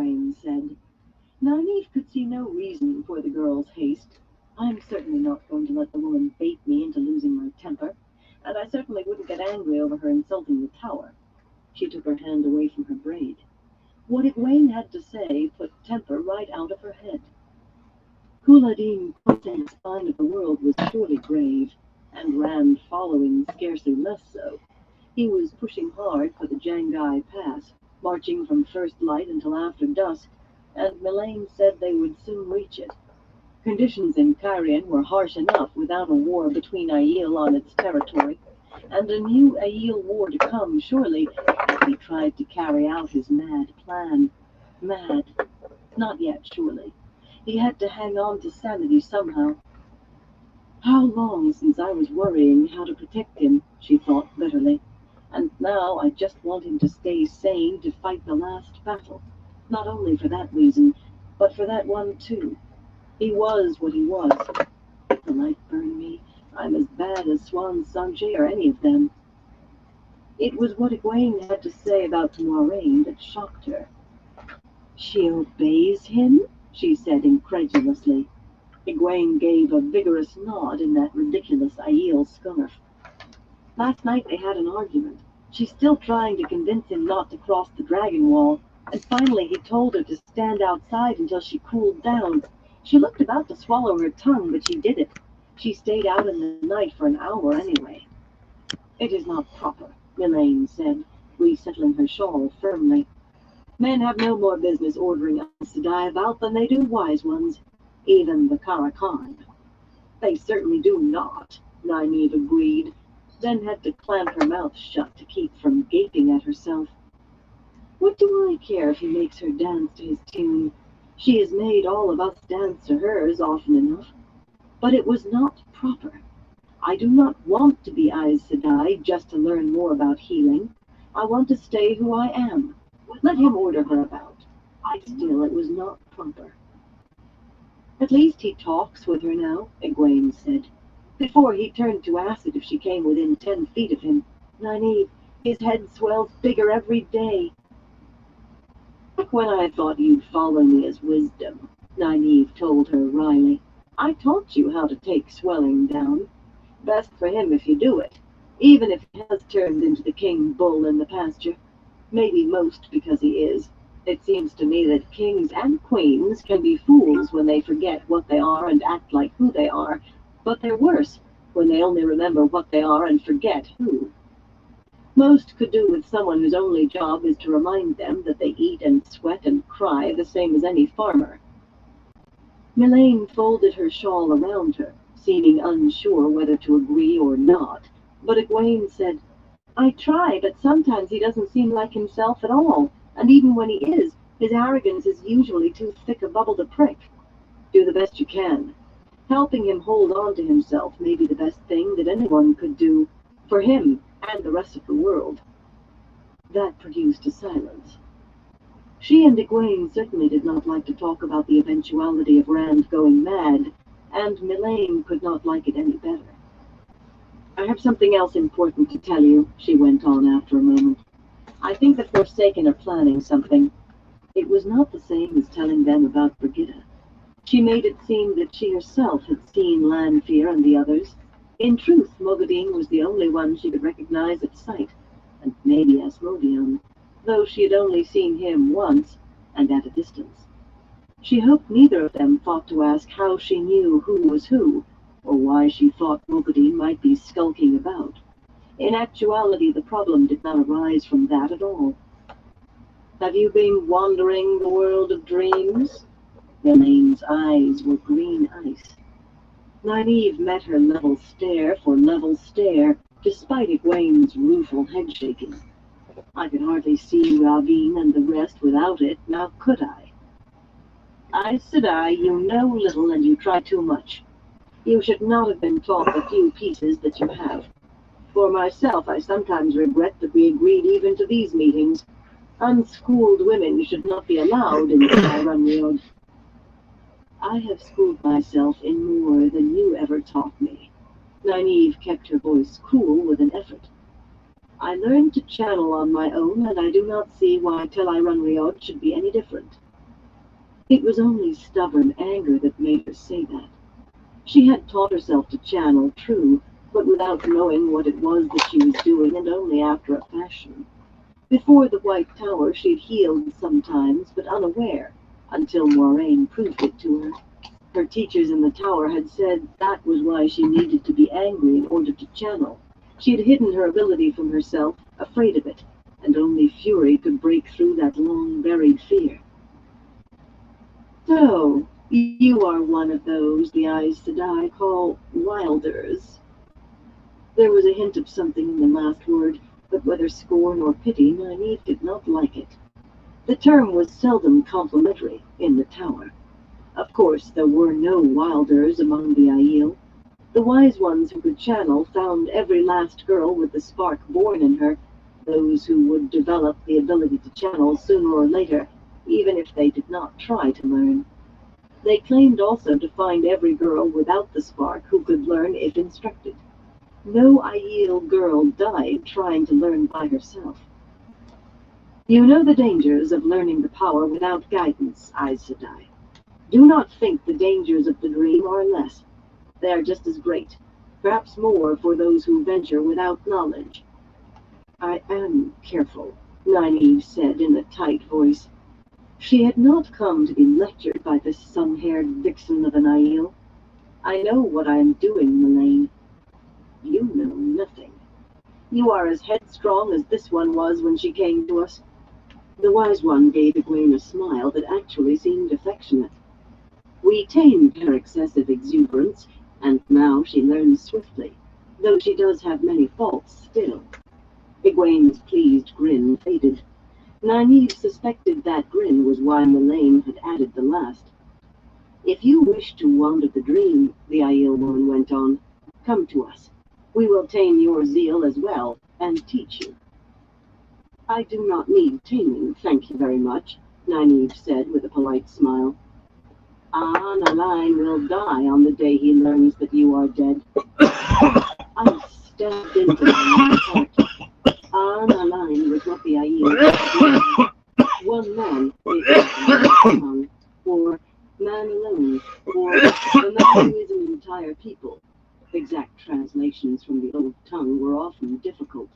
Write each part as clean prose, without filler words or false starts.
Egwene said. Nynaeve could see no reason for the girl's haste. I'm certainly not going to let the woman bait me into losing my temper, and I certainly wouldn't get angry over her insulting the tower. She took her hand away from her braid. What Egwene had to say put temper right out of her head. Huladin, crossing the spine of the world, was surely grave, and Rand following scarcely less so. He was pushing hard for the Jangai Pass, marching from first light until after dusk, and Melaine said they would soon reach it. Conditions in Cairhien were harsh enough without a war between Aiel on its territory, and a new Aiel war to come, surely, if he tried to carry out his mad plan. Mad. Not yet, surely. He had to hang on to sanity somehow. How long since I was worrying how to protect him, she thought bitterly. And now I just want him to stay sane to fight the last battle. Not only for that reason, but for that one too. He was what he was. If the light burn me, I'm as bad as Swan Sanjay or any of them. It was what Egwene had to say about Moiraine that shocked her. She obeys him? She said incredulously. Egwene gave a vigorous nod in that ridiculous Aiel scarf. Last night they had an argument. She's still trying to convince him not to cross the dragon wall, and finally he told her to stand outside until she cooled down. She looked about to swallow her tongue, but she did it. She stayed out in the night for an hour anyway. It is not proper, Melaine said, resettling her shawl firmly. Men have no more business ordering us to die about than they do wise ones, even the Karakan. They certainly do not, Nynaeve agreed, then had to clamp her mouth shut to keep from gaping at herself. What do I care if he makes her dance to his tune? She has made all of us dance to hers often enough. But it was not proper. I do not want to be Aes Sedai just to learn more about healing. I want to stay who I am. Let him order her about. Still, it was not proper. At least he talks with her now, Egwene said. Before he turned to acid if she came within 10 feet of him. Nynaeve, his head swells bigger every day. Back when I thought you'd follow me as wisdom, Nynaeve told her wryly. I taught you how to take swelling down. Best for him if you do it, even if he has turned into the king bull in the pasture. Maybe most because he is. It seems to me that kings and queens can be fools when they forget what they are and act like who they are, but they're worse when they only remember what they are and forget who. Most could do with someone whose only job is to remind them that they eat and sweat and cry the same as any farmer. Melaine folded her shawl around her, seeming unsure whether to agree or not, but Egwene said, I try, but sometimes he doesn't seem like himself at all, and even when he is, his arrogance is usually too thick a bubble to prick. Do the best you can. Helping him hold on to himself may be the best thing that anyone could do, for him and the rest of the world. That produced a silence. She and Egwene certainly did not like to talk about the eventuality of Rand going mad, and Melaine could not like it any better. I have something else important to tell you, she went on after a moment. I think the Forsaken are planning something. It was not the same as telling them about Brigitta. She made it seem that she herself had seen Lanfear and the others. In truth, Mogadine was the only one she could recognize at sight, and maybe Asmodean, though she had only seen him once, and at a distance. She hoped neither of them thought to ask how she knew who was who, or why she thought Mogadine might be skulking about. In actuality, the problem did not arise from that at all. Have you been wandering the world of dreams? Elaine's eyes were green ice. Nynaeve met her level stare for level stare, despite Egwene's rueful head-shaking. I could hardly see Ravine and the rest without it, now could I? Aes Sedai, you know little and you try too much. You should not have been taught the few pieces that you have. For myself, I sometimes regret that we agreed even to these meetings. Unschooled women should not be allowed in Tyrunriod. I have schooled myself in more than you ever taught me. Nynaeve kept her voice cool with an effort. I learned to channel on my own, and I do not see why Tyrunriod should be any different. It was only stubborn anger that made her say that. She had taught herself to channel, true, but without knowing what it was that she was doing, and only after a fashion. Before the White Tower she'd healed sometimes, but unaware, until Moraine proved it to her. Her teachers in the tower had said that was why she needed to be angry in order to channel. She had hidden her ability from herself, afraid of it, and only fury could break through that long-buried fear. So, you are one of those the Aes Sedai call wilders. There was a hint of something in the last word, but whether scorn or pity, Nynaeve did not like it. The term was seldom complimentary in the tower. Of course, there were no wilders among the Aiel. The wise ones who could channel found every last girl with the spark born in her, those who would develop the ability to channel sooner or later, even if they did not try to learn. They claimed also to find every girl without the spark who could learn if instructed. No Aiel girl died trying to learn by herself. You know the dangers of learning the power without guidance, Aes Sedai. Do not think the dangers of the dream are less. They are just as great, perhaps more for those who venture without knowledge. I am careful, Nynaeve said in a tight voice. She had not come to be lectured by this sun-haired vixen of an Aiel. I know what I am doing, Melaine. You know nothing. You are as headstrong as this one was when she came to us. The wise one gave Egwene a smile that actually seemed affectionate. We tamed her excessive exuberance, and now she learns swiftly, though she does have many faults still. Egwene's pleased grin faded. Nynaeve suspected that grin was why Melaine had added the last. If you wish to wander the dream, the Aiel woman went on, come to us. We will tame your zeal as well, and teach you. I do not need taming, thank you very much, Nynaeve said with a polite smile. Analine will die on the day he learns that you are dead. I stepped into the heart. Analine was what the Aiel one man, or man alone, or the man who is an entire people. Exact translations from the old tongue were often difficult.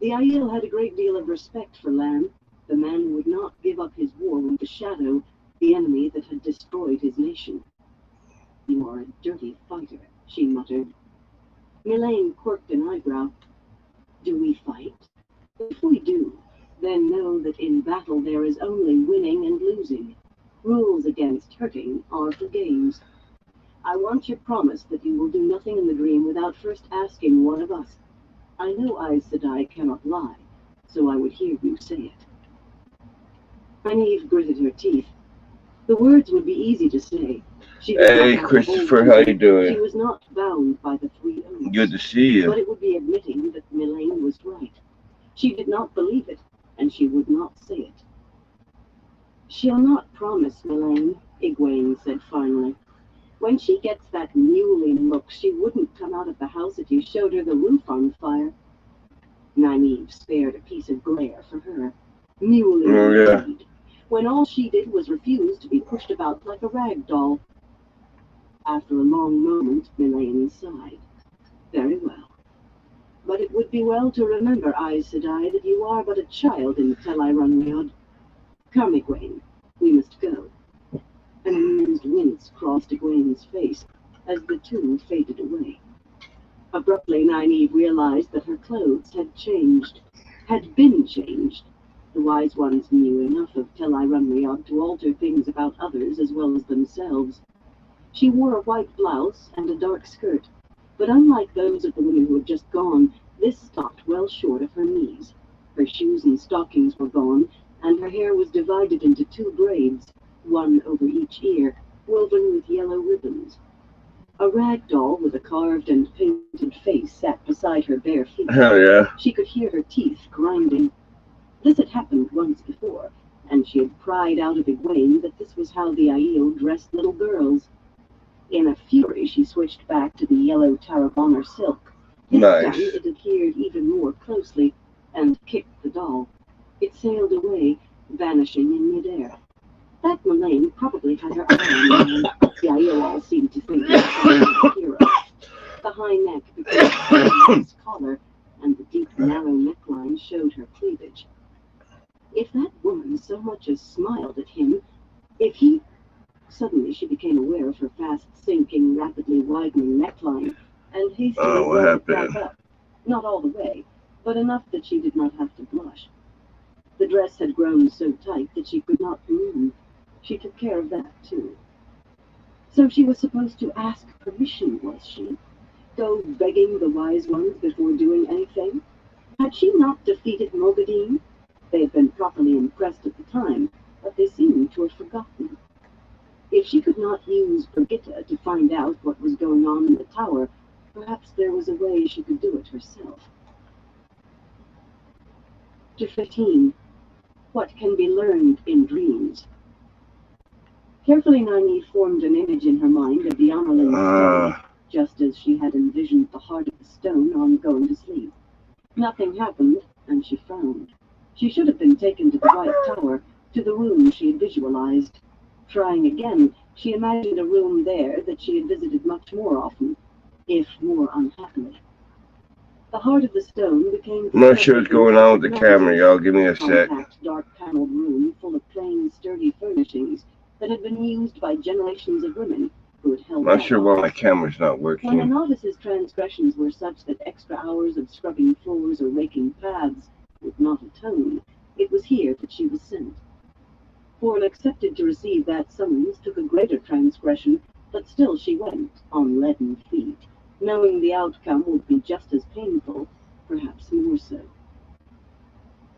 The Aiel had a great deal of respect for Lan, the man who would not give up his war with the Shadow, the enemy that had destroyed his nation. You are a dirty fighter, she muttered. Melaine quirked an eyebrow. Do we fight? If we do, then know that in battle there is only winning and losing. Rules against hurting are for games. I want your promise that you will do nothing in the dream without first asking one of us. I know Aes Sedai cannot lie, so I would hear you say it. Nynaeve gritted her teeth. The words would be easy to say. Hey, Christopher, how you doing? She was not bound by the three oaths. Good to see you. But it would be admitting that Melaine was right. She did not believe it, and she would not say it. She'll not promise, Melaine, Egwene said finally. When she gets that muley look, she wouldn't come out of the house if you showed her the roof on fire. Nynaeve spared a piece of glare for her. Muley indeed, when all she did was refuse to be pushed about like a rag doll. After a long moment, Melaine sighed. Very well. But it would be well to remember, Aes Sedai, that you are but a child in Tel Runriod. Come, Egwene, we must go. An amused wince crossed Egwene's face as the two faded away. Abruptly, Nynaeve realized that her clothes had changed, had been changed. The wise ones knew enough of Tel Runriod to alter things about others as well as themselves. She wore a white blouse and a dark skirt, but unlike those of the women who had just gone, this stopped well short of her knees. Her shoes and stockings were gone, and her hair was divided into two braids, one over each ear, woven with yellow ribbons. A rag doll with a carved and painted face sat beside her bare feet. Hell yeah. She could hear her teeth grinding. This had happened once before, and she had pried out of Egwene that this was how the Aiel dressed little girls. In a fury, she switched back to the yellow Tarabonner silk. This time it adhered even more closely, and kicked the doll. It sailed away, vanishing in midair. That Mullane probably had her eye on the man. The Aiel seemed to think he was a hero. The high neck became his collar, and the deep, narrow neckline showed her cleavage. If that woman so much as smiled at him, if he... Suddenly she became aware of her fast-sinking, rapidly widening neckline, and hastily brought it back up. Not all the way, but enough that she did not have to blush. The dress had grown so tight that she could not move. She took care of that, too. So she was supposed to ask permission, was she? Go begging the wise ones before doing anything? Had she not defeated Mogadine? They had been properly impressed at the time, but they seemed to have forgotten. If she could not use Brigitte to find out what was going on in the tower, perhaps there was a way she could do it herself. Chapter 15. What can be learned in dreams? Carefully, Nynaeve formed an image in her mind of the Amaryllis stone, just as she had envisioned the heart of the stone on going to sleep. Nothing happened, and she frowned. She should have been taken to the White Tower, to the room she had visualized. Trying again, she imagined a room there that she had visited much more often, if more unhappily. The heart of the stone became... I'm not sure what's going on with the camera, y'all. Give me a sec. Compact, dark-paneled room full of plain, sturdy furnishings that had been used by generations of women who had held I'm not sure why my camera's not working. When a novice's transgressions were such that extra hours of scrubbing floors or raking paths would not atone, it was here that she was sent. For an accepted to receive that summons took a greater transgression, but still she went, on leaden feet, knowing the outcome would be just as painful, perhaps more so.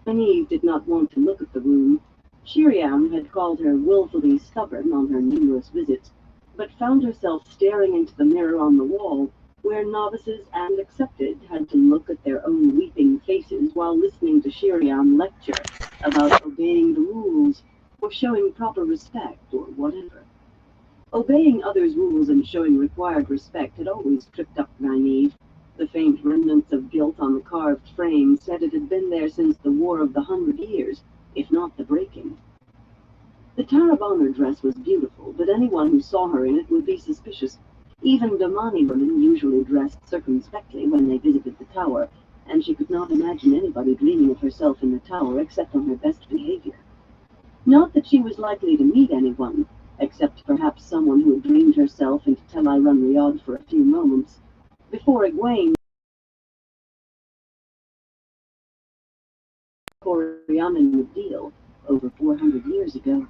Nynaeve did not want to look at the room. Shiriam had called her willfully stubborn on her numerous visits, but found herself staring into the mirror on the wall, where novices and accepted had to look at their own weeping faces while listening to Shiriam lecture about obeying the rules, or showing proper respect, or whatever. Obeying others' rules and showing required respect had always tripped up Nynaeve. The faint remnants of guilt on the carved frame said it had been there since the War of the 100 Years, if not the breaking. The Tarabana dress was beautiful, but anyone who saw her in it would be suspicious. Even Damani women usually dressed circumspectly when they visited the tower, and she could not imagine anybody dreaming of herself in the tower except on her best behavior. Not that she was likely to meet anyone, except perhaps someone who had dreamed herself into Tel Run Riyadh for a few moments, before Egwene Corianin would deal over 400 years ago.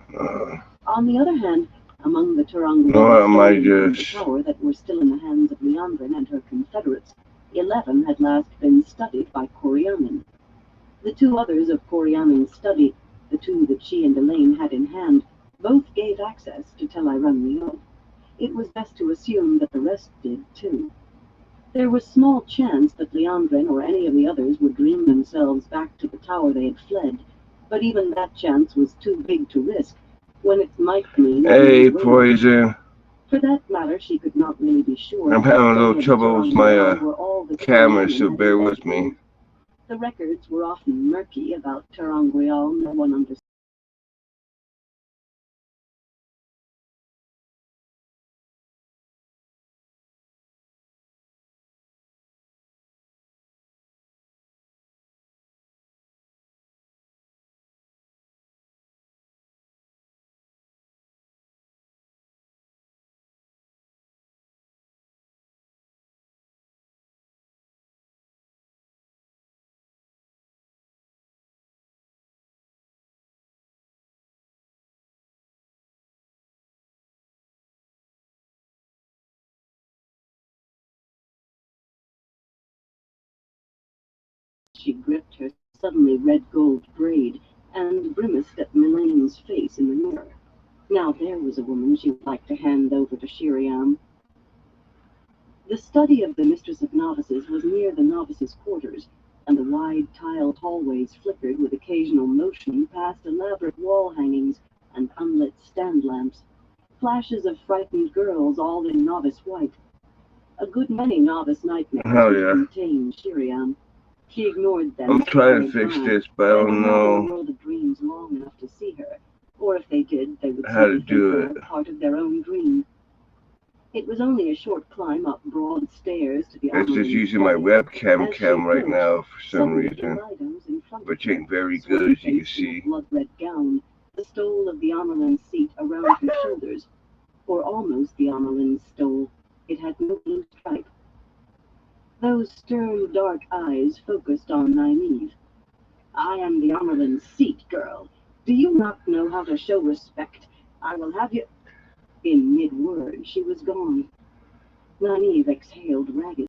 On the other hand, among the Turangaroan in the tower that were still in the hands of Liandrin and her confederates, 11 had last been studied by Corianin. The two others of Corianin's study, the two that she and Elaine had in hand, both gave access to Tel Run Riyadh. It was best to assume that the rest did too. There was small chance that Liandrin or any of the others would dream themselves back to the tower they had fled, but even that chance was too big to risk, when it might mean... Hey, Poison. For that matter, she could not really be sure. I'm having a little trouble with my camera, so bear with me. The records were often murky about Terangrial. No one understood. She gripped her suddenly red gold braid and grimaced at Melane's face in the mirror. Now there was a woman she would like to hand over to Shiriam. The study of the Mistress of Novices was near the novices' quarters, and the wide tiled hallways flickered with occasional motion past elaborate wall hangings and unlit stand lamps, flashes of frightened girls all in novice white. A good many novice nightmares contained Shiriam. She ignored them. I'm trying to fix this, but I don't know. The world of dreams long enough to see her, Or if they did, they would how to simply think do her it. part of their own dream. It was only a short climb up broad stairs to the It's just Amelin using my study. webcam As she right approached, now for some suddenly reason, Elidos in front of which her, ain't very good, swan as you can faced in a see. blood-red gown, the stole of the Amelin seat around her shoulders, or almost the Amelin stole. It had no blue stripe. Those stern, dark eyes focused on Nynaeve. I am the Amelin seat, girl. Do you not know how to show respect? I will have you. In mid-word, she was gone. Nynaeve exhaled raggedly.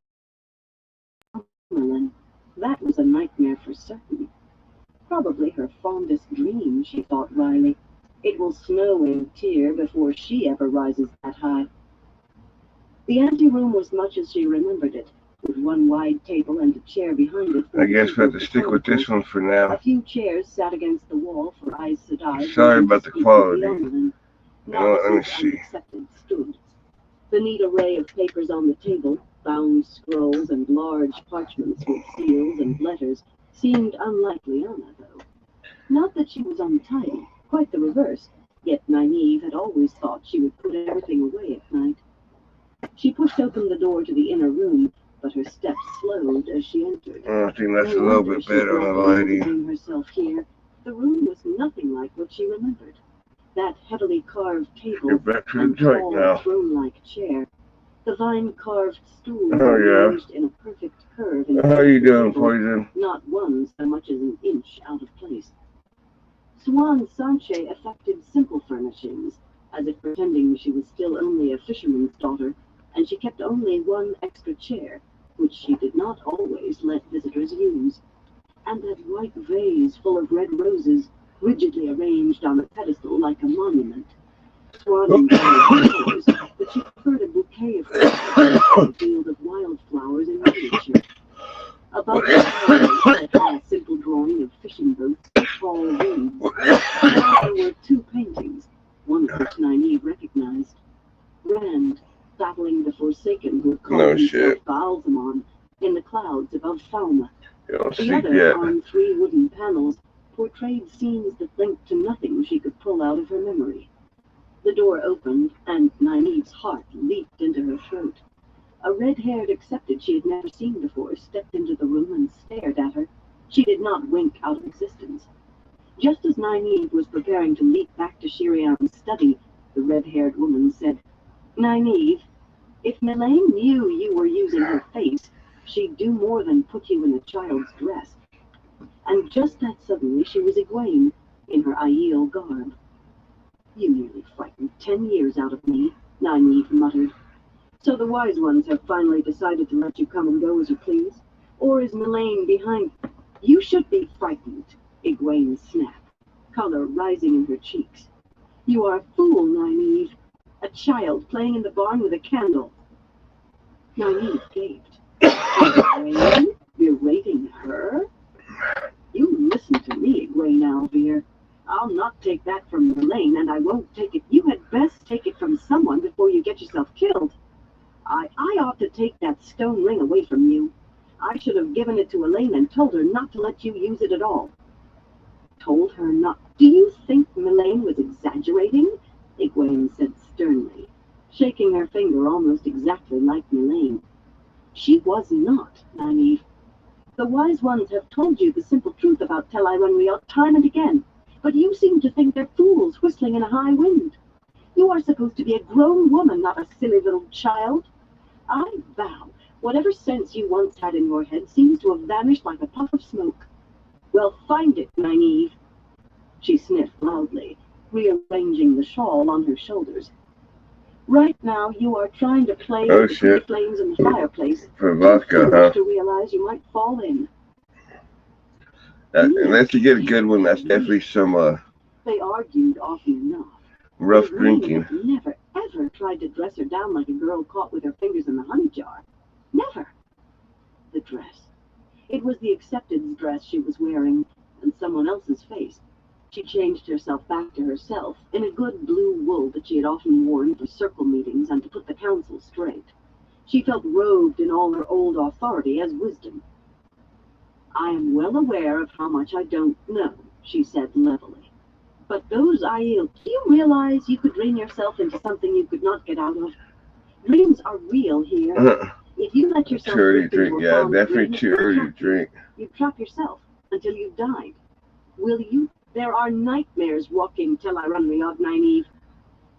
Amelin. That was a nightmare for certain. Probably her fondest dream, she thought wryly. It will snow in Tyr before she ever rises that high. The anteroom was much as she remembered it, with one wide table and a chair behind it. I guess we have to stick with this one for now. A few chairs sat against the wall for Aes Sedai. Sorry about the quality. You know what, let me see. Stood. The neat array of papers on the table, bound scrolls and large parchments with seals and letters, seemed unlike Liana, though. Not that she was untidy, quite the reverse, yet Nynaeve had always thought she would put everything away at night. She pushed open the door to the inner room, but her steps slowed as she entered. I think that's a little bit better on the lighting. Herself here. The room was nothing like what she remembered. That heavily carved table and tall, throne-like chair. The vine-carved stool arranged in a perfect curve. How you doing, Poison? Not one so much as an inch out of place. Swan Sanche affected simple furnishings, as if pretending she was still only a fisherman's daughter, and she kept only one extra chair, which she did not always let visitors use. And that white vase full of red roses, rigidly arranged on a pedestal like a monument. Swan enjoyed flowers, but she preferred a bouquet of flowers to a field of wildflowers in miniature. Above the flowers, a simple drawing of fishing boats, tall reeds. There were two paintings, one of which Nynaeve recognized. Rand, battling the Forsaken who had called himself Baalzamon, in the clouds above Falma. The other, on 3 wooden panels, portrayed scenes that linked to nothing she could pull out of her memory. The door opened, and Nynaeve's heart leaped into her throat. A red-haired accepted she had never seen before stepped into the room and stared at her. She did not wink out of existence. Just as Nynaeve was preparing to leap back to Shiriam's study, the red-haired woman said, Nynaeve, if Melaine knew you were using her face, she'd do more than put you in a child's dress. And just that suddenly she was Egwene, in her Aiel garb. You nearly frightened 10 years out of me, Nynaeve muttered. So the wise ones have finally decided to let you come and go as you please? Or is Melaine behind? You should be frightened, Egwene snapped, color rising in her cheeks. You are a fool, Nynaeve. A child playing in the barn with a candle. Nynaeve gaped. Egwene? Berating her? You listen to me, Egwene Alvear. I'll not take that from Melaine, and I won't take it. You had best take it from someone before you get yourself killed. I ought to take that stone ring away from you. I should have given it to Elaine and told her not to let you use it at all. Told her not? Do you think Melaine was exaggerating? Egwene said sternly, shaking her finger almost exactly like Melaine. She was not, Nynaeve. The wise ones have told you the simple truth about Tel Ironriel time and again, but you seem to think they're fools whistling in a high wind. You are supposed to be a grown woman, not a silly little child. I vow, whatever sense you once had in your head seems to have vanished like a puff of smoke. Well, find it, Nynaeve. She sniffed loudly, rearranging the shawl on her shoulders. Right now, you are trying to play with the pretty flames in the fireplace. For vodka, huh? To realize you might fall in. Unless you get a good one, that's definitely some They argued often enough. rough drinking. Never, ever tried to dress her down like a girl caught with her fingers in the honey jar. Never. The dress. It was the acceptance dress she was wearing, and someone else's face. She changed herself back to herself, in a good blue wool that she had often worn for circle meetings and to put the council straight. She felt robed in all her old authority as wisdom. I am well aware of how much I don't know, she said levelly. But those Aiel, do you realize you could dream yourself into something you could not get out of? Dreams are real here. If you let yourself Too early to drift into drink. a Yeah, fond definitely dream, it too will early to trap you. drink. You trap yourself until you've died. Will you? There are nightmares walking till I run Riyadh, Nynaeve.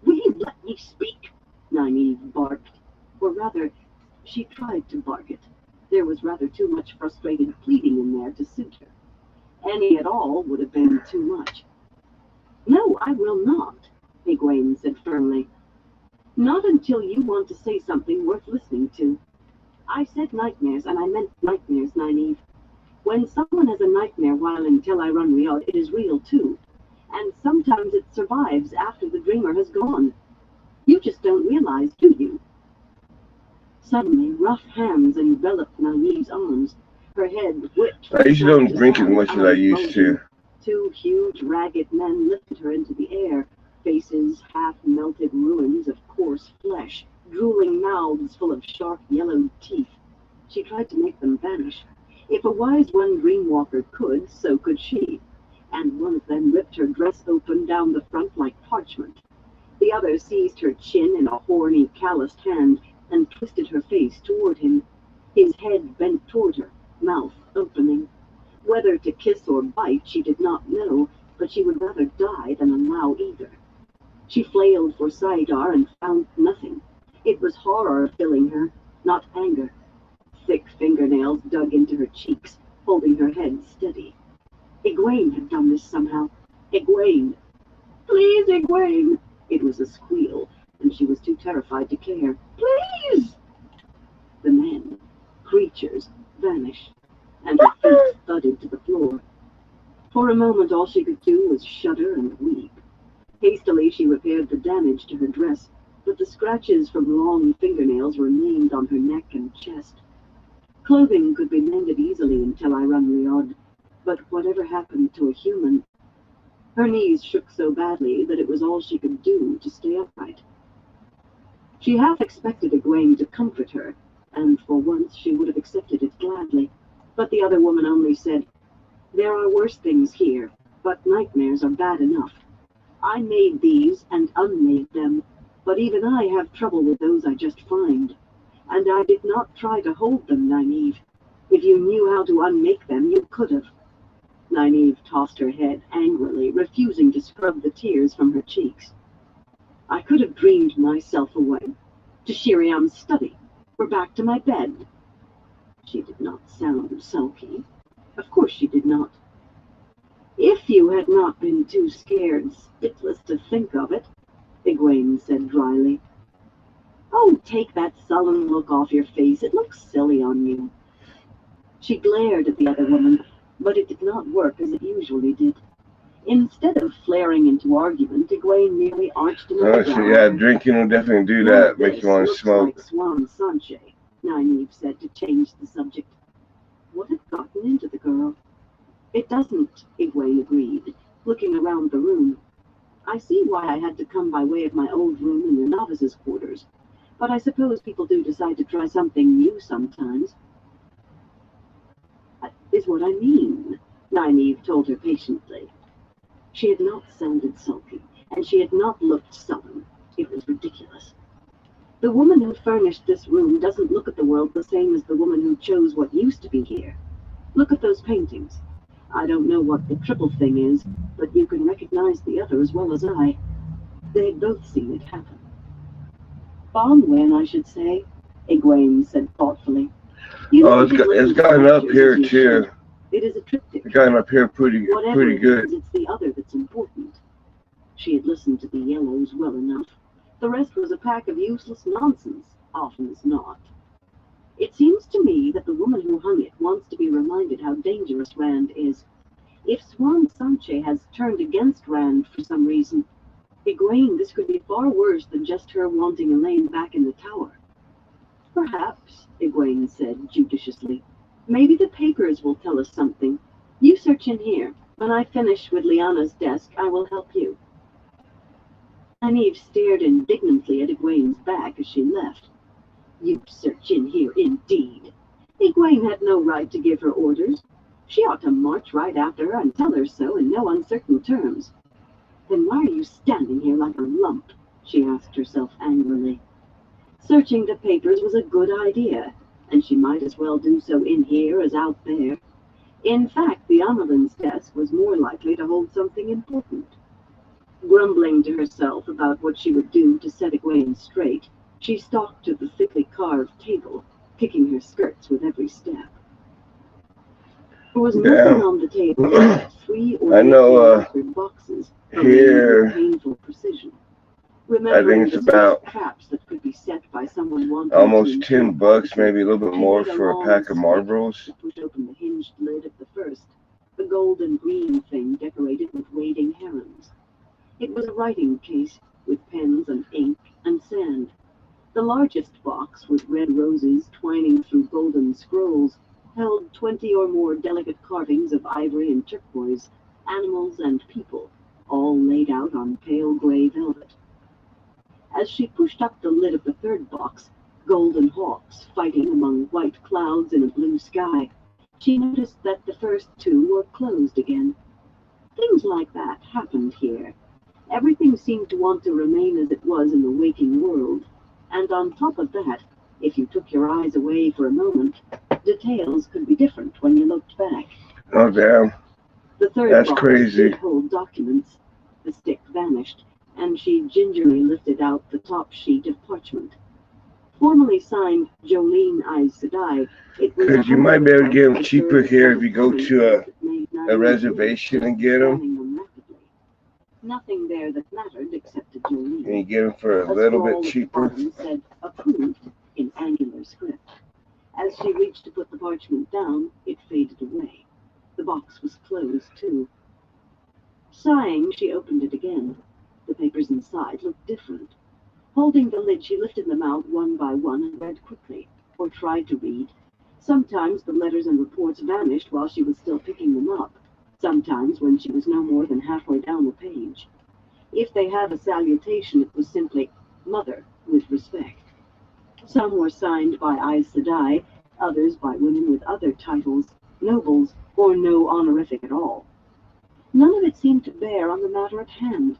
Will you let me speak? Nynaeve barked. Or rather, she tried to bark it. There was rather too much frustrated pleading in there to suit her. Any at all would have been too much. No, I will not, Egwene said firmly. Not until you want to say something worth listening to. I said nightmares, and I meant nightmares, Nynaeve. When someone has a nightmare while until I run Riyadh, it is real too. And sometimes it survives after the dreamer has gone. You just don't realize, do you? Suddenly, rough hands enveloped Nynaeve's arms. Her head whipped I from usually side don't to drink as side, much as I eyes used bulging. to. Two huge, ragged men lifted her into the air, faces half-melted ruins of coarse flesh, drooling mouths full of sharp yellow teeth. She tried to make them vanish. If a wise one dreamwalker could, so could she. And one of them ripped her dress open down the front like parchment. The other seized her chin in a horny, calloused hand and twisted her face toward him. His head bent toward her, mouth opening. Whether to kiss or bite she did not know, but she would rather die than allow either. She flailed for Saidar and found nothing. It was horror filling her, not anger. Thick fingernails dug into her cheeks, holding her head steady. Egwene had done this somehow. Egwene! Please, Egwene! It was a squeal, and she was too terrified to care. Please! The men, creatures, vanished, and her feet thudded to the floor. For a moment all she could do was shudder and weep. Hastily she repaired the damage to her dress, but the scratches from long fingernails remained on her neck and chest. Clothing could be mended easily until I run Riyadh, but whatever happened to a human? Her knees shook so badly that it was all she could do to stay upright. She half expected Egwene to comfort her, and for once she would have accepted it gladly. But the other woman only said, "There are worse things here, but nightmares are bad enough. I made these and unmade them, but even I have trouble with those I just find. And I did not try to hold them, Nynaeve. If you knew how to unmake them, you could have." Nynaeve tossed her head angrily, refusing to scrub the tears from her cheeks. "I could have dreamed myself away. To Shiriam's study, or back to my bed." She did not sound sulky. Of course she did not. "If you had not been too scared spitless to think of it," Egwene said dryly. "Oh, take that sullen look off your face. It looks silly on you." She glared at the other woman, but it did not work as it usually did. Instead of flaring into argument, Egwene merely arched another brow. Yeah, drinking will definitely do "None of that. Make this you want to looks smoke. like Swan Sanche," Nynaeve said to change the subject. What had gotten into the girl? "It doesn't," Egwene agreed, looking around the room. "I see why I had to come by way of my old room in the novices' quarters. But I suppose people do decide to try something new sometimes." "That is what I mean," Nynaeve told her patiently. She had not sounded sulky, and she had not looked sullen. It was ridiculous. "The woman who furnished this room doesn't look at the world the same as the woman who chose what used to be here. Look at those paintings. I don't know what the triple thing is, but you can recognize the other as well as I. They've both seen it happen." "Bonwin, I should say," Egwene said thoughtfully. "You Oh, never did listen it's to gotten up lectures here as you too. should. It is a triptych. It's gotten up here Whatever pretty it good. is, it's the other that's important." She had listened to the yellows well enough. The rest was a pack of useless nonsense, often as not. "It seems to me that the woman who hung it wants to be reminded how dangerous Rand is. If Swan Sanche has turned against Rand for some reason, Egwene, this could be far worse than just her wanting Elaine back in the tower." "Perhaps," Egwene said judiciously. "Maybe the papers will tell us something. You search in here. When I finish with Lyanna's desk, I will help you." Nynaeve stared indignantly at Egwene's back as she left. "You search in here, indeed. Egwene had no right to give her orders. She ought to march right after her and tell her so in no uncertain terms." Then why are you standing here like a lump? She asked herself angrily. Searching the papers was a good idea, and she might as well do so in here as out there. In fact, the Amelin's desk was more likely to hold something important. Grumbling to herself about what she would do to set Egwene straight, she stalked to the thickly carved table, kicking her skirts with every step. There was nothing on the table except three I know boxes, here with painful precision. I think it's about traps that could be set by someone wanting almost $10, maybe a little bit more for a pack of marbles. Push open the hinged lid of the first, the golden green thing decorated with wading herons. It was a writing case with pens and ink and sand. The largest box, with red roses twining through golden scrolls, held 20 or more delicate carvings of ivory and turquoise, animals and people, all laid out on pale gray velvet. As she pushed up the lid of the third box, golden hawks fighting among white clouds in a blue sky, she noticed that the first two were closed again. Things like that happened here. Everything seemed to want to remain as it was in the waking world, and on top of that, if you took your eyes away for a moment, details could be different when you looked back. Oh, damn. The third That's box crazy. did hold documents. The stick vanished, and she gingerly lifted out the top sheet of parchment. Formally signed Jolene Aes Sedai, it was because you might be able to get them cheaper here if you go to a reservation and get them. Nothing there that mattered except to Jolene. And you get them for a little bit cheaper. Said approved in angular script. As she reached to put the parchment down, it faded away. The box was closed, too. Sighing, she opened it again. The papers inside looked different. Holding the lid, she lifted them out one by one and read quickly, or tried to read. Sometimes the letters and reports vanished while she was still picking them up, sometimes when she was no more than halfway down the page. If they had a salutation, it was simply, Mother, with respect. Some were signed by Aes Sedai, others by women with other titles, nobles, or no honorific at all. None of it seemed to bear on the matter at hand.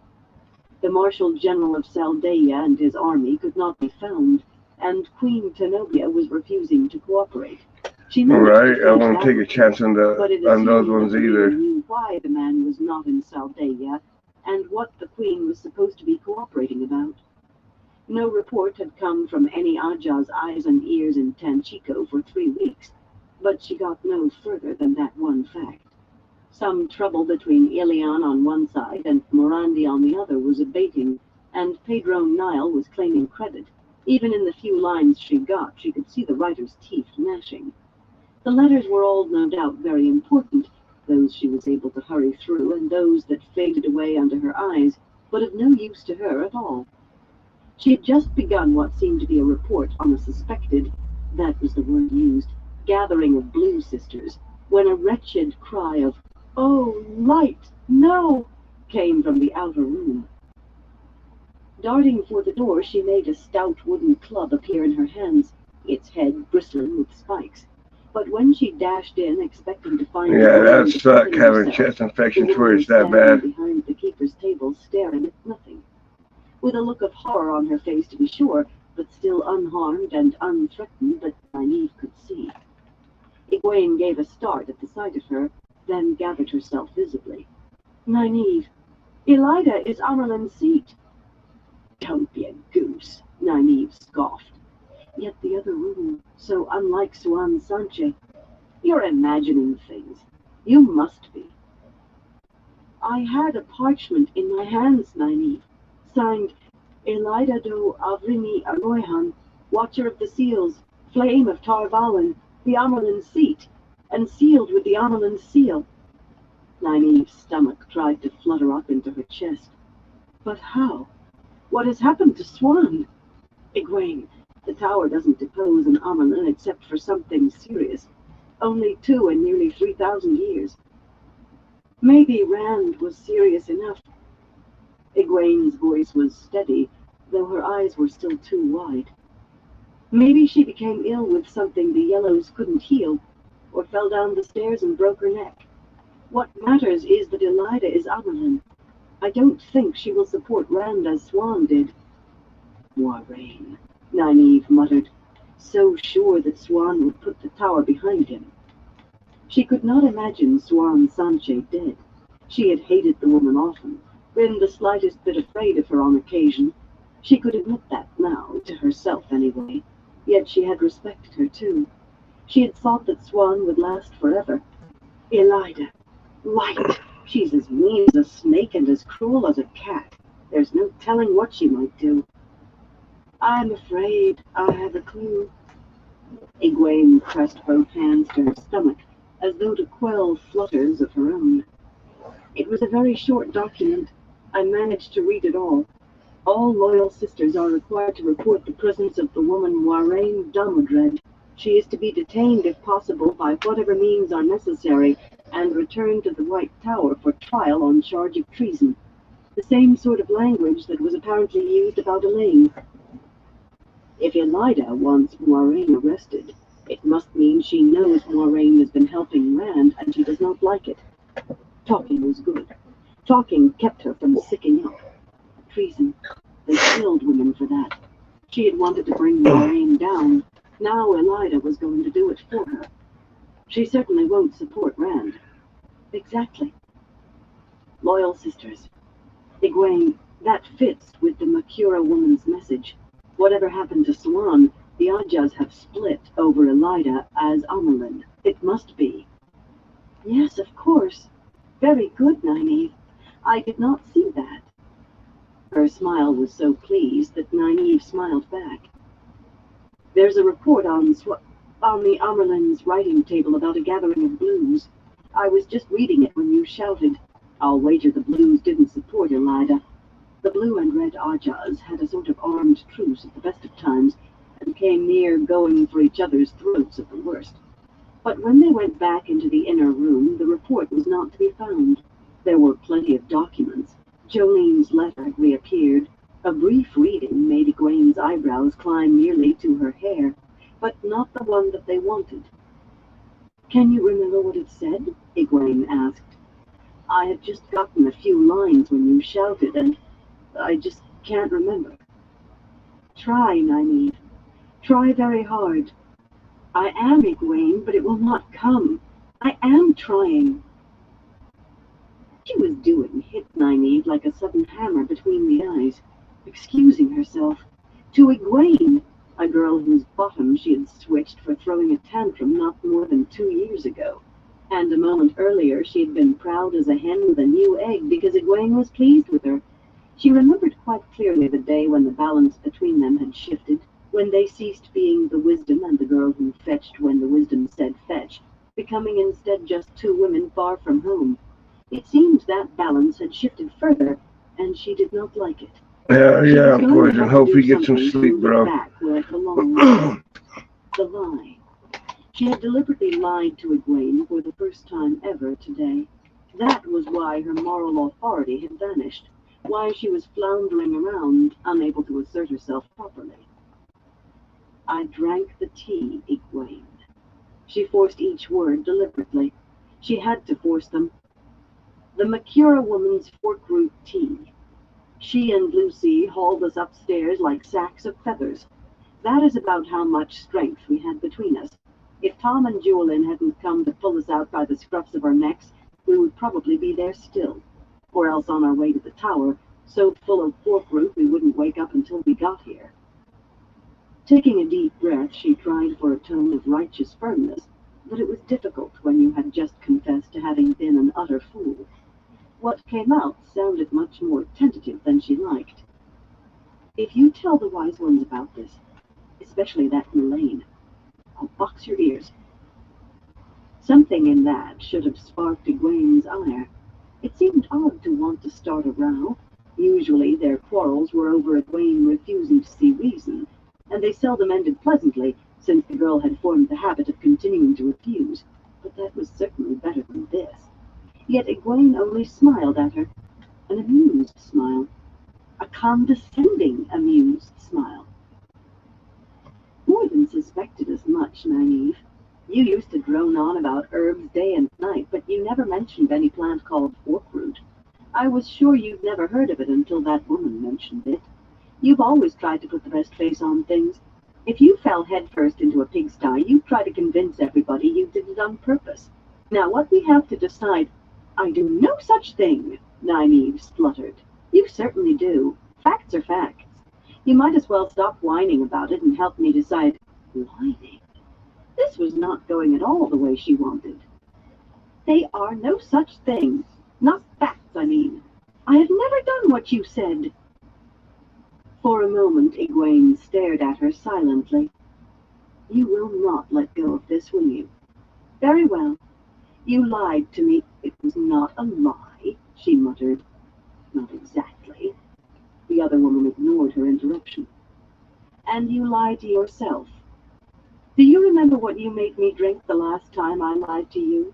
The Marshal General of Saldaea and his army could not be found, and Queen Tenobia was refusing to cooperate. Right, I won't take a chance on those ones either. Knew why the man was not in Saldaea, and what the Queen was supposed to be cooperating about. No report had come from any Ajah's eyes and ears in Tanchico for 3 weeks, but she got no further than that one fact. Some trouble between Ilion on one side and Morandi on the other was abating, and Pedro Nile was claiming credit. Even in the few lines she got, she could see the writer's teeth gnashing. The letters were all no doubt very important, those she was able to hurry through and those that faded away under her eyes, but of no use to her at all. She had just begun what seemed to be a report on a suspected, that was the word used, gathering of Blue Sisters, when a wretched cry of, "Oh, light, no!" came from the outer room. Darting for the door, she made a stout wooden club appear in her hands, its head bristling with spikes. But when she dashed in, expecting to find... Yeah, that sucked, having chest infections where it's that bad. Behind the keeper's table, staring at nothing. With a look of horror on her face, to be sure, but still unharmed and unthreatened that Nynaeve could see. Egwene gave a start at the sight of her, then gathered herself visibly. "Nynaeve, Elida is Amerlin's seat." "Don't be a goose," Nynaeve scoffed. Yet the other room, so unlike Suan Sanche. "You're imagining things. You must be." "I had a parchment in my hands, Nynaeve, signed Elida do Avrini Aroyhan, Watcher of the Seals, Flame of Tarvalin, the Amerlin's seat, and sealed with the Amerlin's seal." Nynaeve's stomach tried to flutter up into her chest. "But how? What has happened to Swan?" "Egwene, the tower doesn't depose an Amerlin except for something serious. Only 2 in nearly 3,000 years. Maybe Rand was serious enough." Egwene's voice was steady, though her eyes were still too wide. "Maybe she became ill with something the Yellows couldn't heal, or fell down the stairs and broke her neck. What matters is that Elida is Amerlin. I don't think she will support Rand as Swan did. Moiraine, Nynaeve muttered, so sure that Swan would put the tower behind him. She could not imagine Swan Sanche dead. She had hated the woman often, been the slightest bit afraid of her on occasion. She could admit that now, to herself anyway. Yet she had respected her too. She had thought that Swan would last forever. Elida, light! She's as mean as a snake and as cruel as a cat. There's no telling what she might do. I'm afraid I have a clue. Egwene pressed both hands to her stomach, as though to quell flutters of her own. It was a very short document. I managed to read it all. All loyal sisters are required to report the presence of the woman Moiraine Damodred. She is to be detained, if possible, by whatever means are necessary, and returned to the White Tower for trial on charge of treason. The same sort of language that was apparently used about Elaine. If Elida wants Moiraine arrested, it must mean she knows Moiraine has been helping Rand and she does not like it. Talking was good. Talking kept her from sicking up. Treason. They killed women for that. She had wanted to bring Moiraine down. Now Elida was going to do it for her. She certainly won't support Rand. Exactly. Loyal sisters. Egwene, that fits with the Makura woman's message. Whatever happened to Swan, the Ajahs have split over Elida as Amelin. It must be. Yes, of course. Very good, Nynaeve. I did not see that. Her smile was so pleased that Nynaeve smiled back. There's a report on the Amerlin's writing table about a gathering of blues. I was just reading it when you shouted. I'll wager the blues didn't support Elida. The blue and red Ajahs had a sort of armed truce at the best of times, and came near going for each other's throats at the worst. But when they went back into the inner room, the report was not to be found. There were plenty of documents. Jolene's letter had reappeared. A brief reading made Egwene's eyebrows climb nearly to her hair, but not the one that they wanted. Can you remember what it said? Egwene asked. I had just gotten a few lines when you shouted, and I just can't remember. Try, Nynaeve. Try very hard. I am Egwene, but it will not come. I am trying. She was doing hit Nynaeve like a sudden hammer between the eyes, excusing herself. To Egwene, a girl whose bottom she had switched for throwing a tantrum not more than 2 years ago. And a moment earlier she had been proud as a hen with a new egg because Egwene was pleased with her. She remembered quite clearly the day when the balance between them had shifted, when they ceased being the wisdom and the girl who fetched when the wisdom said fetch, becoming instead just two women far from home. It seemed that balance had shifted further, and she did not like it. Yeah, Poison. Hope you get some sleep, bro. Back where it belonged. The lie. She had deliberately lied to Egwene for the first time ever today. That was why her moral authority had vanished, why she was floundering around, unable to assert herself properly. I drank the tea, Egwene. She forced each word deliberately. She had to force them. The Makura woman's fork-root tea. She and Lucy hauled us upstairs like sacks of feathers. That is about how much strength we had between us. If Tom and Julian hadn't come to pull us out by the scruffs of our necks, we would probably be there still, or else on our way to the tower, so full of fork-root we wouldn't wake up until we got here. Taking a deep breath, she tried for a tone of righteous firmness, but it was difficult when you had just confessed to having been an utter fool. What came out sounded much more tentative than she liked. If you tell the wise ones about this, especially that Elaine, I'll box your ears. Something in that should have sparked Egwene's ire. It seemed odd to want to start a row. Usually their quarrels were over Egwene refusing to see reason, and they seldom ended pleasantly, since the girl had formed the habit of continuing to refuse. But that was certainly better than this. Yet Egwene only smiled at her, an amused smile, a condescending, amused smile. More than suspected as much, Nynaeve. You used to drone on about herbs day and night, but you never mentioned any plant called forkroot. I was sure you'd never heard of it until that woman mentioned it. You've always tried to put the best face on things. If you fell headfirst into a pigsty, you'd try to convince everybody you did it on purpose. Now what we have to decide— I do no such thing, Nynaeve spluttered. You certainly do. Facts are facts. You might as well stop whining about it and help me decide. Whining? This was not going at all the way she wanted. They are no such things. Not facts, I mean. I have never done what you said. For a moment Egwene stared at her silently. You will not let go of this, will you? Very well. You lied to me. It was not a lie, she muttered. Not exactly. The other woman ignored her interruption. And you lied to yourself. Do you remember what you made me drink the last time I lied to you?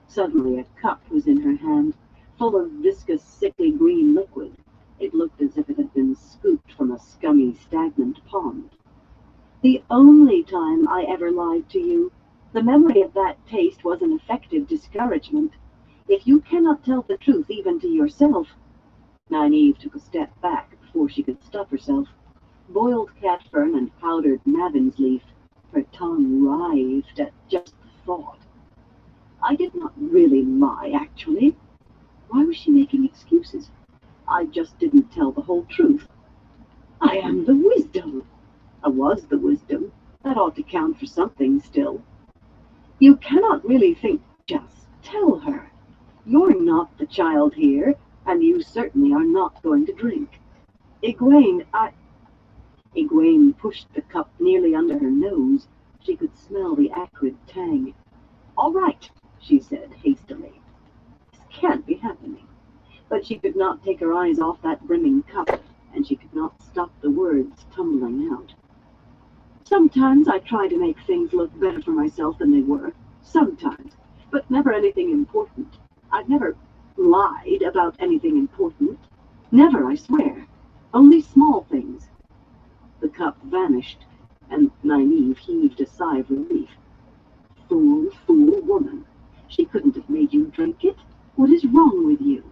Suddenly a cup was in her hand, full of viscous, sickly green liquid. It looked as if it had been scooped from a scummy, stagnant pond. The only time I ever lied to you. The memory of that taste was an effective discouragement. If you cannot tell the truth even to yourself— Nynaeve took a step back before she could stop herself. Boiled cat fern and powdered mavin's leaf. Her tongue writhed at just the thought. I did not really lie, actually. Why was she making excuses? I just didn't tell the whole truth. I am the wisdom. I was the wisdom. That ought to count for something still. You cannot really think— Just tell her. You're not the child here, and you certainly are not going to drink. Egwene, Egwene pushed the cup nearly under her nose. She could smell the acrid tang. All right, she said hastily. This can't be happening. But she could not take her eyes off that brimming cup, and she could not stop the words tumbling out. Sometimes I try to make things look better for myself than they were. Sometimes. But never anything important. I've never lied about anything important. Never, I swear. Only small things. The cup vanished, and Nynaeve heaved a sigh of relief. Fool, fool woman. She couldn't have made you drink it. What is wrong with you?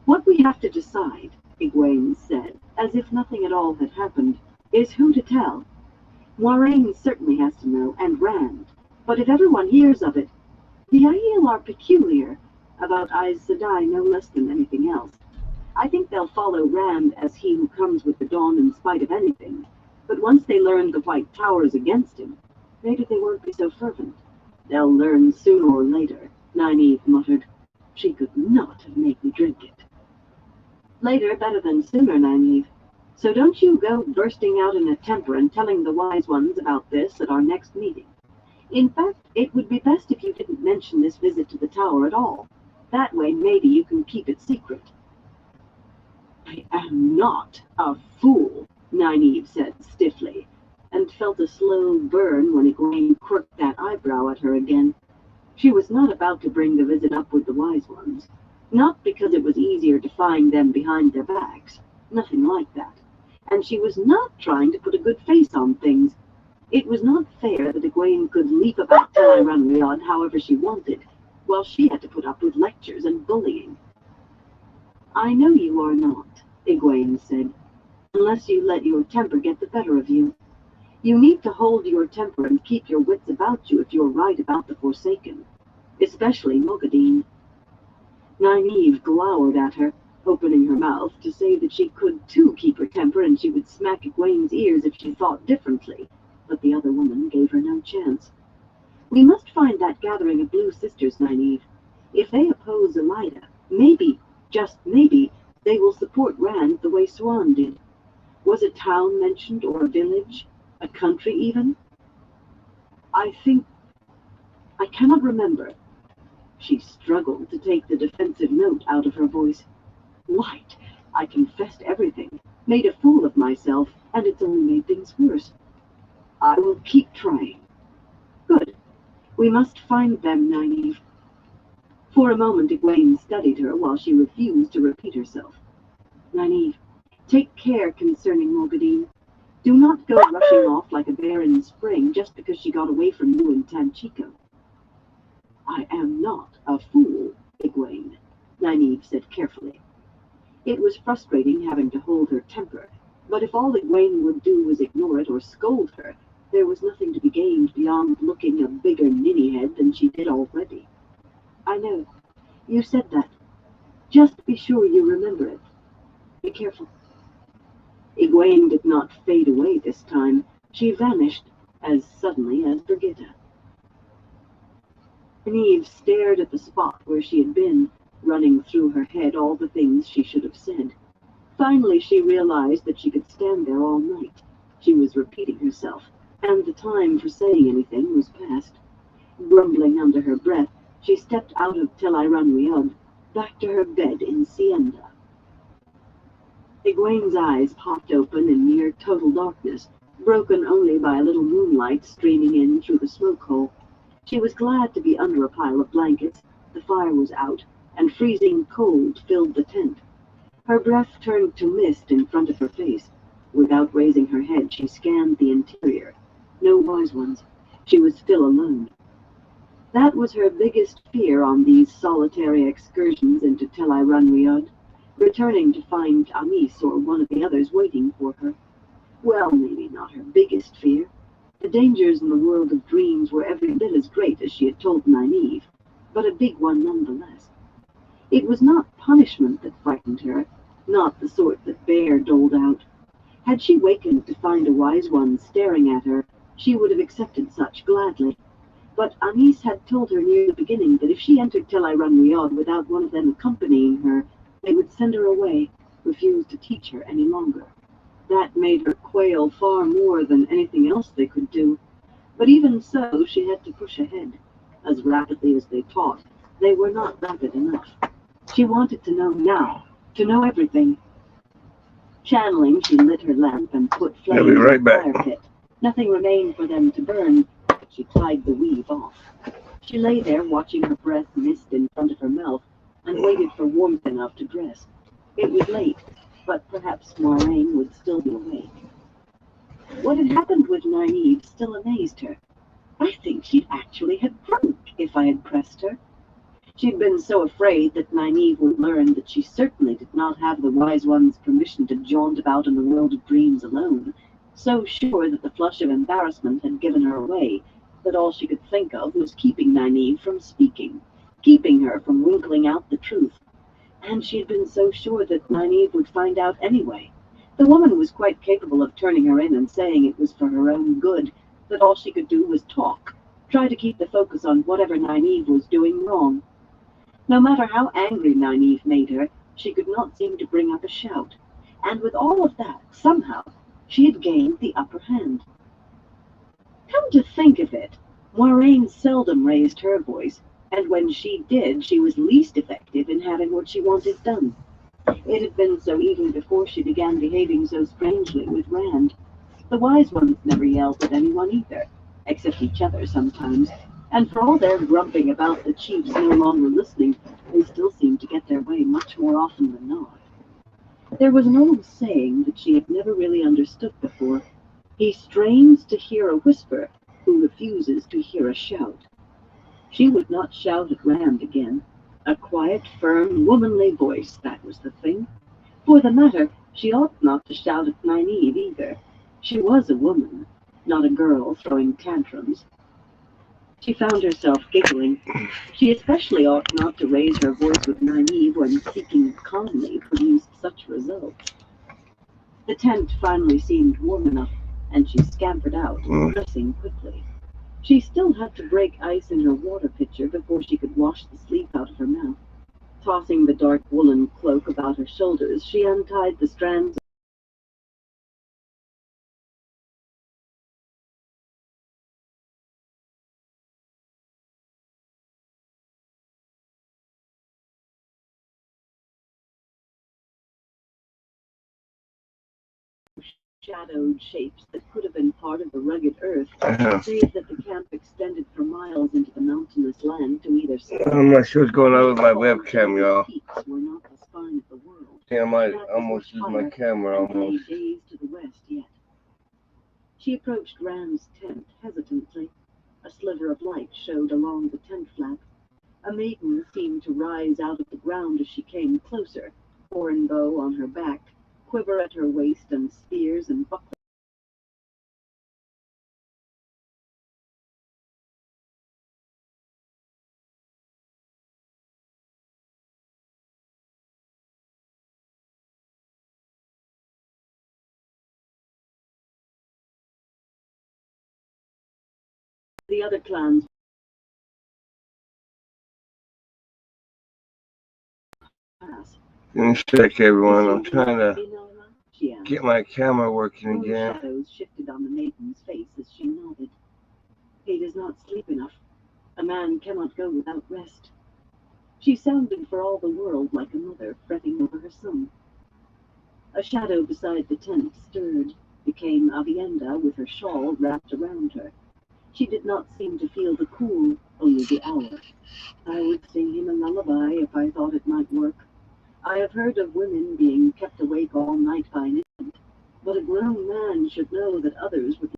What we have to decide, Egwene said, as if nothing at all had happened, is who to tell. Moiraine certainly has to know, and Rand. But if everyone hears of it— the Aiel are peculiar, about Aes Sedai no less than anything else. I think they'll follow Rand as he who comes with the dawn in spite of anything. But once they learn the White Tower is against him, maybe they won't be so fervent. They'll learn sooner or later, Nynaeve muttered. She could not have made me drink it. Later better than sooner, Nynaeve. So don't you go bursting out in a temper and telling the wise ones about this at our next meeting. In fact, it would be best if you didn't mention this visit to the tower at all. That way maybe you can keep it secret. I am not a fool, Nynaeve said stiffly, and felt a slow burn when Egwene quirked that eyebrow at her again. She was not about to bring the visit up with the wise ones. Not because it was easier to find them behind their backs. Nothing like that. And she was not trying to put a good face on things. It was not fair that Egwene could leap about Tel'aran'rhiod however she wanted, while she had to put up with lectures and bullying. I know you are not, Egwene said, unless you let your temper get the better of you. You need to hold your temper and keep your wits about you if you're right about the Forsaken, especially Mogadine. Nynaeve glowered at her, opening her mouth to say that she could too keep her temper and she would smack Egwene's ears if she thought differently, but the other woman gave her no chance. We must find that gathering of Blue Sisters, Nynaeve. If they oppose Elida, maybe, just maybe, they will support Rand the way Swan did. Was a town mentioned, or a village? A country, even? I cannot remember. She struggled to take the defensive note out of her voice. Right, I confessed everything, made a fool of myself, and it's only made things worse. I will keep trying. Good. We must find them, Nynaeve. For a moment Egwene studied her while she refused to repeat herself. Nynaeve, take care concerning Mogadine. Do not go rushing off like a bear in spring just because she got away from you in Tanchico. I am not a fool, Egwene. Nynaeve said carefully. It was frustrating having to hold her temper, but if all Egwene would do was ignore it or scold her, there was nothing to be gained beyond looking a bigger ninny-head than she did already. I know. You said that. Just be sure you remember it. Be careful. Egwene did not fade away this time. She vanished as suddenly as Brigitta. Nynaeve stared at the spot where she had been, running through her head all the things she should have said. Finally, she realized that she could stand there all night. She was repeating herself, and the time for saying anything was past. Grumbling under her breath, she stepped out of Tel Riad, back to her bed in Sienda. Egwene's eyes popped open in near total darkness, broken only by a little moonlight streaming in through the smoke hole. She was glad to be under a pile of blankets. The fire was out, and freezing cold filled the tent. Her breath turned to mist in front of her face. Without raising her head, she scanned the interior. No wise ones. She was still alone. That was her biggest fear on these solitary excursions into Tel Riad, returning to find Amis or one of the others waiting for her. Well, maybe not her biggest fear. The dangers in the world of dreams were every bit as great as she had told Nynaeve, but a big one nonetheless. It was not punishment that frightened her, not the sort that Bear doled out. Had she wakened to find a wise one staring at her, she would have accepted such gladly. But Anis had told her near the beginning that if she entered Tel Riad without one of them accompanying her, they would send her away, refuse to teach her any longer. That made her quail far more than anything else they could do. But even so, she had to push ahead. As rapidly as they taught, they were not rapid enough. She wanted to know now, to know everything. Channeling, she lit her lamp and put flames in the fire pit. Nothing remained for them to burn. She tied the weave off. She lay there watching her breath mist in front of her mouth and waited for warmth enough to dress. It was late, but perhaps Moiraine would still be awake. What had happened with Nynaeve still amazed her. I think she'd actually have drunk if I had pressed her. She'd been so afraid that Nynaeve would learn that she certainly did not have the Wise One's permission to jaunt about in the world of dreams alone, so sure that the flush of embarrassment had given her away, that all she could think of was keeping Nynaeve from speaking, keeping her from winkling out the truth. And she had been so sure that Nynaeve would find out anyway. The woman was quite capable of turning her in and saying it was for her own good, that all she could do was talk, try to keep the focus on whatever Nynaeve was doing wrong. No matter how angry Nynaeve made her, she could not seem to bring up a shout. And with all of that, somehow, she had gained the upper hand. Come to think of it, Moiraine seldom raised her voice, and when she did, she was least effective in having what she wanted done. It had been so even before she began behaving so strangely with Rand. The wise ones never yelled at anyone either, except each other sometimes, and for all their grumping about the chiefs no longer listening, they still seemed to get their way much more often than not. There was an old saying that she had never really understood before. He strains to hear a whisper who refuses to hear a shout. She would not shout at Rand again. A quiet, firm, womanly voice, that was the thing. For the matter, she ought not to shout at Nynaeve either. She was a woman, not a girl throwing tantrums. She found herself giggling. She especially ought not to raise her voice with Nynaeve when seeking calmly produced such results. The tent finally seemed warm enough, and she scampered out, dressing quickly. She still had to break ice in her water pitcher before she could wash the sleep out of her mouth. Tossing the dark woolen cloak about her shoulders, she untied the strands shadowed shapes that could have been part of the rugged earth, save that the camp extended for miles into the mountainous land to either side. I'm not sure what's going on with my webcam, y'all. Peaks were not the spine of the world. I might almost lose my camera almost. Days to the west yet. She approached Ram's tent hesitantly. A sliver of light showed along the tent flap. A maiden seemed to rise out of the ground as she came closer, horn bow on her back, quiver at her waist, and spears and bucklers. The other clans pass. Give check, everyone. I'm trying to get my camera working Moon again. shadows shifted on the maiden's face as she nodded. He does not sleep enough. A man cannot go without rest. She sounded for all the world like a mother fretting over her son. A shadow beside the tent stirred, became Avienda with her shawl wrapped around her. She did not seem to feel the cool, only the hour. I would sing him a lullaby if I thought it might work. I have heard of women being kept awake all night by an infant, but a grown man should know that others would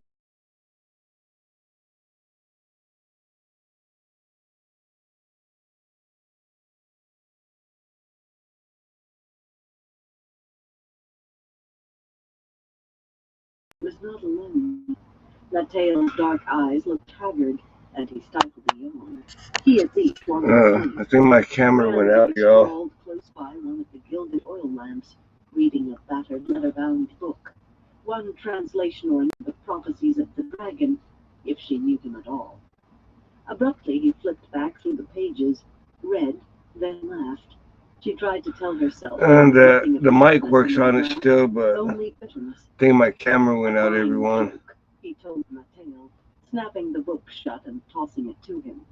was not alone. Matteo's dark eyes looked haggard, and he stifled a yawn. He at least wanted I think my camera went out, y'all. Crawled close by one of the gilded oil lamps, reading a battered leather-bound book. One translation or another, the prophecies of the dragon, if she knew him at all. Abruptly he flipped back through the pages, read, then laughed. She tried to tell herself. And the mic works on it still, but only bitterness. I think my camera went out, everyone. Joke, he told Matteo, snapping the book shut and tossing it to him.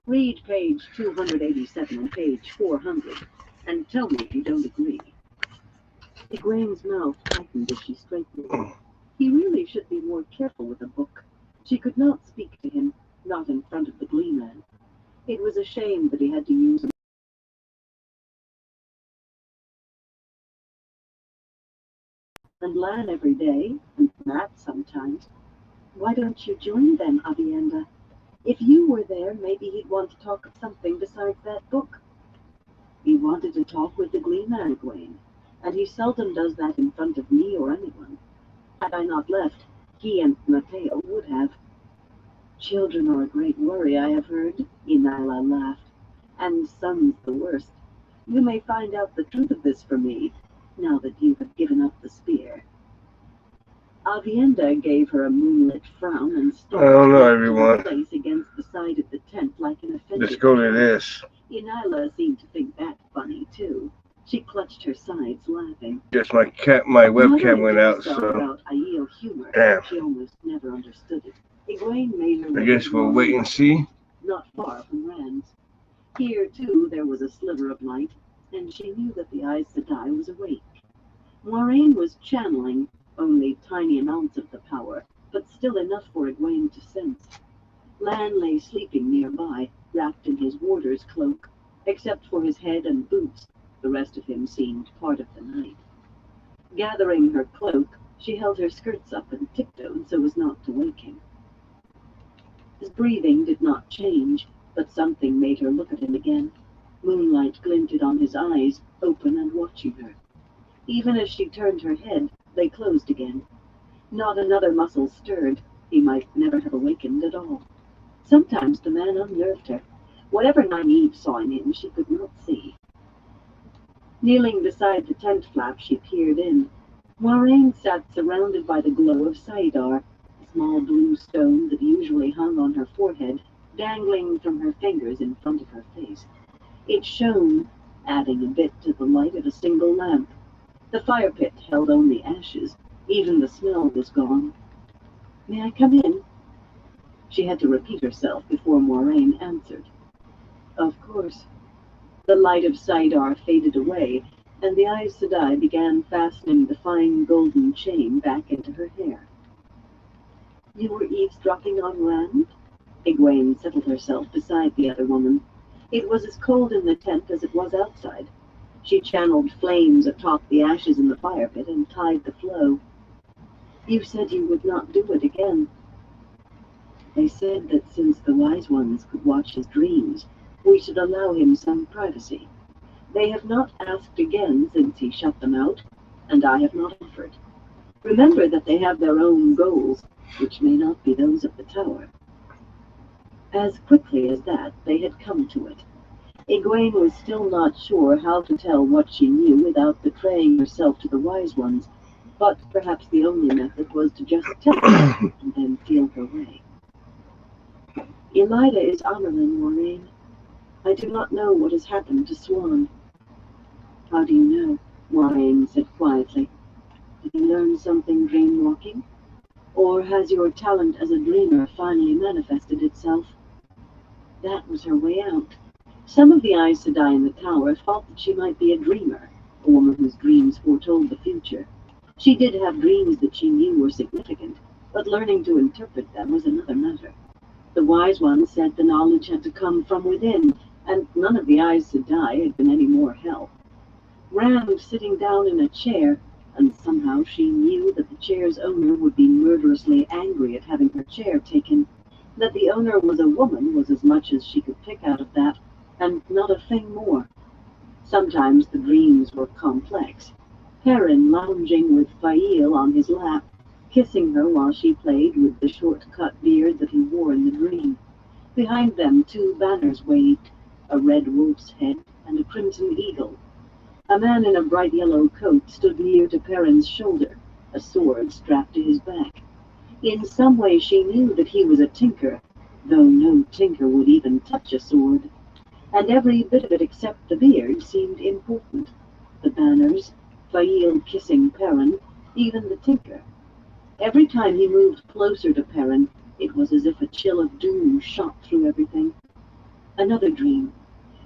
Read page 287 and page 400, and tell me if you don't agree. Egwene's mouth tightened as she straightened. He really should be more careful with a book. She could not speak to him, not in front of the gleeman. It was a shame that he had to use a and Lan every day, and Matt sometimes. Why don't you join them, Avienda? If you were there, maybe he'd want to talk of something besides that book. He wanted to talk with the gleeman, Egwene, and he seldom does that in front of me or anyone. Had I not left, he and Matteo would have. Children are a great worry, I have heard, Inala laughed. And sons the worst. You may find out the truth of this for me, now that you have given up the spear. Avienda gave her a moonlit frown and stalked I don't know, everyone. place against the side of the tent like an offended. Let's go to this. Inala seemed to think that funny too. She clutched her sides, laughing. Just my webcam went out, so about Aiel humor, damn. she almost never understood it. Egwene made her. I guess we'll wait and see. Not far from Rand's. Here too there was a sliver of light, and she knew that the Aes Sedai was awake. Moiraine was channeling only tiny amounts of the power, but still enough for Egwene to sense. Lan lay sleeping nearby, wrapped in his warder's cloak. Except for his head and boots, the rest of him seemed part of the night. Gathering her cloak, she held her skirts up and tiptoed so as not to wake him. His breathing did not change, but something made her look at him again. Moonlight glinted on his eyes, open and watching her. Even as she turned her head, they closed again. Not another muscle stirred. He might never have awakened at all. Sometimes the man unnerved her. Whatever Nynaeve saw in him, she could not see. Kneeling beside the tent flap, she peered in. Moiraine sat surrounded by the glow of saidar, a small blue stone that usually hung on her forehead, dangling from her fingers in front of her face. It shone, adding a bit to the light of a single lamp. The fire pit held only ashes. Even the smell was gone. "May I come in?" She had to repeat herself before Moiraine answered. Of course. The light of saidar faded away, and the Aes Sedai began fastening the fine golden chain back into her hair. "You were eavesdropping on Rand?" Egwene settled herself beside the other woman. It was as cold in the tent as it was outside. She channeled flames atop the ashes in the fire pit and tied the flow. "You said you would not do it again." "They said that since the wise ones could watch his dreams, We should allow him some privacy. They have not asked again since he shut them out, and I have not offered. Remember that they have their own goals, which may not be those of the tower." As quickly as that, they had come to it. Egwene was still not sure how to tell what she knew without betraying herself to the wise ones, but perhaps the only method was to just tell them and then feel her way. "Elida is Amerlin, Moraine. I do not know what has happened to Swan." "How do you know?" Moraine said quietly. "Did you learn something dream-walking? Or has your talent as a dreamer finally manifested itself?" That was her way out. Some of the Aes Sedai in the tower thought that she might be a dreamer, a woman whose dreams foretold the future. She did have dreams that she knew were significant, but learning to interpret them was another matter. The wise ones said the knowledge had to come from within, and none of the Aes Sedai had been any more help. Rand sitting down in a chair, and somehow she knew that the chair's owner would be murderously angry at having her chair taken. That the owner was a woman was as much as she could pick out of that, and not a thing more. Sometimes the dreams were complex. Perrin lounging with Fail on his lap, kissing her while she played with the short-cut beard that he wore in the dream. Behind them 2 banners waved, a red wolf's head and a crimson eagle. A man in a bright yellow coat stood near to Perrin's shoulder, a sword strapped to his back. In some way she knew that he was a tinker, though no tinker would even touch a sword. And every bit of it except the beard seemed important. The banners, Fail kissing Perrin, even the tinker. Every time he moved closer to Perrin, it was as if a chill of doom shot through everything. Another dream.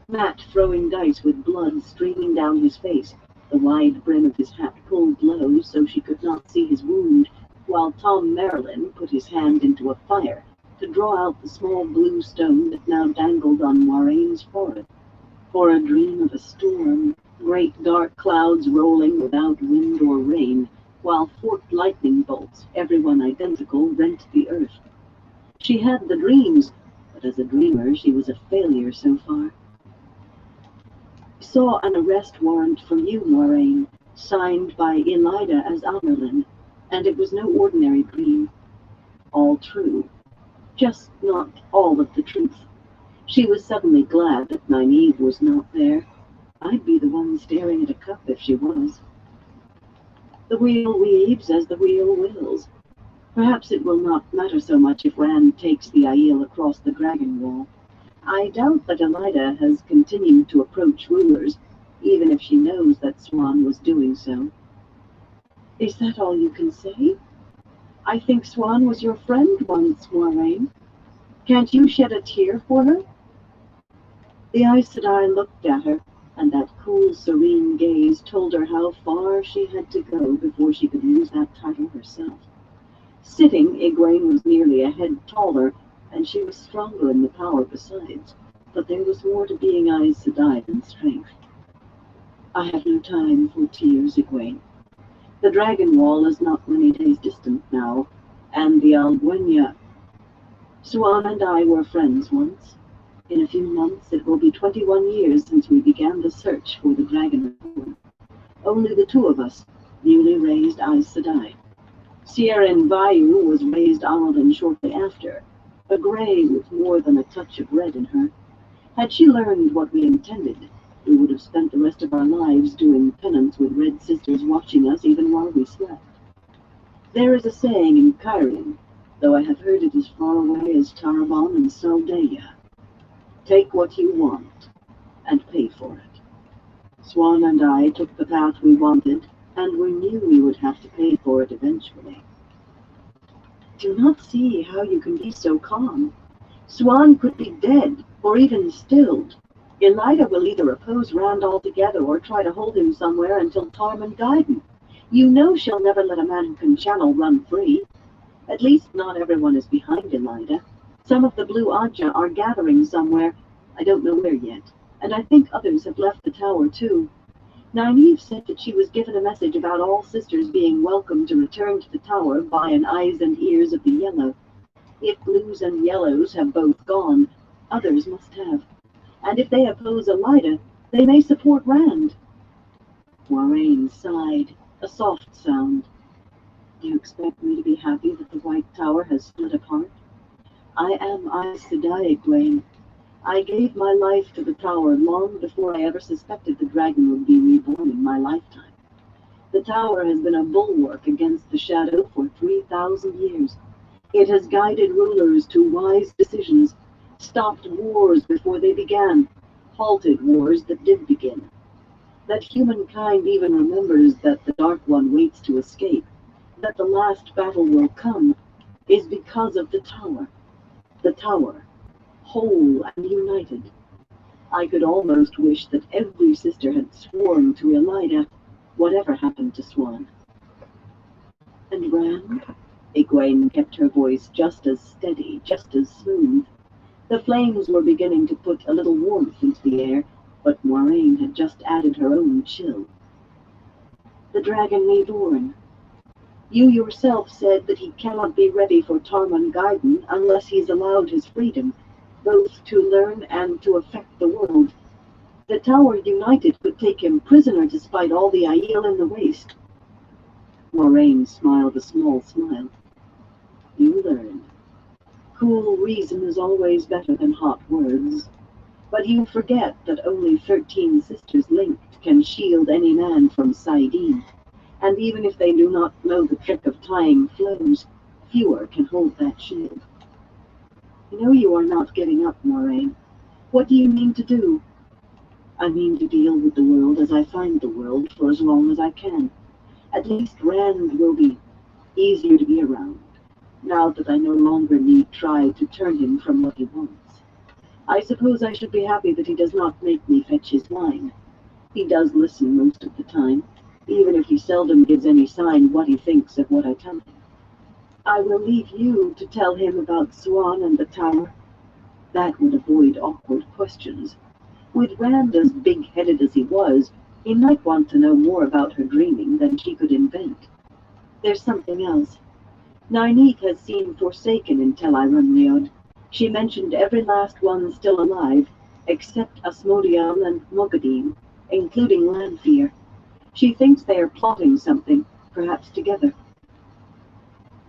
Matt throwing dice with blood streaming down his face, the wide brim of his hat pulled low so she could not see his wound, while Tom Merlin put his hand into a fire to draw out the small blue stone that now dangled on Moraine's forehead. Or a dream of a storm, great dark clouds rolling without wind or rain, while forked lightning bolts, every one identical, rent the earth. She had the dreams, but as a dreamer she was a failure so far. "Saw an arrest warrant from you, Moraine, signed by Elida as Amerlin, and it was no ordinary dream. All true. Just not all of the truth." She was suddenly glad that Nynaeve was not there. I'd be the one staring at a cup if she was. "The wheel weaves as the wheel wills. Perhaps it will not matter so much if Rand takes the Aiel across the dragon wall. I doubt that Elida has continued to approach rulers, even if she knows that Swan was doing so." "Is that all you can say? I think Swan was your friend once, Moraine. Can't you shed a tear for her?" The Aes Sedai looked at her, and that cool, serene gaze told her how far she had to go before she could use that title herself. Sitting, Egwene was nearly a head taller, and she was stronger in the power besides, but there was more to being Aes Sedai than strength. "I have no time for tears, Egwene. The dragon wall is not many days distant now, and the Alguenya. Swan and I were friends once. In a few months it will be 21 years since we began the search for the dragon reborn. Only the 2 of us, newly raised Aes Sedai. Sierin Vayu was raised Amerlin shortly after, a grey with more than a touch of red in her. Had she learned what we intended, we would have spent the rest of our lives doing penance with Red Sisters watching us even while we slept. There is a saying in Kyrian, though I have heard it as far away as Tarabon and Soldeia. Take what you want, and pay for it. Swan and I took the path we wanted, and we knew we would have to pay for it eventually." "Do not see how you can be so calm. Swan could be dead, or even stilled. Elida will either oppose Rand altogether or try to hold him somewhere until Tarman Gaiden. You know she'll never let a man who can channel run free. At least not everyone is behind Elida. Some of the Blue Aja are gathering somewhere, I don't know where yet, and I think others have left the tower too. Nynaeve said that she was given a message about all sisters being welcome to return to the tower by an eyes and ears of the yellow. If blues and yellows have both gone, others must have. And if they oppose Elida, they may support Rand. Moiraine sighed, a soft sound. Do you expect me to be happy that the White Tower has split apart? I am Aes Sedai, Egwene. I gave my life to the Tower long before I ever suspected the dragon would be reborn in my lifetime. The Tower has been a bulwark against the Shadow for 3,000 years. It has guided rulers to wise decisions, stopped wars before they began, halted wars that did begin. That humankind even remembers that the Dark One waits to escape, that the last battle will come, is because of the Tower. The Tower, whole and united. I could almost wish that every sister had sworn to Elida, whatever happened to Swan. And Rand? Egwene kept her voice just as steady, just as smooth. The flames were beginning to put a little warmth into the air, but Moiraine had just added her own chill. The dragon reborn. You yourself said that he cannot be ready for Tarmon Gai'don unless he's allowed his freedom, both to learn and to affect the world. The Tower United could take him prisoner despite all the Aiel in the waste. Moiraine smiled a small smile. You learned. Cool reason is always better than hot words. But you forget that only 13 sisters linked can shield any man from Saidin. And even if they do not know the trick of tying flows, fewer can hold that shield. You know you are not giving up, Moiraine. What do you mean to do? I mean to deal with the world as I find the world for as long as I can. At least Rand will be easier to be around, now that I no longer need try to turn him from what he wants. I suppose I should be happy that he does not make me fetch his wine. He does listen most of the time, even if he seldom gives any sign what he thinks of what I tell him. I will leave you to tell him about Swan and the Tower. That would avoid awkward questions. With Rand as big-headed as he was, he might want to know more about her dreaming than she could invent. There's something else. Nynaeve has seen Forsaken in Tel Rhyod. She mentioned every last one still alive, except Asmodean and Mogadine, including Lanfear. She thinks they are plotting something, perhaps together.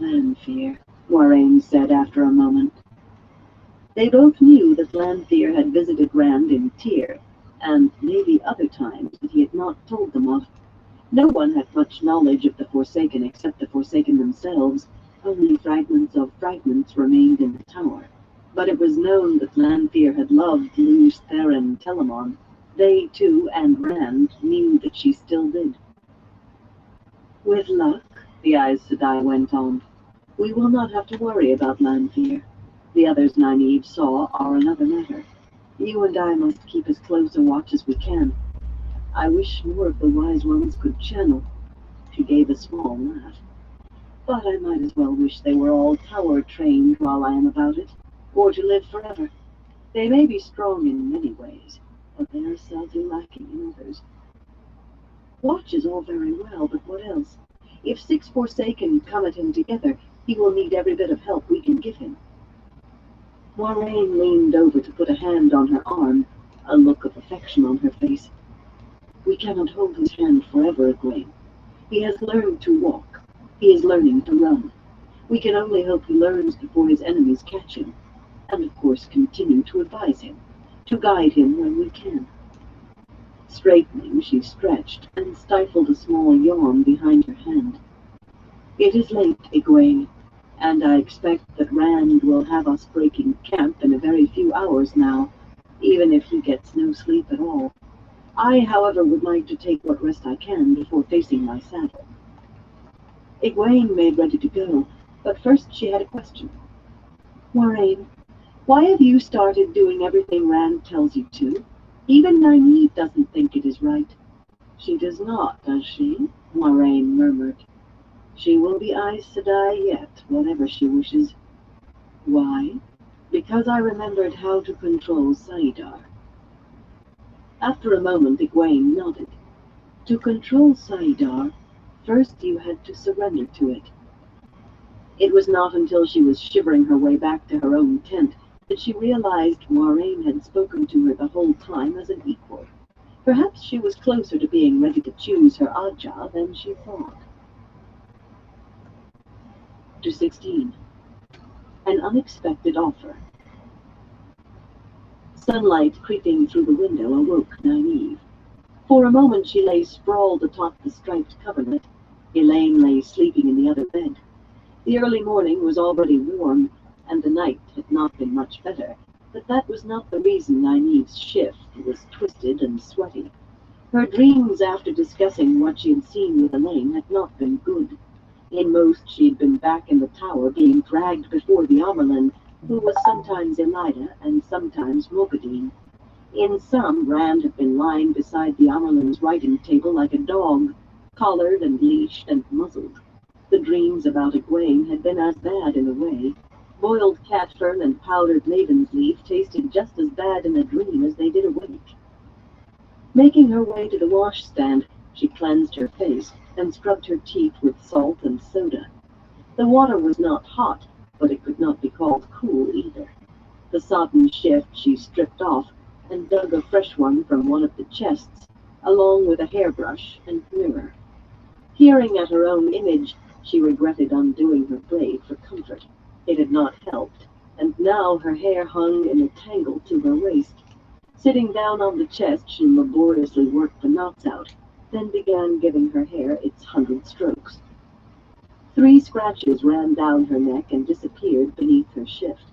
Lanfear, Moiraine said after a moment. They both knew that Lanfear had visited Rand in Tyr, and maybe other times that he had not told them of. No one had much knowledge of the Forsaken except the Forsaken themselves. Only fragments of fragments remained in the tower. But it was known that Lanfear had loved Lews Therin Telamon. They, too, and Rand, knew that she still did. With luck, the Aes Sedai went on, we will not have to worry about Lanfear. The others Nynaeve saw are another matter. You and I must keep as close a watch as we can. I wish more of the wise ones could channel. She gave a small laugh. But I might as well wish they were all tower trained while I am about it, or to live forever. They may be strong in many ways, but they are sadly lacking in others. Watch is all very well, but what else? If 6 Forsaken come at him together, he will need every bit of help we can give him. Moiraine leaned over to put a hand on her arm, a look of affection on her face. We cannot hold his hand forever, Egwene. He has learned to walk. He is learning to run. We can only hope he learns before his enemies catch him, and of course continue to advise him, to guide him when we can. Straightening, she stretched and stifled a small yawn behind her hand. It is late, Egwene, and I expect that Rand will have us breaking camp in a very few hours now, even if he gets no sleep at all. I, however, would like to take what rest I can before facing my saddle. Egwene made ready to go, but first she had a question. Moiraine, why have you started doing everything Rand tells you to? Even Nynaeve doesn't think it is right. She does not, does she? Moiraine murmured. She will be Aes Sedai yet, whatever she wishes. Why? Because I remembered how to control Saidar. After a moment, Egwene nodded. To control Saidar, first you had to surrender to it. It was not until she was shivering her way back to her own tent that she realized Moiraine had spoken to her the whole time as an equal. Perhaps she was closer to being ready to choose her Ajah than she thought. Chapter 16. An Unexpected Offer. Sunlight creeping through the window awoke Nynaeve. For a moment she lay sprawled atop the striped coverlet. Elaine lay sleeping in the other bed. The early morning was already warm, and the night had not been much better, but that was not the reason Nynaeve's shift was twisted and sweaty. Her dreams after discussing what she had seen with Elaine had not been good. In most, she had been back in the tower being dragged before the Amerlin, who was sometimes Elida and sometimes Mogadine. In some, Rand had been lying beside the Amerlin's writing table like a dog, collared and leashed and muzzled. The dreams about Egwene had been as bad in a way. Boiled catfern and powdered maven's leaf tasted just as bad in a dream as they did awake. Making her way to the washstand, she cleansed her face and scrubbed her teeth with salt and soda. The water was not hot, but it could not be called cool either. The sodden shift she stripped off and dug a fresh one from one of the chests, along with a hairbrush and mirror. Peering at her own image, she regretted undoing her braid for comfort. It had not helped, and now her hair hung in a tangle to her waist. Sitting down on the chest, she laboriously worked the knots out, then began giving her hair its 100 strokes. 3 scratches ran down her neck and disappeared beneath her shift.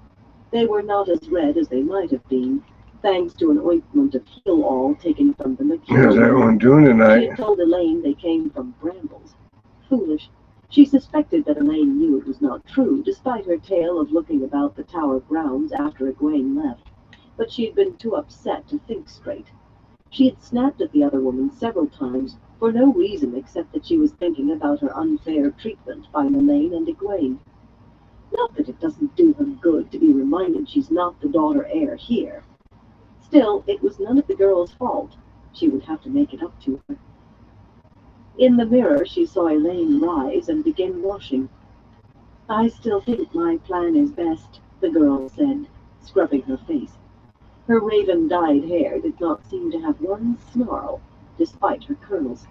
They were not as red as they might have been, thanks to an ointment of heal-all taken from the Mercure. How's everyone doing tonight? She had told Elaine they came from brambles. Foolish. She suspected that Elaine knew it was not true, despite her tale of looking about the tower grounds after Egwene left. But she had been too upset to think straight. She had snapped at the other woman several times, for no reason except that she was thinking about her unfair treatment by Elaine and Egwene. Not that it doesn't do her good to be reminded she's not the daughter heir here. Still, it was none of the girl's fault. She would have to make it up to her. In the mirror, she saw Elaine rise and begin washing. "I still think my plan is best," the girl said, scrubbing her face. Her raven-dyed hair did not seem to have one snarl, despite her curls.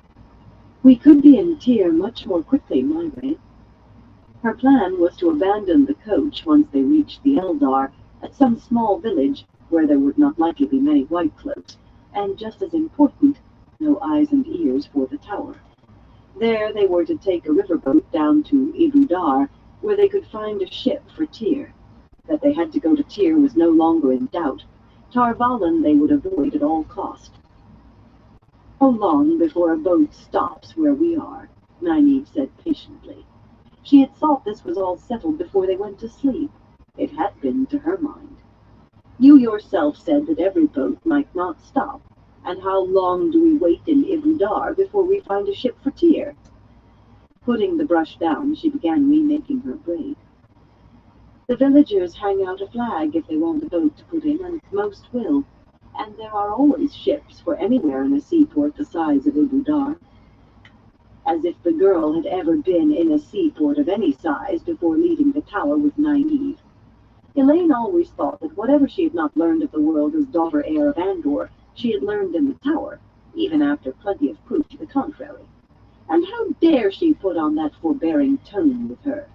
"We could be in Tyr much more quickly, my way." Her plan was to abandon the coach once they reached the Eldar at some small village where there would not likely be many whitecloaks, and just as important, no eyes and ears for the tower. There they were to take a riverboat down to Ibudar, where they could find a ship for Tyr. That they had to go to Tyr was no longer in doubt. Tar Valon they would avoid at all cost. "How long before a boat stops where we are?" Nynaeve said patiently. She had thought this was all settled before they went to sleep. It had been to her mind. "You yourself said that every boat might not stop. And how long do we wait in Ibudar before we find a ship for Tyr?" Putting the brush down, she began remaking her braid. "The villagers hang out a flag if they want a boat to put in, and most will. And there are always ships for anywhere in a seaport the size of Ibudar." As if the girl had ever been in a seaport of any size before leaving the tower with Nynaeve. Elaine always thought that whatever she had not learned of the world as daughter heir of Andor, she had learned in the tower, even after plenty of proof to the contrary. And how dare she put on that forbearing tone with her?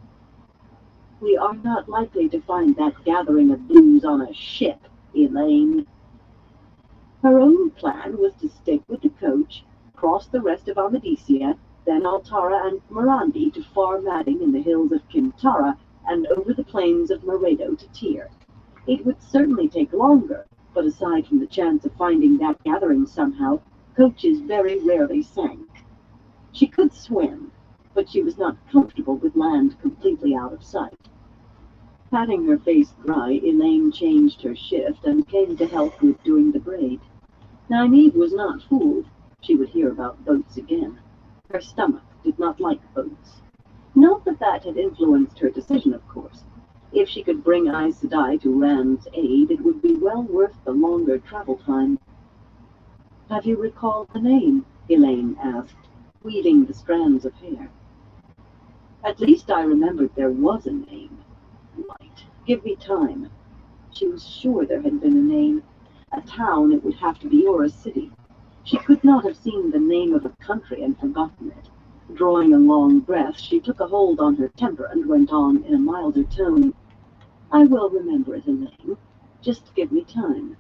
"We are not likely to find that gathering of booze on a ship, Elaine." Her own plan was to stick with the coach, cross the rest of Armadicia, then Altara and Morandi to far Madding in the hills of Kintara, and over the plains of Moredo to Tyr. It would certainly take longer, but aside from the chance of finding that gathering somehow, coaches very rarely sank. She could swim, but she was not comfortable with land completely out of sight. Patting her face dry, Elaine changed her shift and came to help with doing the braid. Nynaeve was not fooled. She would hear about boats again. Her stomach did not like boats. Not that that had influenced her decision, of course. If she could bring Aes Sedai to Rand's aid, it would be well worth the longer travel time. "Have you recalled the name?" Elaine asked, weaving the strands of hair. "At least I remembered there was a name." "Right. Give me time." She was sure there had been a name. A town it would have to be, or a city. She could not have seen the name of a country and forgotten it. Drawing a long breath, she took a hold on her temper and went on in a milder tone. "I will remember it, Elaine. Just give me time."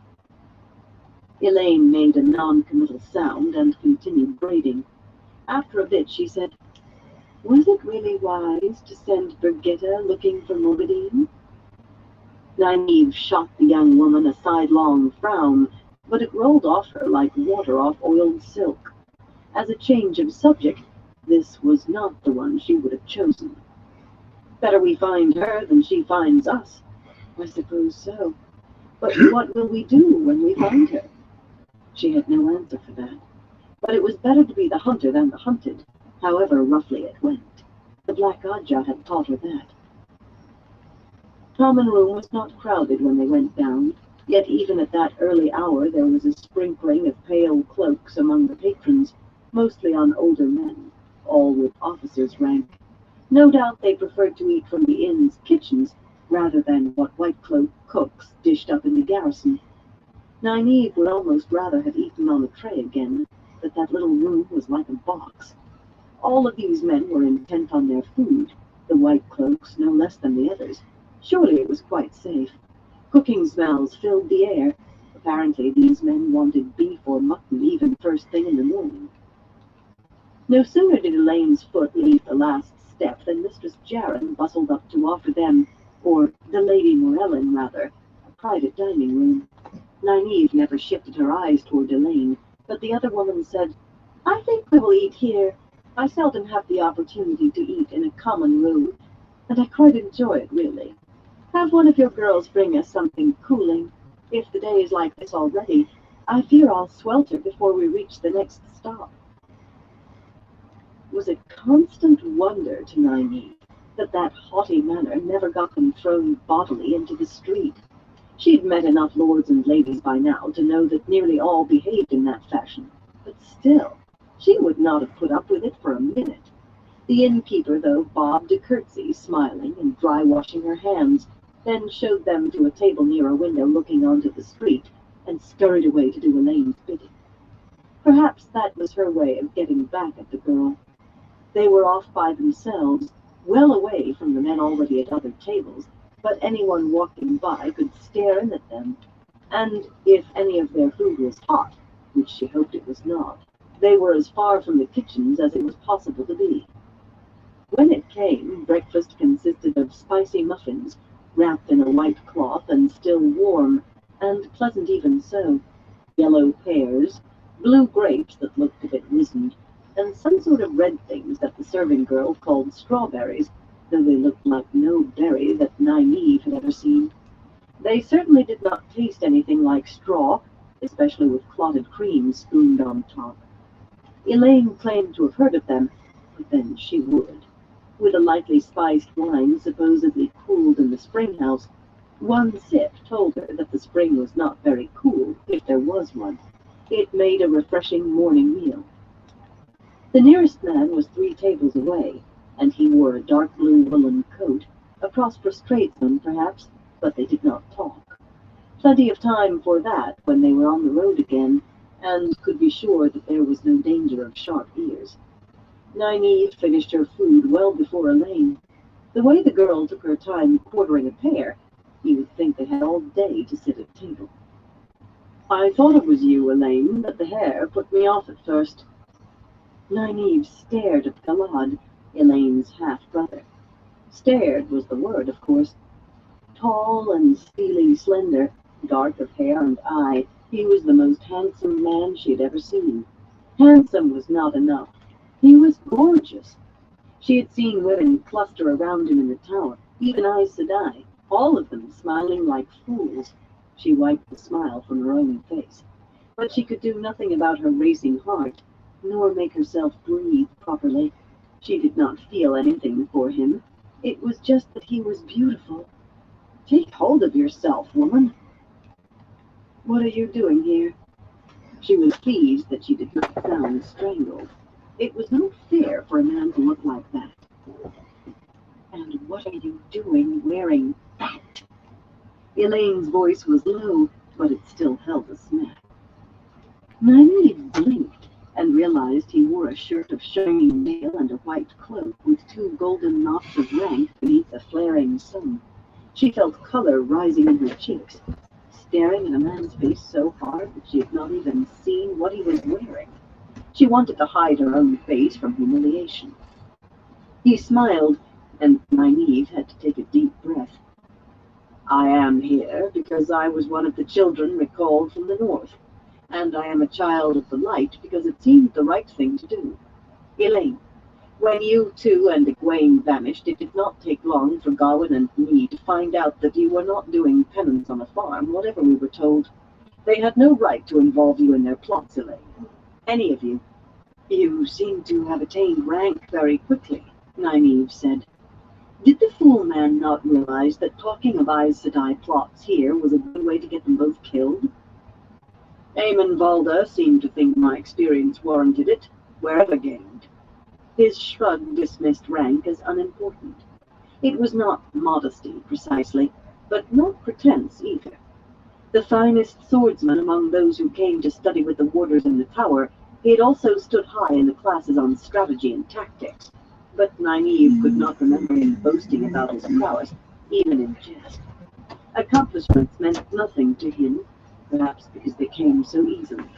Elaine made a non-committal sound and continued braiding. After a bit, she said, "Was it really wise to send Brigitta looking for Mogadine?" Nynaeve shot the young woman a sidelong frown, but it rolled off her like water off oiled silk. As a change of subject, this was not the one she would have chosen. "Better we find her than she finds us." "I suppose so. But what will we do when we find her?" She had no answer for that. But it was better to be the hunter than the hunted, however roughly it went. The Black Adja had taught her that. Common room was not crowded when they went down, yet even at that early hour there was a sprinkling of pale cloaks among the patrons, mostly on older men, all with officers' rank. No doubt they preferred to eat from the inn's kitchens rather than what white-cloaked cooks dished up in the garrison. Nynaeve would almost rather have eaten on a tray again, but that little room was like a box. All of these men were intent on their food, the white cloaks no less than the others. Surely it was quite safe. Cooking smells filled the air. Apparently these men wanted beef or mutton even first thing in the morning. No sooner did Elaine's foot leave the last step than Mistress Jaron bustled up to offer them, or the Lady Morellin rather, a private dining room. Nynaeve never shifted her eyes toward Elaine, but the other woman said, "I think we will eat here. I seldom have the opportunity to eat in a common room, and I quite enjoy it, really. Have one of your girls bring us something cooling. If the day is like this already, I fear I'll swelter before we reach the next stop." It was a constant wonder to Nynaeve that haughty manner never got them thrown bodily into the street. She'd met enough lords and ladies by now to know that nearly all behaved in that fashion, but still, she would not have put up with it for a minute. The innkeeper, though, bobbed a curtsy, smiling and dry-washing her hands, then showed them to a table near a window looking onto the street, and scurried away to do Elaine's bidding. Perhaps that was her way of getting back at the girl. They were off by themselves, well away from the men already at other tables, but anyone walking by could stare in at them, and if any of their food was hot, which she hoped it was not, they were as far from the kitchens as it was possible to be. When it came, breakfast consisted of spicy muffins, wrapped in a white cloth and still warm, and pleasant even so, yellow pears, blue grapes that looked a bit wizened, and some sort of red things that the serving girl called strawberries, though they looked like no berry that Nynaeve had ever seen. They certainly did not taste anything like straw, especially with clotted cream spooned on top. Elaine claimed to have heard of them, but then she would. With a lightly spiced wine supposedly cooled in the spring house, one sip told her that the spring was not very cool, if there was one. It made a refreshing morning meal. The nearest man was 3 tables away, and he wore a dark blue woolen coat, a prosperous tradesman, perhaps, but they did not talk. Plenty of time for that when they were on the road again, and could be sure that there was no danger of sharp ears. Nynaeve finished her food well before Elaine. The way the girl took her time quartering a pear, you would think they had all day to sit at table. "I thought it was you, Elaine, but the hair put me off at first." Nynaeve stared at Galad, Elaine's half-brother. Stared was the word, of course. Tall and steely slender, dark of hair and eye, he was the most handsome man she had ever seen. Handsome was not enough. He was gorgeous. She had seen women cluster around him in the tower, even Aes Sedai, all of them smiling like fools. She wiped the smile from her own face. But she could do nothing about her racing heart, nor make herself breathe properly. She did not feel anything for him. It was just that he was beautiful. "Take hold of yourself, woman." "What are you doing here?" She was pleased that she did not sound strangled. It was not fair for a man to look like that. "And what are you doing wearing that?" Elaine's voice was low, but it still held a smack. Nynaeve blinked and realized he wore a shirt of shiny mail and a white cloak with two golden knots of rank beneath the flaring sun. She felt color rising in her cheeks, staring at a man's face so hard that she had not even seen what he was wearing. She wanted to hide her own face from humiliation. He smiled, and Nynaeve had to take a deep breath. I am here because I was one of the children recalled from the north, and I am a child of the light because it seemed the right thing to do. Elaine, when you two and Egwene vanished, it did not take long for Gawain and me to find out that you were not doing penance on a farm, whatever we were told. They had no right to involve you in their plots, Elaine. Any of you. You seem to have attained rank very quickly, Nynaeve said. Did the fool man not realize that talking of Aes Sedai plots here was a good way to get them both killed? Eamon Valda seemed to think my experience warranted it, wherever gained. His shrug dismissed rank as unimportant. It was not modesty, precisely, but not pretense either. The finest swordsman among those who came to study with the warders in the tower, he had also stood high in the classes on strategy and tactics. But Nynaeve could not remember him boasting about his prowess, even in jest. Accomplishments meant nothing to him, perhaps because they came so easily.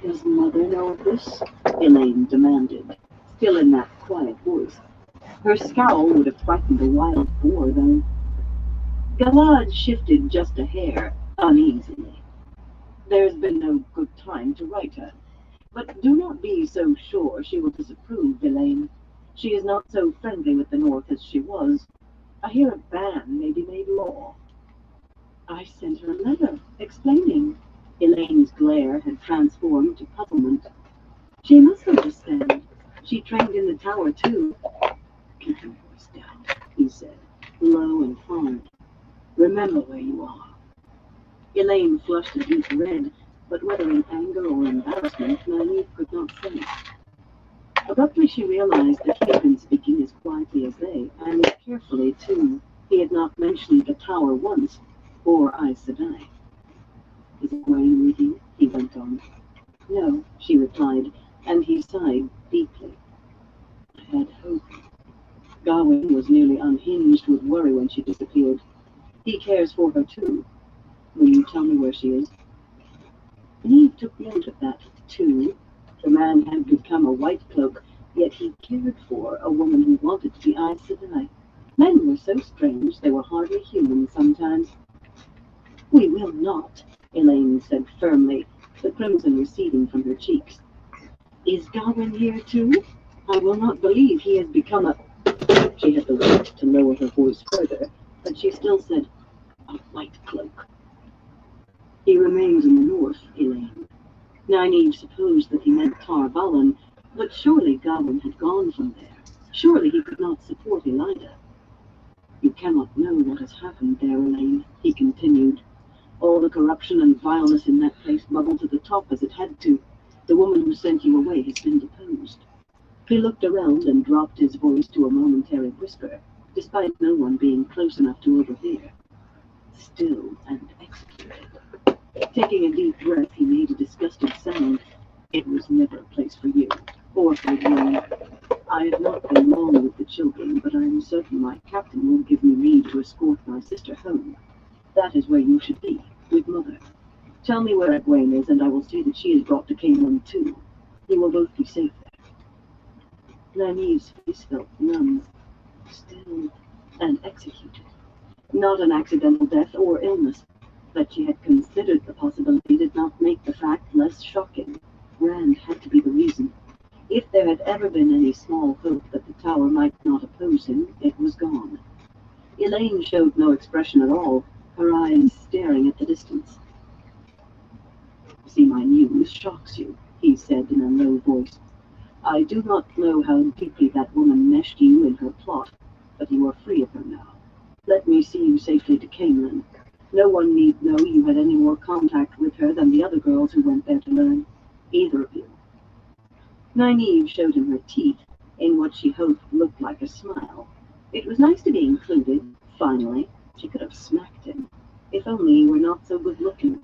Does Mother know of this? Elaine demanded, still in that quiet voice. Her scowl would have frightened a wild boar, though. Galad shifted just a hair, uneasily. There's been no good time to write her. But do not be so sure she will disapprove, Elaine. She is not so friendly with the North as she was. I hear a ban may be made law. I sent her a letter, explaining. Elaine's glare had transformed to puzzlement. She must understand. She trained in the tower, too. Keep your voice down, he said, low and hard. Remember where you are. Elaine flushed a deep red, but whether in anger or embarrassment, Nynaeve could not say. Abruptly she realized that he had been speaking as quietly as they, and carefully, too. He had not mentioned the tower once, or Aes Sedai. Is Egwene reading? He went on. No, she replied, and he sighed deeply. I had hope. Gawain was nearly unhinged with worry when she disappeared. He cares for her, too. Will you tell me where she is? Nynaeve took note of that, too. The man had become a white cloak, yet he cared for a woman who wanted to be Aes Sedai. Men were so strange they were hardly human sometimes. We will not, Elaine said firmly, the crimson receding from her cheeks. Is Gawain here too? I will not believe he has become a... She had the wit to lower her voice further, but she still said, a white cloak. He remains in the north, Elaine. Nynaeve supposed that he meant Tar Valon, but surely Gawain had gone from there. Surely he could not support Elida. You cannot know what has happened there, Elaine, he continued. All the corruption and vileness in that place bubbled to the top as it had to. The woman who sent you away has been deposed. He looked around and dropped his voice to a momentary whisper, despite no one being close enough to overhear. Still and executed. Taking a deep breath, he made a disgusted sound. It was never a place for you, or for you. I have not been long with the children, but I am certain my captain will give me leave to escort my sister home. That is where you should be, with Mother. Tell me where Egwene is, and I will see that she is brought to Camelin too. You will both be safe there. Nynaeve's face felt numb, still, and executed. Not an accidental death or illness. That she had considered the possibility did not make the fact less shocking. Rand had to be the reason. If there had ever been any small hope that the tower might not oppose him, it was gone. Elaine showed no expression at all, her eyes staring at the distance. See, my news shocks you, he said in a low voice. I do not know how deeply that woman meshed you in her plot, but you are free of her now. Let me see you safely to Camelin. No one need know you had any more contact with her than the other girls who went there to learn. Either of you. Nynaeve showed him her teeth, in what she hoped looked like a smile. It was nice to be included, finally. She could have smacked him, if only he were not so good-looking.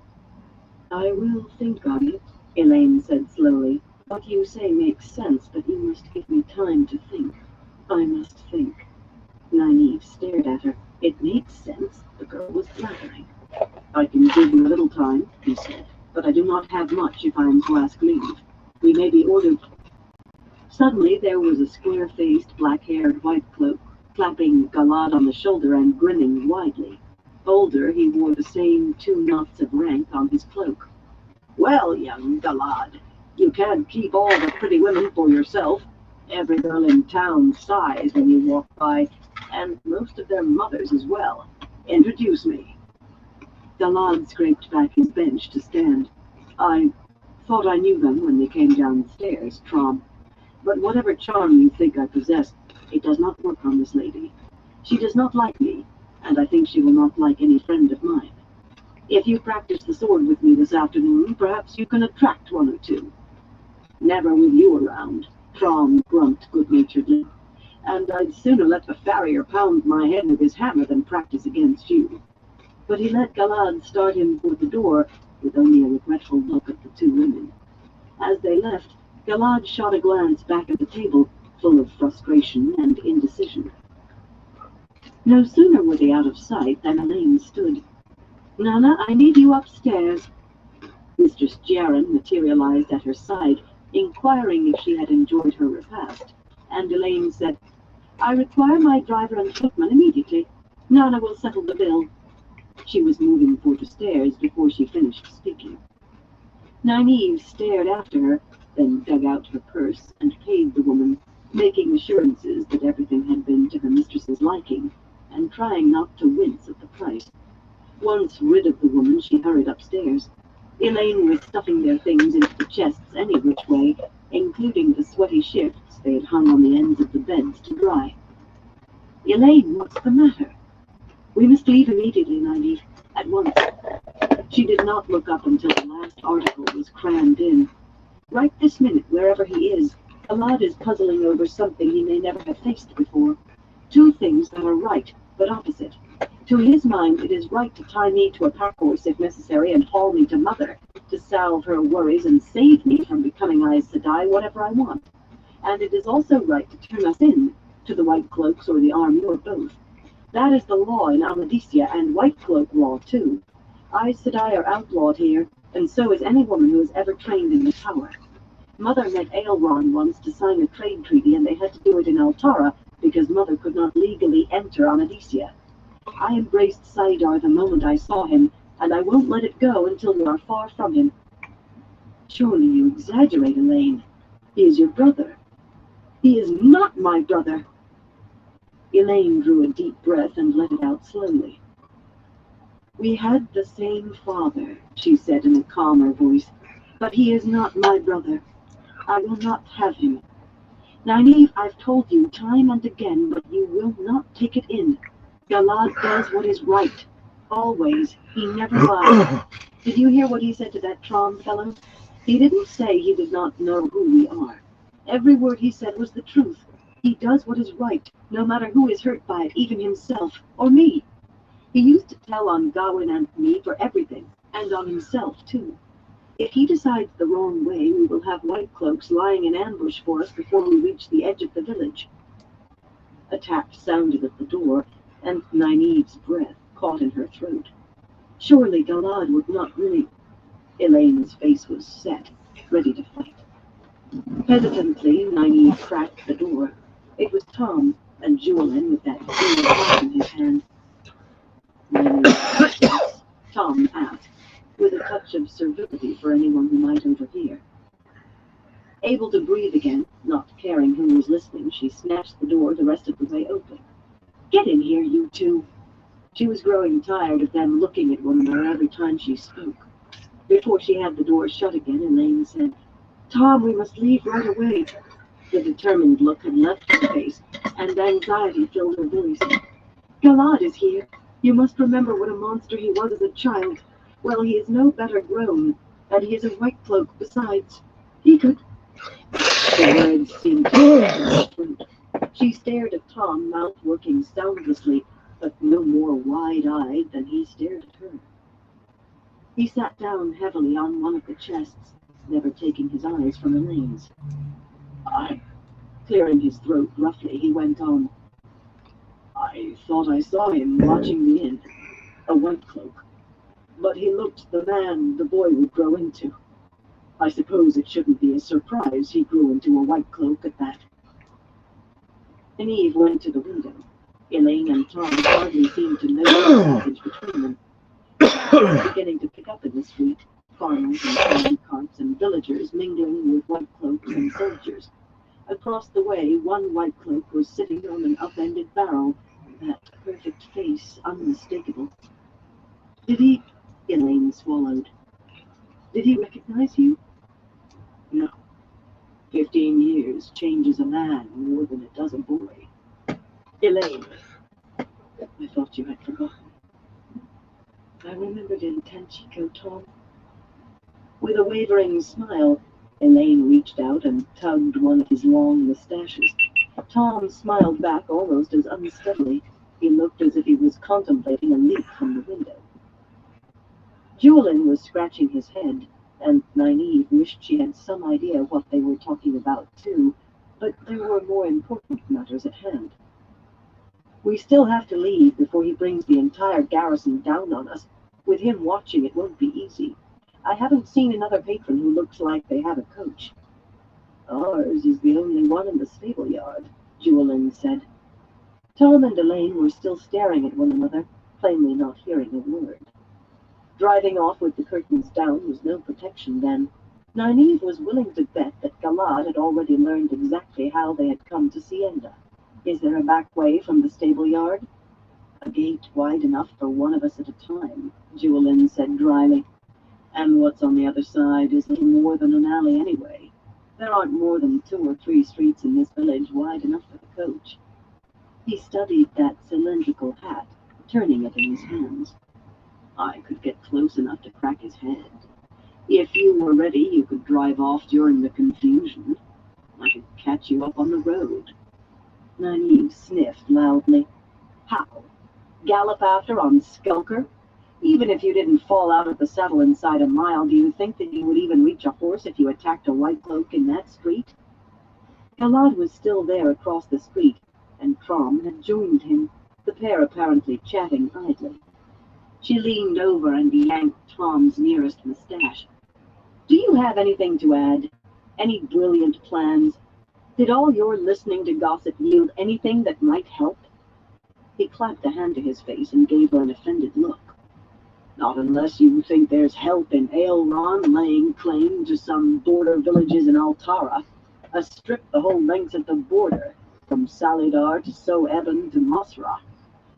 "I will think on it," Elaine said slowly. "What you say makes sense, but you must give me time to think." "I must think." Nynaeve stared at her. It made sense. The girl was flattering. "I can give you a little time," he said, "but I do not have much if I am to ask leave. We may be ordered." Suddenly there was a square-faced, black-haired white cloak, clapping Galad on the shoulder and grinning widely. Older, he wore the same 2 knots of rank on his cloak. "Well, young Galad, you can't keep all the pretty women for yourself. Every girl in town sighs when you walk by, and most of their mothers as well. Introduce me." Galad scraped back his bench to stand. "I thought I knew them when they came downstairs, Trom. But whatever charm you think I possess, it does not work on this lady. She does not like me, and I think she will not like any friend of mine. If you practice the sword with me this afternoon, perhaps you can attract 1 or 2. "Never with you around," Trom grumped good-naturedly, "and I'd sooner let the farrier pound my head with his hammer than practice against you." But he let Galad start him for the door, with only a regretful look at the 2 women. As they left, Galad shot a glance back at the table, full of frustration and indecision. No sooner were they out of sight than Elaine stood. "Nana, I need you upstairs." Mistress Jaren materialized at her side, inquiring if she had enjoyed her repast, and Elaine said, "I require my driver and footman immediately. Nana will settle the bill." She was moving for the stairs before she finished speaking. Nynaeve stared after her, then dug out her purse and paid the woman, making assurances that everything had been to her mistress's liking, and trying not to wince at the price. Once rid of the woman, she hurried upstairs. Elaine was stuffing their things into the chests any which way, including the sweaty shifts they had hung on the ends of the beds to dry. "Elaine, what's the matter?" "We must leave immediately, Nynaeve. At once." She did not look up until the last article was crammed in. "Right this minute, wherever he is, Galad is puzzling over something he may never have faced before. 2 things that are right, but opposite. To his mind, it is right to tie me to a pack horse if necessary and haul me to Mother, to salve her worries and save me from becoming Aes Sedai whatever I want. And it is also right to turn us in, to the White Cloaks or the army or both. That is the law in Amadisia, and White Cloak law, too. Aes Sedai are outlawed here, and so is any woman who has ever trained in the tower. Mother met Aelron once to sign a trade treaty, and they had to do it in Altara because Mother could not legally enter Amadisia. I embraced Saidar the moment I saw him, and I won't let it go until we are far from him." "Surely you exaggerate, Elaine. He is your brother." "He is not my brother." Elaine drew a deep breath and let it out slowly. "We had the same father," she said in a calmer voice, "but he is not my brother. I will not have him. Nynaeve, I've told you time and again, but you will not take it in. Galad does what is right. Always. He never lies. Did you hear what he said to that Trom fellow? He didn't say he did not know who we are. Every word he said was the truth. He does what is right, no matter who is hurt by it, even himself, or me. He used to tell on Gawain and me for everything, and on himself, too. If he decides the wrong way, we will have White Cloaks lying in ambush for us before we reach the edge of the village." A tap sounded at the door, and Nynaeve's breath caught in her throat. Surely Galad would not really... Elaine's face was set, ready to fight. Hesitantly, Nynaeve cracked the door. It was Tom, and Julian with that silver hat in his hand. "Nynaeve, Tom asked, with a touch of servility for anyone who might overhear. Able to breathe again, not caring who was listening, she snatched the door the rest of the way open. "Get in here, you 2. She was growing tired of them looking at one another every time she spoke. Before she had the door shut again, Elaine said, "Tom, we must leave right away." The determined look had left her face, and anxiety filled her voice. "Galad is here. You must remember what a monster he was as a child. Well, he is no better grown, and he is a White Cloak besides. He could..." The words seemed to her throat. She stared at Tom, mouth working soundlessly, but no no more wide-eyed than he stared at her. He sat down heavily on one of the chests, never taking his eyes from Elaine's. Clearing his throat roughly, he went on. I thought I saw him watching me in, a white cloak. But he looked the man the boy would grow into. I suppose it shouldn't be a surprise he grew into a white cloak at that. And Eve went to the window. Elaine and Tom hardly seemed to notice the passage between them. They were beginning to pick up in the street, farmers and farm carts and villagers mingling with white cloaks and soldiers. Across the way, one white cloak was sitting on an upended barrel, that perfect face unmistakable. Did he? Elaine swallowed. Did he recognize you? No. 15 years changes a man more than it does a boy. Elaine, I thought you had forgotten. I remembered in Tanchico, Tom. With a wavering smile, Elaine reached out and tugged one of his long mustaches. Tom smiled back almost as unsteadily. He looked as if he was contemplating a leap from the window. Julian was scratching his head, and Nynaeve wished she had some idea what they were talking about, too, but there were more important matters at hand. We still have to leave before he brings the entire garrison down on us. With him watching, it won't be easy. I haven't seen another patron who looks like they have a coach. Ours is the only one in the stable yard, Julian said. Tom and Elaine were still staring at one another, plainly not hearing a word. Driving off with the curtains down was no protection then. Nynaeve was willing to bet that Galad had already learned exactly how they had come to Sienda. Is there a back way from the stable yard? A gate wide enough for one of us at a time, Julian said dryly. And what's on the other side is little more than an alley anyway. There aren't more than 2 or 3 streets in this village wide enough for the coach. He studied that cylindrical hat, turning it in his hands. I could get close enough to crack his head. If you were ready, you could drive off during the confusion. I could catch you up on the road. Nynaeve sniffed loudly. How? Gallop after on Skulker? Even if you didn't fall out of the saddle inside a mile, do you think that you would even reach a horse if you attacked a white cloak in that street? Galad was still there across the street, and Crom had joined him, the pair apparently chatting idly. She leaned over and yanked Tom's nearest mustache. Do you have anything to add? Any brilliant plans? Did all your listening to gossip yield anything that might help? He clapped a hand to his face and gave her an offended look. Not unless you think there's help in Aelron laying claim to some border villages in Altara, a strip the whole length of the border, from Salidar to So-Eben to Mosra.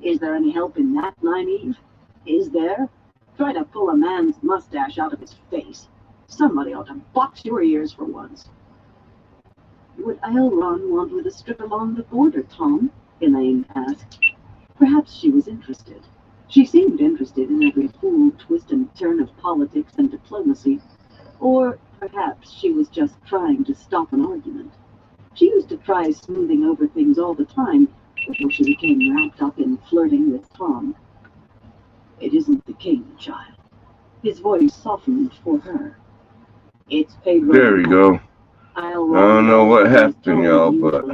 Is there any help in that, Nynaeve? Is there? Try to pull a man's mustache out of his face. Somebody ought to box your ears for once. Would Aelron want with a strip along the border, Tom? Elaine asked. Perhaps she was interested. She seemed interested in every fool, twist, and turn of politics and diplomacy. Or perhaps she was just trying to stop an argument. She used to try smoothing over things all the time before she became wrapped up in flirting with Tom. It isn't the king, child. His voice softened for her. It's paid. There we go. I don't know what happened, y'all, but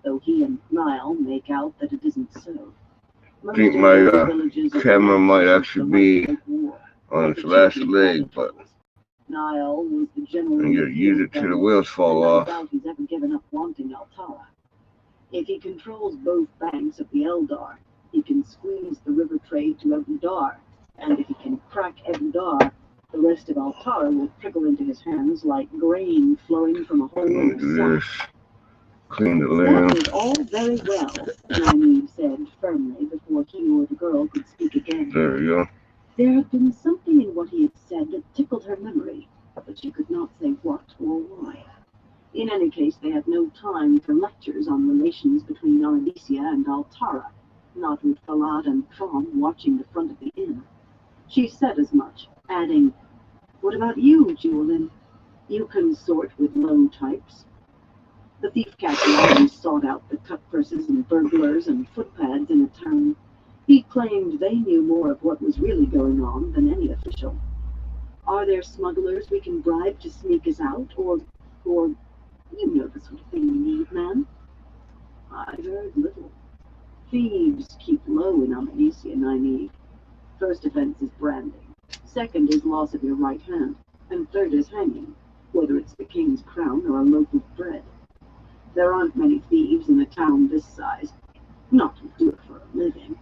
though he and Niall make out that it isn't so. I think my camera might actually be on its last leg, but Niall was the I'm general. going to use it till the wheels fall off. I doubt he's ever given up wanting Altara. If he controls both banks of the Eldar, he can squeeze the river trade to Ebudar, and if he can crack Ebudar, the rest of Altara will trickle into his hands like grain flowing from a hole in the sun. Clean the lamp. That is all very well, Nynaeve said firmly before he or the girl could speak again. There we go. There had been something in what he had said that tickled her memory, but she could not say what or why. In any case, they had no time for lectures on relations between Ardesia and Altara, not with Galad and Crom watching the front of the inn. She said as much, adding, What about you, Julian? You consort with low types. The thief-catcher always sought out the cut-purses and burglars and footpads in a town. He claimed they knew more of what was really going on than any official. Are there smugglers we can bribe to sneak us out, or, you know the sort of thing we need, man? I heard little. Thieves keep low in Amnesia, Nynaeve. First offense is branding. Second is loss of your right hand. And third is hanging, whether it's the king's crown or a loaf of bread. There aren't many thieves in a town this size. Not who do it for a living.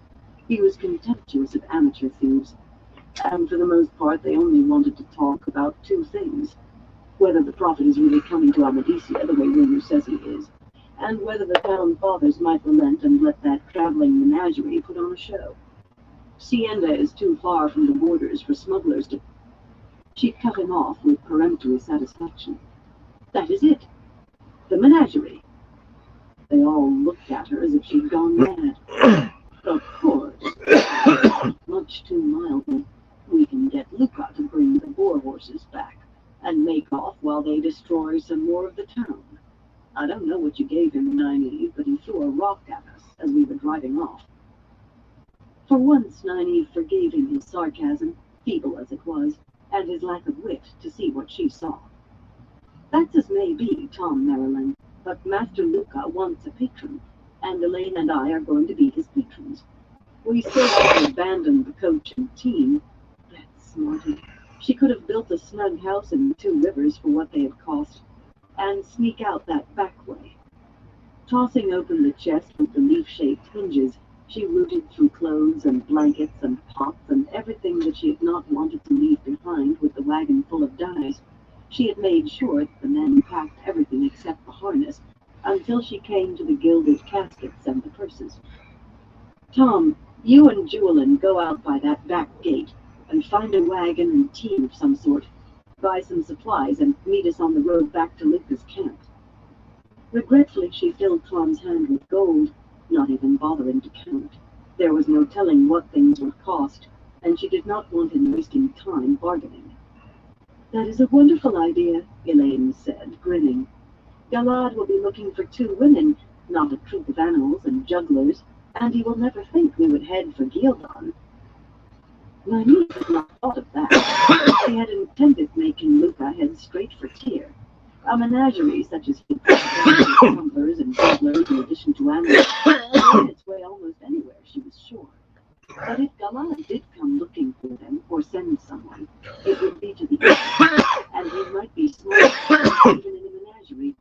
He was contemptuous of amateur thieves, and for the most part they only wanted to talk about two things: whether the prophet is really coming to Amnesia the way rumor says he is, and whether the town fathers might relent and let that traveling menagerie put on a show. Sienda is too far from the borders for smugglers to... She cut him off with peremptory satisfaction. That is it. The menagerie. They all looked at her as if she'd gone mad. Of course. Much too mildly. We can get Luca to bring the boar horses back and make off while they destroy some more of the town. I don't know what you gave him, Nynaeve, but he threw a rock at us as we were driving off. For once, Nynaeve forgave him his sarcasm, feeble as it was, and his lack of wit to see what she saw. That's as may be, Tom Maryland, but Master Luca wants a patron, and Elaine and I are going to be his patrons. We still have to abandon the coach and team. That's smarty. She could have built a snug house in 2 Rivers for what they had cost, and sneak out that back way. Tossing open the chest with the leaf-shaped hinges, she rooted through clothes and blankets and pots and everything that she had not wanted to leave behind with the wagon full of dyes. She had made sure that the men packed everything except the harness, until she came to the gilded caskets and the purses. Tom, you and Jewelin go out by that back gate and find a wagon and team of some sort. Buy some supplies and meet us on the road back to Luca's camp. Regretfully, she filled Tom's hand with gold, not even bothering to count. There was no telling what things would cost, and she did not want him wasting time bargaining. That is a wonderful idea, Elaine said, grinning. Galad will be looking for 2 women, not a troop of animals and jugglers, and he will never think we would head for Gildan. Nynaeve had not thought of that. She had intended making Luca head straight for Tyr. A menagerie such as he tumblers and jugglers in addition to animals made its way almost anywhere, she was sure. But if Galad did come looking for them, or send someone, it would be to the east, and he might be smart even in a menagerie.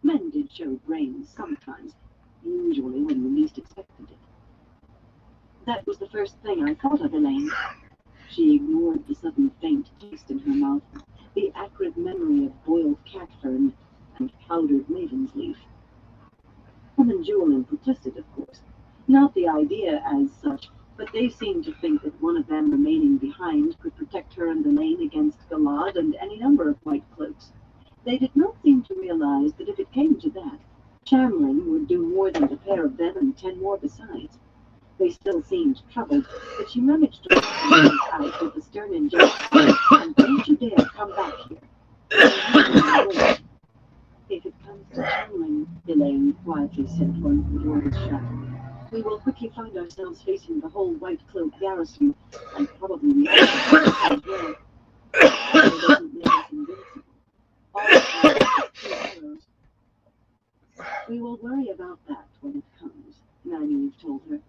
Men did show brains sometimes, usually when we least expected it. That was the first thing I thought of, Elaine. She ignored the sudden faint taste in her mouth, the acrid memory of boiled cat fern and powdered maven's leaf. Tom and Jewelin protested, of course. Not the idea as such, but they seemed to think that one of them remaining behind could protect her and Elaine against Galad and any number of white cloaks. They did not seem to realize that if it came to that, Chamlin would do more than the pair of them and 10 more besides. They still seemed troubled, but she managed to walk out with a stern injunction, and don't you dare come back here. If it comes to Chamlin, Elaine quietly said once the door was shut, we will quickly find ourselves facing the whole White Cloak garrison, and probably the others as well. It doesn't make us invincible. All of us are 2 heroes. We will worry about that when it comes, Nynaeve told her.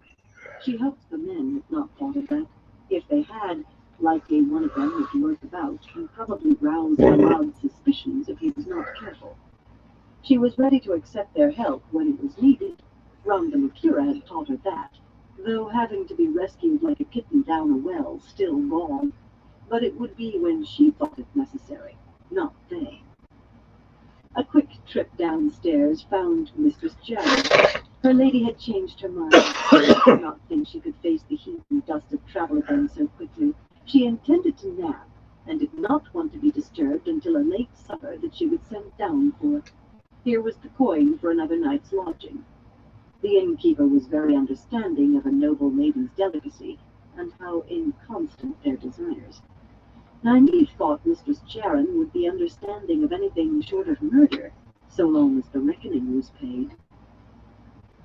She hoped the men had not thought of that. If they had, likely one of them would lurk about and probably rouse Galad's suspicions if he was not careful. She was ready to accept their help when it was needed. Rhonda Makira had taught her that, though having to be rescued like a kitten down a well still galled. But it would be when she thought it necessary, not they. A quick trip downstairs found Mistress Jarrett. Her lady had changed her mind. She did not think she could face the heat and dust of travel again so quickly. She intended to nap, and did not want to be disturbed until a late supper that she would send down for. Here was the coin for another night's lodging. The innkeeper was very understanding of a noble maiden's delicacy, and how inconstant their desires. Nynaeve thought Mistress Charon would be understanding of anything short of murder, so long as the reckoning was paid.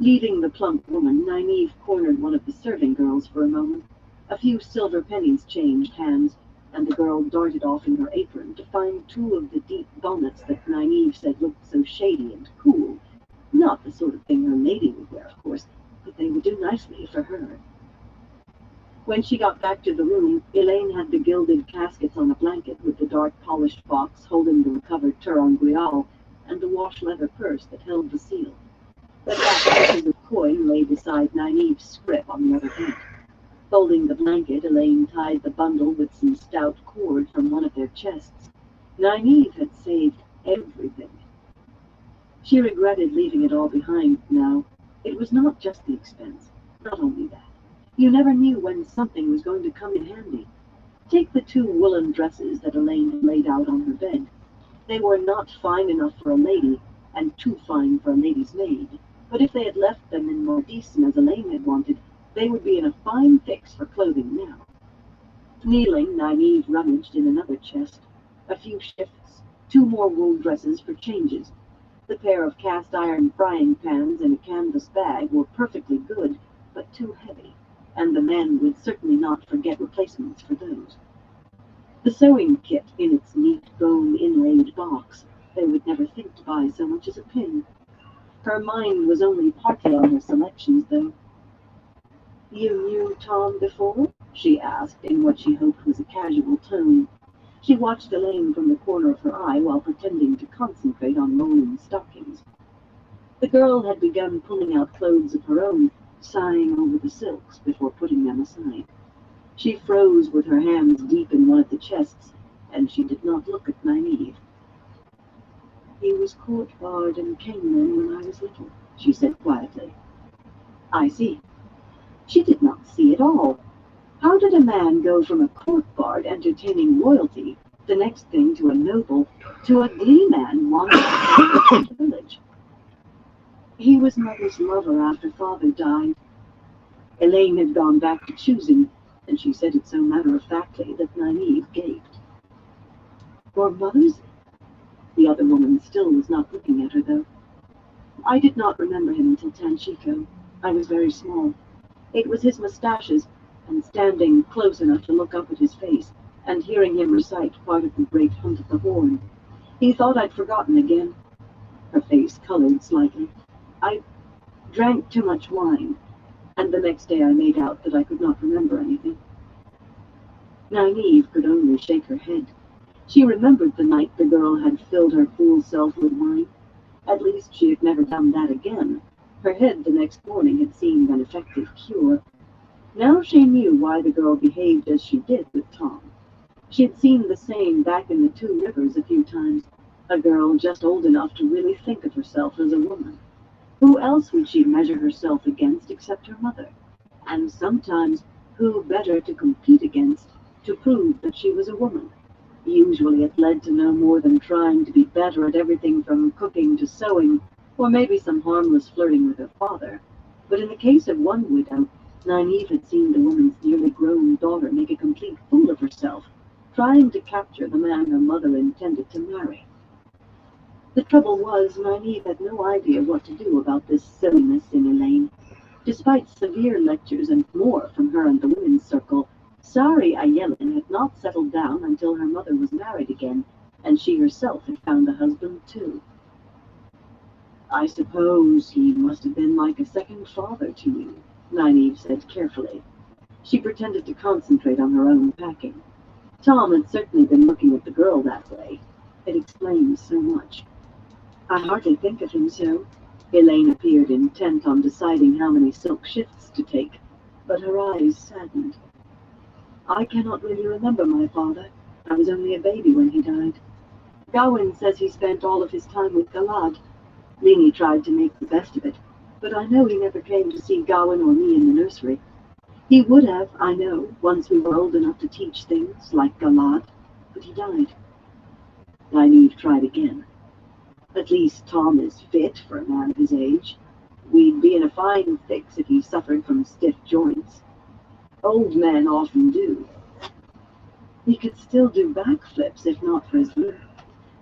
Leaving the plump woman, Nynaeve cornered one of the serving girls for a moment. A few silver pennies changed hands, and the girl darted off in her apron to find two of the deep bonnets that Nynaeve said looked so shady and cool. Not the sort of thing her lady would wear, of course, but they would do nicely for her. When she got back to the room, Elaine had the gilded caskets on a blanket with the dark polished box holding the recovered Turon Grial and the wash leather purse that held the seal. The fat pieces of coin lay beside Nynaeve's scrip on the other bed. Folding the blanket, Elaine tied the bundle with some stout cord from one of their chests. Nynaeve had saved everything. She regretted leaving it all behind now. It was not just the expense. Not only that. You never knew when something was going to come in handy. Take the two woolen dresses that Elaine had laid out on her bed. They were not fine enough for a lady, and too fine for a lady's maid. But if they had left them in more decent as Elaine had wanted, they would be in a fine fix for clothing now. Kneeling, Nynaeve rummaged in another chest. A few shifts, two more wool dresses for changes. The pair of cast-iron frying pans and a canvas bag were perfectly good, but too heavy, and the men would certainly not forget replacements for those. The sewing kit in its neat bone-inlaid box. They would never think to buy so much as a pin. Her mind was only partly on her selections, though. "You knew Tom before?" she asked, in what she hoped was a casual tone. She watched Elaine from the corner of her eye while pretending to concentrate on rolling stockings. The girl had begun pulling out clothes of her own, sighing over the silks before putting them aside. She froze with her hands deep in one of the chests, and she did not look at Nynaeve. "He was court bard and caneman when I was little," she said quietly. "I see." She did not see at all. How did a man go from a court bard entertaining royalty, the next thing to a noble, to a glee man wandering around the village? "He was mother's lover after father died." Elaine had gone back to choosing, and she said it so matter-of-factly that Nynaeve gaped. "Your mother's?" The other woman still was not looking at her, though. "I did not remember him until Tanchico. I was very small. It was his mustaches, and standing close enough to look up at his face, and hearing him recite part of the great hunt of the Horn. He thought I'd forgotten again." Her face colored slightly. "I drank too much wine, and the next day I made out that I could not remember anything." Nynaeve could only shake her head. She remembered the night the girl had filled her fool self with wine. At least she had never done that again. Her head the next morning had seemed an effective cure. Now she knew why the girl behaved as she did with Tom. She had seen the same back in the Two Rivers a few times. A girl just old enough to really think of herself as a woman. Who else would she measure herself against except her mother? And sometimes, who better to compete against, to prove that she was a woman? Usually it led to no more than trying to be better at everything from cooking to sewing, or maybe some harmless flirting with her father. But in the case of one widow, Nynaeve had seen the woman's nearly grown daughter make a complete fool of herself, trying to capture the man her mother intended to marry. The trouble was, Nynaeve had no idea what to do about this silliness in Elaine. Despite severe lectures and more from her and the women's circle, Sari Ayelin had not settled down until her mother was married again, and she herself had found a husband too. "I suppose he must have been like a second father to you," Nynaeve said carefully. She pretended to concentrate on her own packing. Tom had certainly been looking at the girl that way. It explained so much. "I hardly think of him so." Elaine appeared intent on deciding how many silk shifts to take, but her eyes saddened. "I cannot really remember my father. I was only a baby when he died. Gawain says he spent all of his time with Galad. Lini tried to make the best of it, but I know he never came to see Gawain or me in the nursery. He would have, I know, once we were old enough to teach things, like Galad, but he died." Nynaeve tried again. "At least Tom is fit for a man of his age. We'd be in a fine fix if he suffered from stiff joints. Old men often do. He could still do backflips if not for his limp.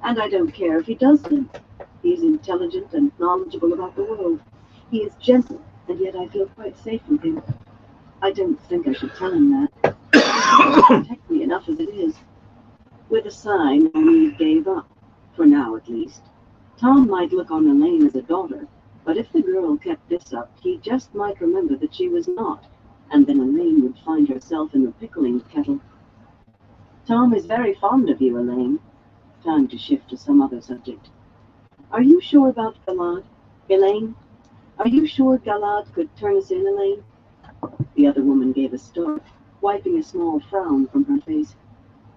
And I don't care if he does limp. He's intelligent and knowledgeable about the world. He is gentle, and yet I feel quite safe with him. I don't think I should tell him that. He doesn't protect me enough as it is." With a sigh, Naomi gave up, for now at least. Tom might look on Elaine as a daughter, but if the girl kept this up, he just might remember that she was not, and then Elaine would find herself in the pickling kettle. "Tom is very fond of you, Elaine." Time to shift to some other subject. "Are you sure about Galad, Elaine? Are you sure Galad could turn us in, Elaine?" The other woman gave a start, wiping a small frown from her face.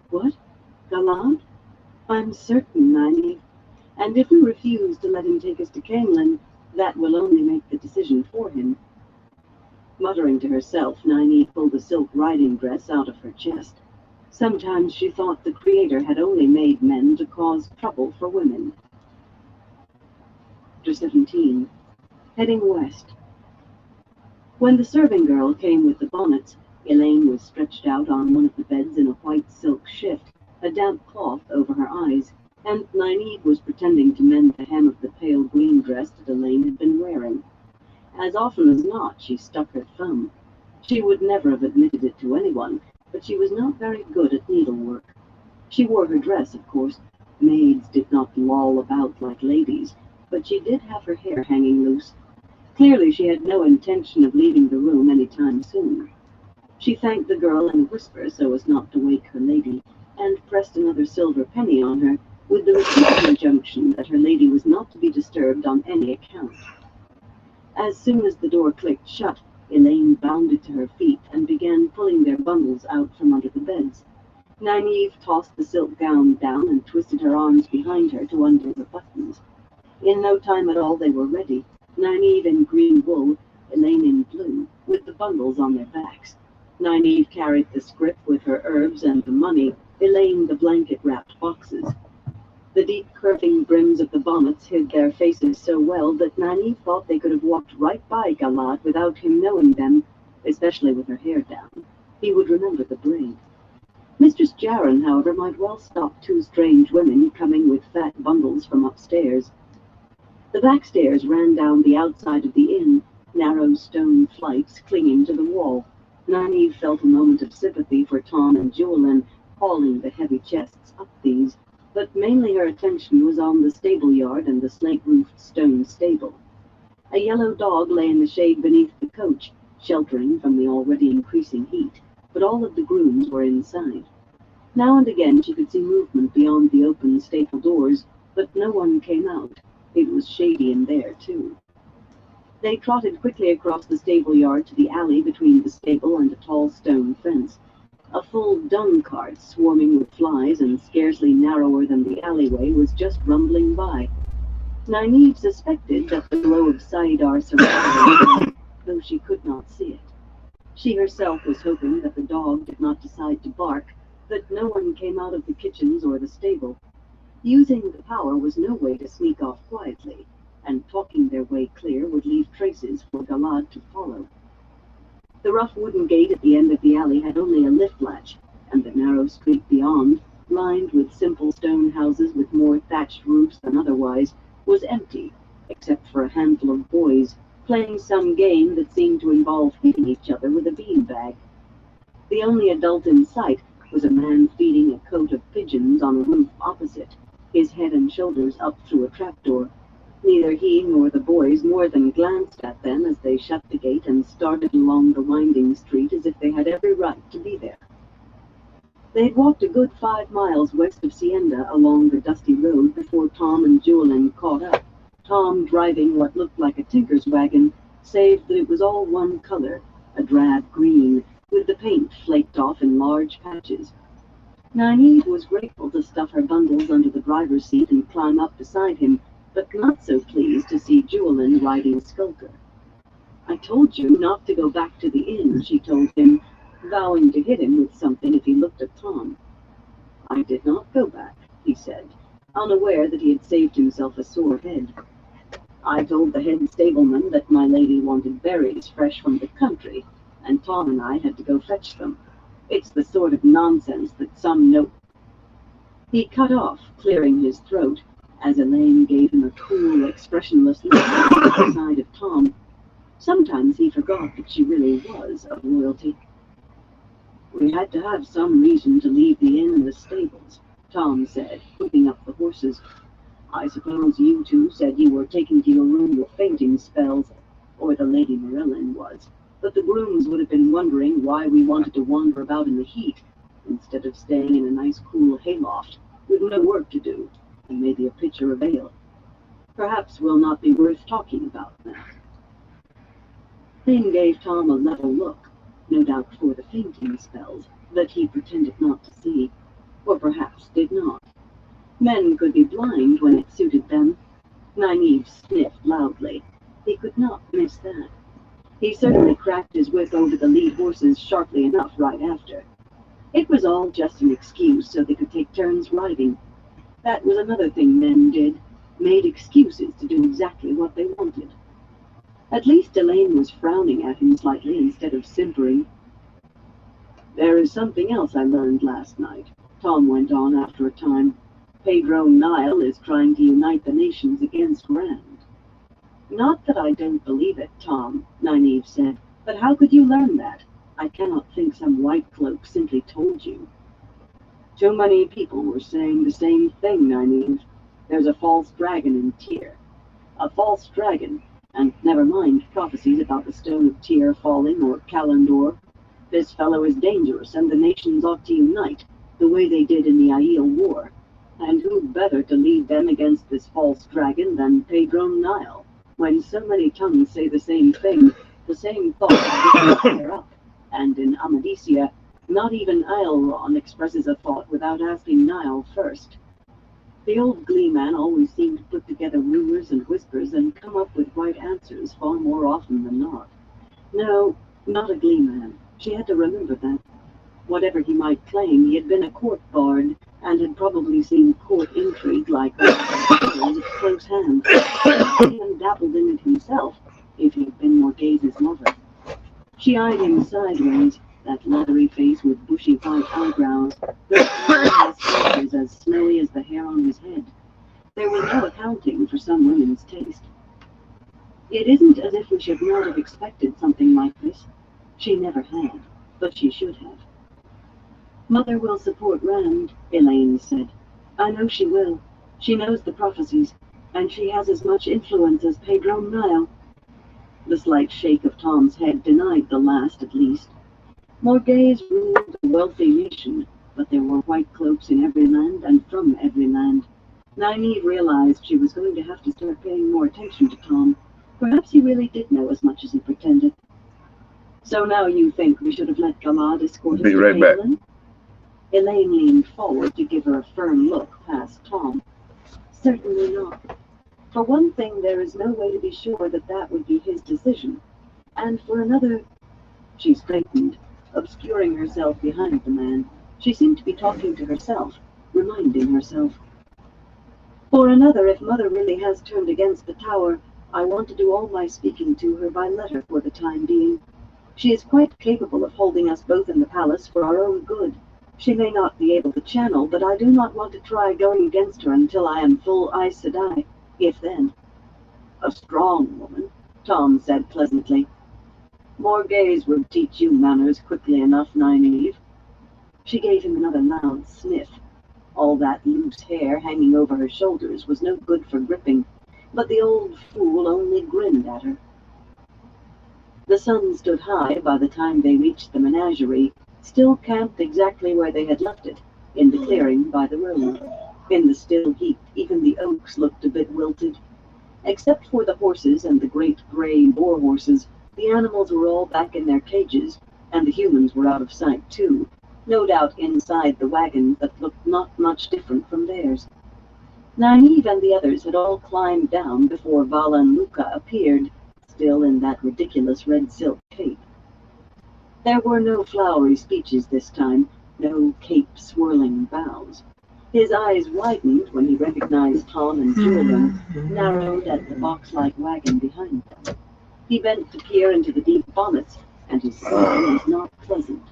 "What? Galad? I'm certain, Nynaeve. And if we refuse to let him take us to Camelin, that will only make the decision for him." Muttering to herself, Nynaeve pulled a silk riding dress out of her chest. Sometimes she thought the Creator had only made men to cause trouble for women. Chapter 17. Heading west. When the serving girl came with the bonnets, Elaine was stretched out on one of the beds in a white silk shift, a damp cloth over her eyes, and Nynaeve was pretending to mend the hem of the pale green dress that Elaine had been wearing. As often as not, she stuck her thumb. She would never have admitted it to anyone, but she was not very good at needlework. She wore her dress, of course. Maids did not loll about like ladies, but she did have her hair hanging loose. Clearly she had no intention of leaving the room any time soon. She thanked the girl in a whisper so as not to wake her lady, and pressed another silver penny on her, with the repeated injunction that her lady was not to be disturbed on any account. As soon as the door clicked shut, Elaine bounded to her feet and began pulling their bundles out from under the beds. Nynaeve tossed the silk gown down and twisted her arms behind her to undo the buttons. In no time at all they were ready, Nynaeve in green wool, Elaine in blue, with the bundles on their backs. Nynaeve carried the scrip with her herbs and the money, Elaine the blanket-wrapped boxes. The deep curving brims of the bonnets hid their faces so well that Nynaeve thought they could have walked right by Galad without him knowing them, especially with her hair down. He would remember the braid. Mistress Jaron, however, might well stop two strange women coming with fat bundles from upstairs. The back stairs ran down the outside of the inn, narrow stone flights clinging to the wall. Nynaeve felt a moment of sympathy for Tom and Julian hauling the heavy chests up these, but mainly her attention was on the stable yard and the slate-roofed stone stable. A yellow dog lay in the shade beneath the coach, sheltering from the already increasing heat, but all of the grooms were inside. Now and again she could see movement beyond the open stable doors, but no one came out. It was shady in there, too. They trotted quickly across the stable yard to the alley between the stable and a tall stone fence. A full dung cart, swarming with flies and scarcely narrower than the alleyway, was just rumbling by. Nynaeve suspected that the glow of Saidar surrounded her, though she could not see it. She herself was hoping that the dog did not decide to bark, that no one came out of the kitchens or the stable. Using the power was no way to sneak off quietly, and talking their way clear would leave traces for Galad to follow. The rough wooden gate at the end of the alley had only a lift latch, and the narrow street beyond, lined with simple stone houses with more thatched roofs than otherwise, was empty, except for a handful of boys playing some game that seemed to involve hitting each other with a beanbag. The only adult in sight was a man feeding a cote of pigeons on a roof opposite, his head and shoulders up through a trapdoor. Neither he nor the boys more than glanced at them as they shut the gate and started along the winding street as if they had every right to be there. They had walked a good 5 miles west of Sienda along the dusty road before Tom and Julian caught up, Tom driving what looked like a tinker's wagon, save that it was all one color, a drab green, with the paint flaked off in large patches. Nynaeve was grateful to stuff her bundles under the driver's seat and climb up beside him, but not so pleased to see Julian riding Skulker. "I told you not to go back to the inn," she told him, vowing to hit him with something if he looked at Tom. "I did not go back," he said, unaware that he had saved himself a sore head. "I told the head stableman that my lady wanted berries fresh from the country, and Tom and I had to go fetch them. It's the sort of nonsense that some know—" He cut off, clearing his throat, as Elaine gave him a cool, expressionless look at the side of Tom, Sometimes he forgot that she really was of royalty. We had to have some reason to leave the inn and the stables, Tom said, whipping up the horses. I suppose you two said you were taking to your room with fainting spells, or the Lady Marilyn was, but the grooms would have been wondering why we wanted to wander about in the heat, instead of staying in a nice cool hayloft, with no work to do, and maybe a pitcher of ale. Perhaps we'll not be worth talking about now. Thane gave Tom a level look, no doubt for the fainting spells, that he pretended not to see, or perhaps did not. Men could be blind when it suited them. Nynaeve sniffed loudly. He could not miss that. He certainly cracked his whip over the lead horses sharply enough right after. It was all just an excuse so they could take turns riding. That was another thing men did, made excuses to do exactly what they wanted. At least Elaine was frowning at him slightly instead of simpering. There is something else I learned last night, Tom went on after a time. Pedro Nile is trying to unite the nations against Rand. Not that I don't believe it, Tom, Nynaeve said, but how could you learn that? I cannot think some white cloak simply told you. Too many people were saying the same thing, Nynaeve. There's a false dragon in Tyr. A false dragon, and never mind prophecies about the stone of Tyr falling or Kalendor. This fellow is dangerous, and the nations ought to unite, the way they did in the Aiel War. And who better to lead them against this false dragon than Pedro Nile? When so many tongues say the same thing, the same thought is up. And in Amadisia, not even Aelron expresses a thought without asking Nile first. The old gleeman always seemed to put together rumors and whispers and come up with right answers far more often than not. No, not a gleeman. She had to remember that. Whatever he might claim, he had been a court bard, and had probably seen court intrigue like that at close hand. He even dabbled in it himself, if he'd been Morghase's lover. She eyed him sideways, that leathery face with bushy white eyebrows, those features as snowy as the hair on his head. There was no accounting for some women's taste. It isn't as if we should not have expected something like this. She never had, but she should have. Mother will support Rand, Elaine said. I know she will. She knows the prophecies, and she has as much influence as Pedro Nile. The slight shake of Tom's head denied the last, at least. Morghese ruled a wealthy nation, but there were white cloaks in every land and from every land. Nynaeve realized she was going to have to start paying more attention to Tom. Perhaps he really did know as much as he pretended. So now you think we should have let Galad escort us to Caelin? Elaine leaned forward to give her a firm look past Tom. Certainly not. For one thing, there is no way to be sure that that would be his decision. And for another, she straightened, obscuring herself behind the man. She seemed to be talking to herself, reminding herself. For another, if Mother really has turned against the tower, I want to do all my speaking to her by letter for the time being. She is quite capable of holding us both in the palace for our own good. She may not be able to channel, but I do not want to try going against her until I am full Aes Sedai, if then. A strong woman, Tom said pleasantly. Morghese would teach you manners quickly enough, Nynaeve. She gave him another loud sniff. All that loose hair hanging over her shoulders was no good for gripping, but the old fool only grinned at her. The sun stood high by the time they reached the menagerie, still camped exactly where they had left it, in the clearing by the road. In the still heat, even the oaks looked a bit wilted. Except for the horses and the great gray war horses, the animals were all back in their cages, and the humans were out of sight too, no doubt inside the wagon that looked not much different from theirs. Nynaeve and the others had all climbed down before Vala and Luca appeared, still in that ridiculous red silk cape. There were no flowery speeches this time, no cape-swirling bows. His eyes widened when he recognized Tom and Julian, narrowed at the box-like wagon behind them. He bent to peer into the deep bonnets, and his smile was not pleasant.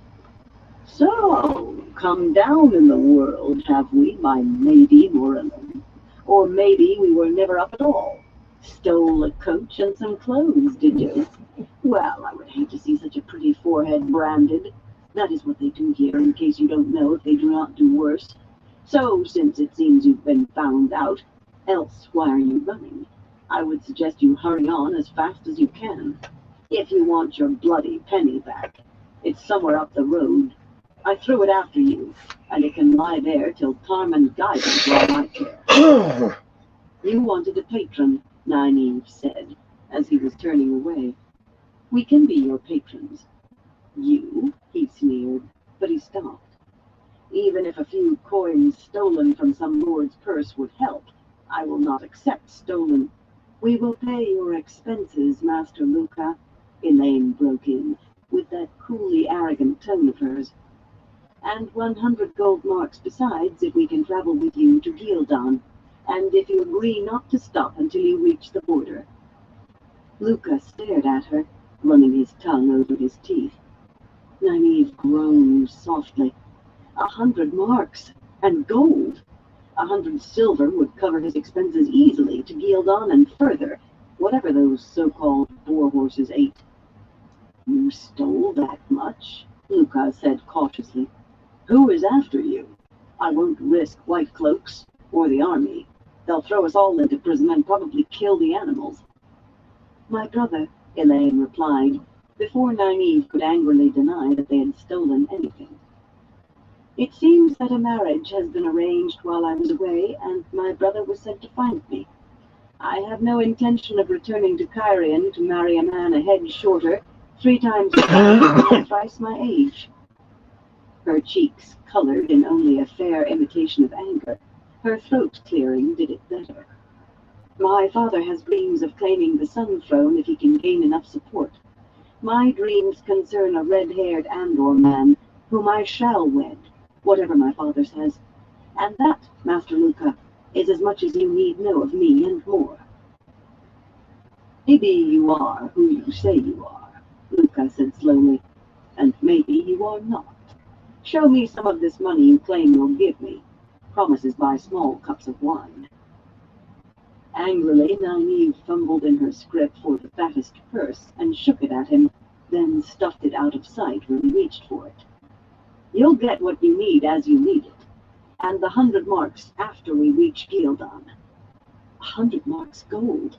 So, come down in the world, have we, my Lady Marilyn? Or maybe we were never up at all. Stole a coach and some clothes, did you? Well, I would hate to see such a pretty forehead branded. That is what they do here, in case you don't know, if they do not do worse. So, since it seems you've been found out, else why are you running? I would suggest you hurry on as fast as you can. If you want your bloody penny back, it's somewhere up the road. I threw it after you, and it can lie there till Carmen guides while I care. You wanted a patron, Nynaeve said, as he was turning away. We can be your patrons. You? He sneered, but he stopped. Even if a few coins stolen from some lord's purse would help, I will not accept stolen. We will pay your expenses, Master Luca, Elaine broke in, with that coolly arrogant tone of hers. And 100 gold marks besides if we can travel with you to Gildan, and if you agree not to stop until you reach the border. Luca stared at her, running his tongue over his teeth. Nynaeve groaned softly. 100 marks, and gold! 100 silver would cover his expenses easily to Gildan and further, whatever those so-called boar horses ate. You stole that much? Luca said cautiously. Who is after you? I won't risk white cloaks, or the army. They'll throw us all into prison and probably kill the animals. My brother, Elaine replied, before Nynaeve could angrily deny that they had stolen anything. It seems that a marriage has been arranged while I was away, and my brother was sent to find me. I have no intention of returning to Cairn to marry a man a head shorter, 3 times fatter, and twice my age. Her cheeks colored in only a fair imitation of anger. Her throat clearing did it better. My father has dreams of claiming the Sun Throne if he can gain enough support. My dreams concern a red-haired Andor man, whom I shall wed, whatever my father says. And that, Master Luca, is as much as you need know of me and more. Maybe you are who you say you are, Luca said slowly, and maybe you are not. Show me some of this money you claim you'll give me. Promises buy small cups of wine. Angrily, Nynaeve fumbled in her scrip for the fattest purse and shook it at him, then stuffed it out of sight when he reached for it. You'll get what you need as you need it, and the 100 marks after we reach Gildan. 100 marks gold.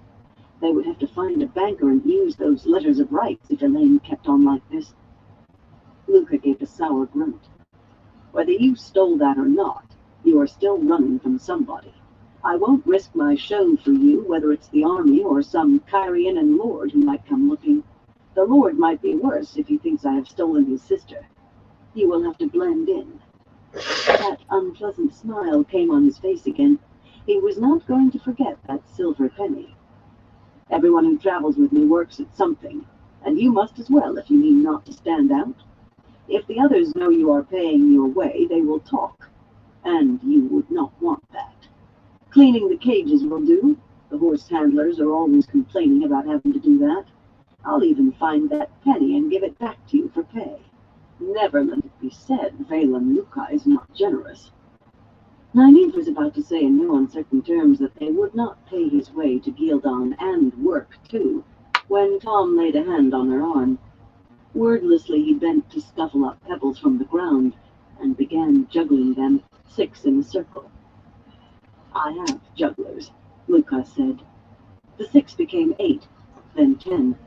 They would have to find a banker and use those letters of rights if Elaine kept on like this. Luca gave a sour grunt. Whether you stole that or not, you are still running from somebody. I won't risk my show for you, whether it's the army or some Cairn lord who might come looking. The lord might be worse if he thinks I have stolen his sister. You will have to blend in. That unpleasant smile came on his face again. He was not going to forget that silver penny. Everyone who travels with me works at something, and you must as well if you mean not to stand out. If the others know you are paying your way, they will talk, and you would not want that. Cleaning the cages will do. The horse handlers are always complaining about having to do that. I'll even find that penny and give it back to you for pay. Never let it be said Valen Luca is not generous. Nynaeve was about to say in no uncertain terms that they would not pay his way to Gildan and work, too, when Tom laid a hand on her arm. Wordlessly he bent to scuffle up pebbles from the ground and began juggling them, 6 in a circle. I have jugglers, Luca said. The 6 became 8, then 10,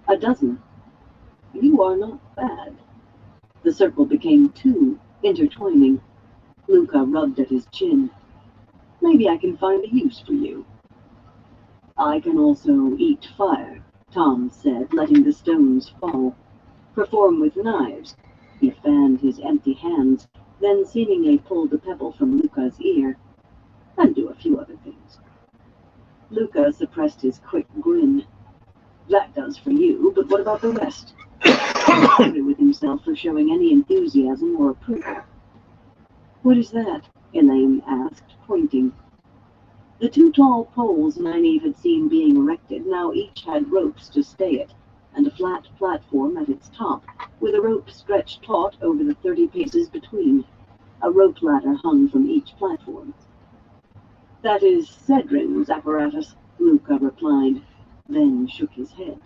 a dozen. You are not bad. The circle became 2, intertwining. Luca rubbed at his chin. Maybe I can find a use for you. I can also eat fire, Tom said, letting the stones fall. Perform with knives. He fanned his empty hands, then seemingly pulled a pebble from Luca's ear, and do a few other things. Luca suppressed his quick grin. That does for you, but what about the rest? He was angry with himself for showing any enthusiasm or approval. What is that? Elaine asked, pointing. The 2 tall poles Nynaeve had seen being erected now each had ropes to stay it, and a flat platform at its top, with a rope stretched taut over the 30 paces between. A rope ladder hung from each platform. That is Cedrin's apparatus, Luca replied, then shook his head.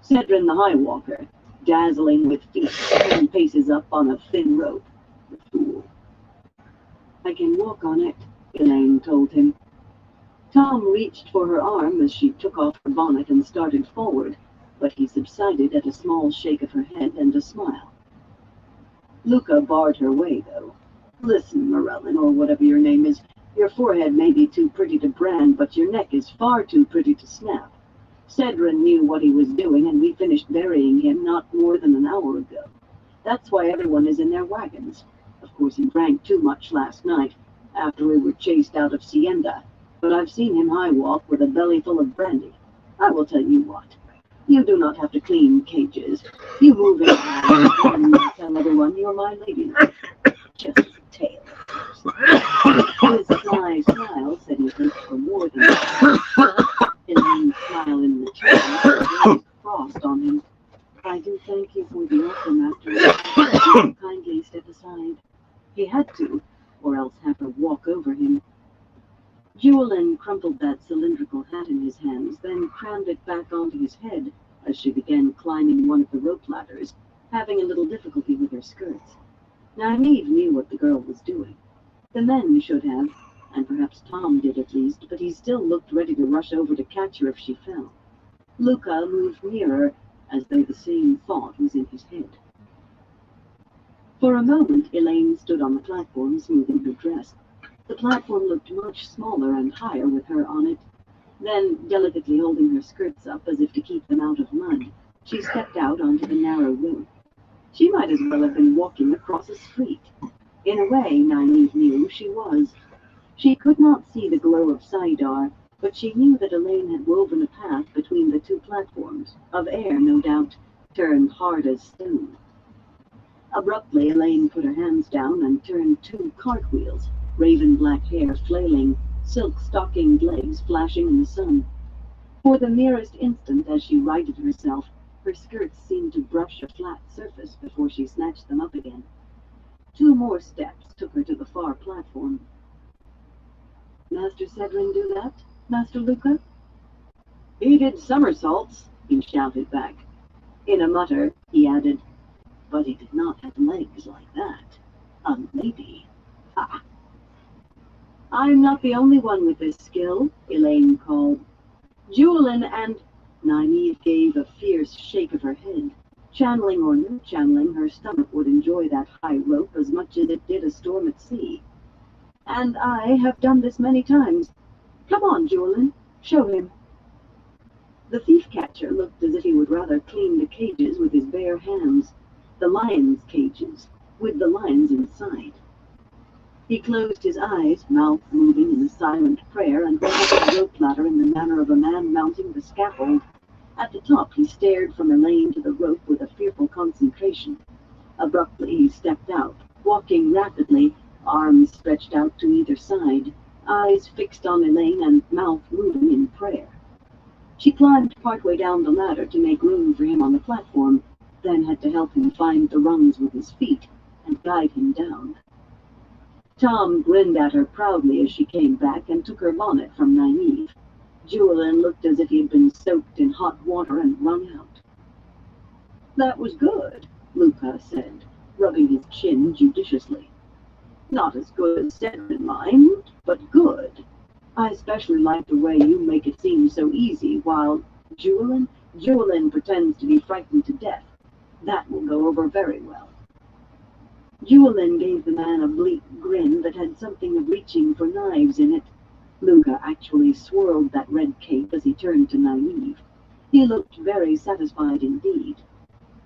Cedrin the High Walker, dazzling with feet, 10 paces up on a thin rope. The fool. I can walk on it, Elaine told him. Tom reached for her arm as she took off her bonnet and started forward, but he subsided at a small shake of her head and a smile. Luca barred her way, though. Listen, Morellin, or whatever your name is, your forehead may be too pretty to brand, but your neck is far too pretty to snap. Cedrin knew what he was doing, and we finished burying him not more than an hour ago. That's why everyone is in their wagons. Of course, he drank too much last night, after we were chased out of Sienda, but I've seen him high-walk with a belly full of brandy. I will tell you what. You do not have to clean cages. You move in and tell everyone you're my lady. Just a tale, of course. His sly smile said he hoped for more than that. Elaine's smile in return frost on him. I do thank you for the offer, Master. Kindly step aside. He had to, or else have her walk over him. Jewelin crumpled that cylindrical hat in his hands, then crammed it back onto his head as she began climbing one of the rope ladders, having a little difficulty with her skirts. Nynaeve knew what the girl was doing. The men should have, and perhaps Tom did at least, but he still looked ready to rush over to catch her if she fell. Luca moved nearer, as though the same thought was in his head. For a moment, Elaine stood on the platform, smoothing her dress. The platform looked much smaller and higher with her on it. Then, delicately holding her skirts up as if to keep them out of mud, she stepped out onto the narrow road. She might as well have been walking across a street. In a way, Nynaeve knew she was. She could not see the glow of Saidar, but she knew that Elaine had woven a path between the two platforms, of air, no doubt, turned hard as stone. Abruptly, Elaine put her hands down and turned 2 cartwheels, raven black hair flailing, silk-stockinged legs flashing in the sun. For the merest instant, as she righted herself, her skirts seemed to brush a flat surface before she snatched them up again. 2 more steps took her to the far platform. Master Cedrin do that, Master Luca? He did somersaults, he shouted back. In a mutter, he added, but he did not have legs like that. A lady. Ha! I'm not the only one with this skill, Elaine called. Jewelin and... Nynaeve gave a fierce shake of her head. Channeling or no channeling, her stomach would enjoy that high rope as much as it did a storm at sea. And I have done this many times. Come on, Jewelin, show him. The thief-catcher looked as if he would rather clean the cages with his bare hands. The lions' cages, with the lions inside. He closed his eyes, mouth moving in a silent prayer, and went up the rope ladder in the manner of a man mounting the scaffold. At the top, he stared from Elaine to the rope with a fearful concentration. Abruptly, he stepped out, walking rapidly, arms stretched out to either side, eyes fixed on Elaine and mouth moving in prayer. She climbed partway down the ladder to make room for him on the platform, then had to help him find the rungs with his feet and guide him down. Tom grinned at her proudly as she came back and took her bonnet from Nynaeve. Jewelin looked as if he had been soaked in hot water and wrung out. That was good, Luca said, rubbing his chin judiciously. Not as good as Cedrin, mind, but good. I especially like the way you make it seem so easy, while Jewelin pretends to be frightened to death. That will go over very well. Jewelin gave the man a bleak grin that had something of reaching for knives in it. Luca actually swirled that red cape as he turned to Nynaeve. He looked very satisfied indeed.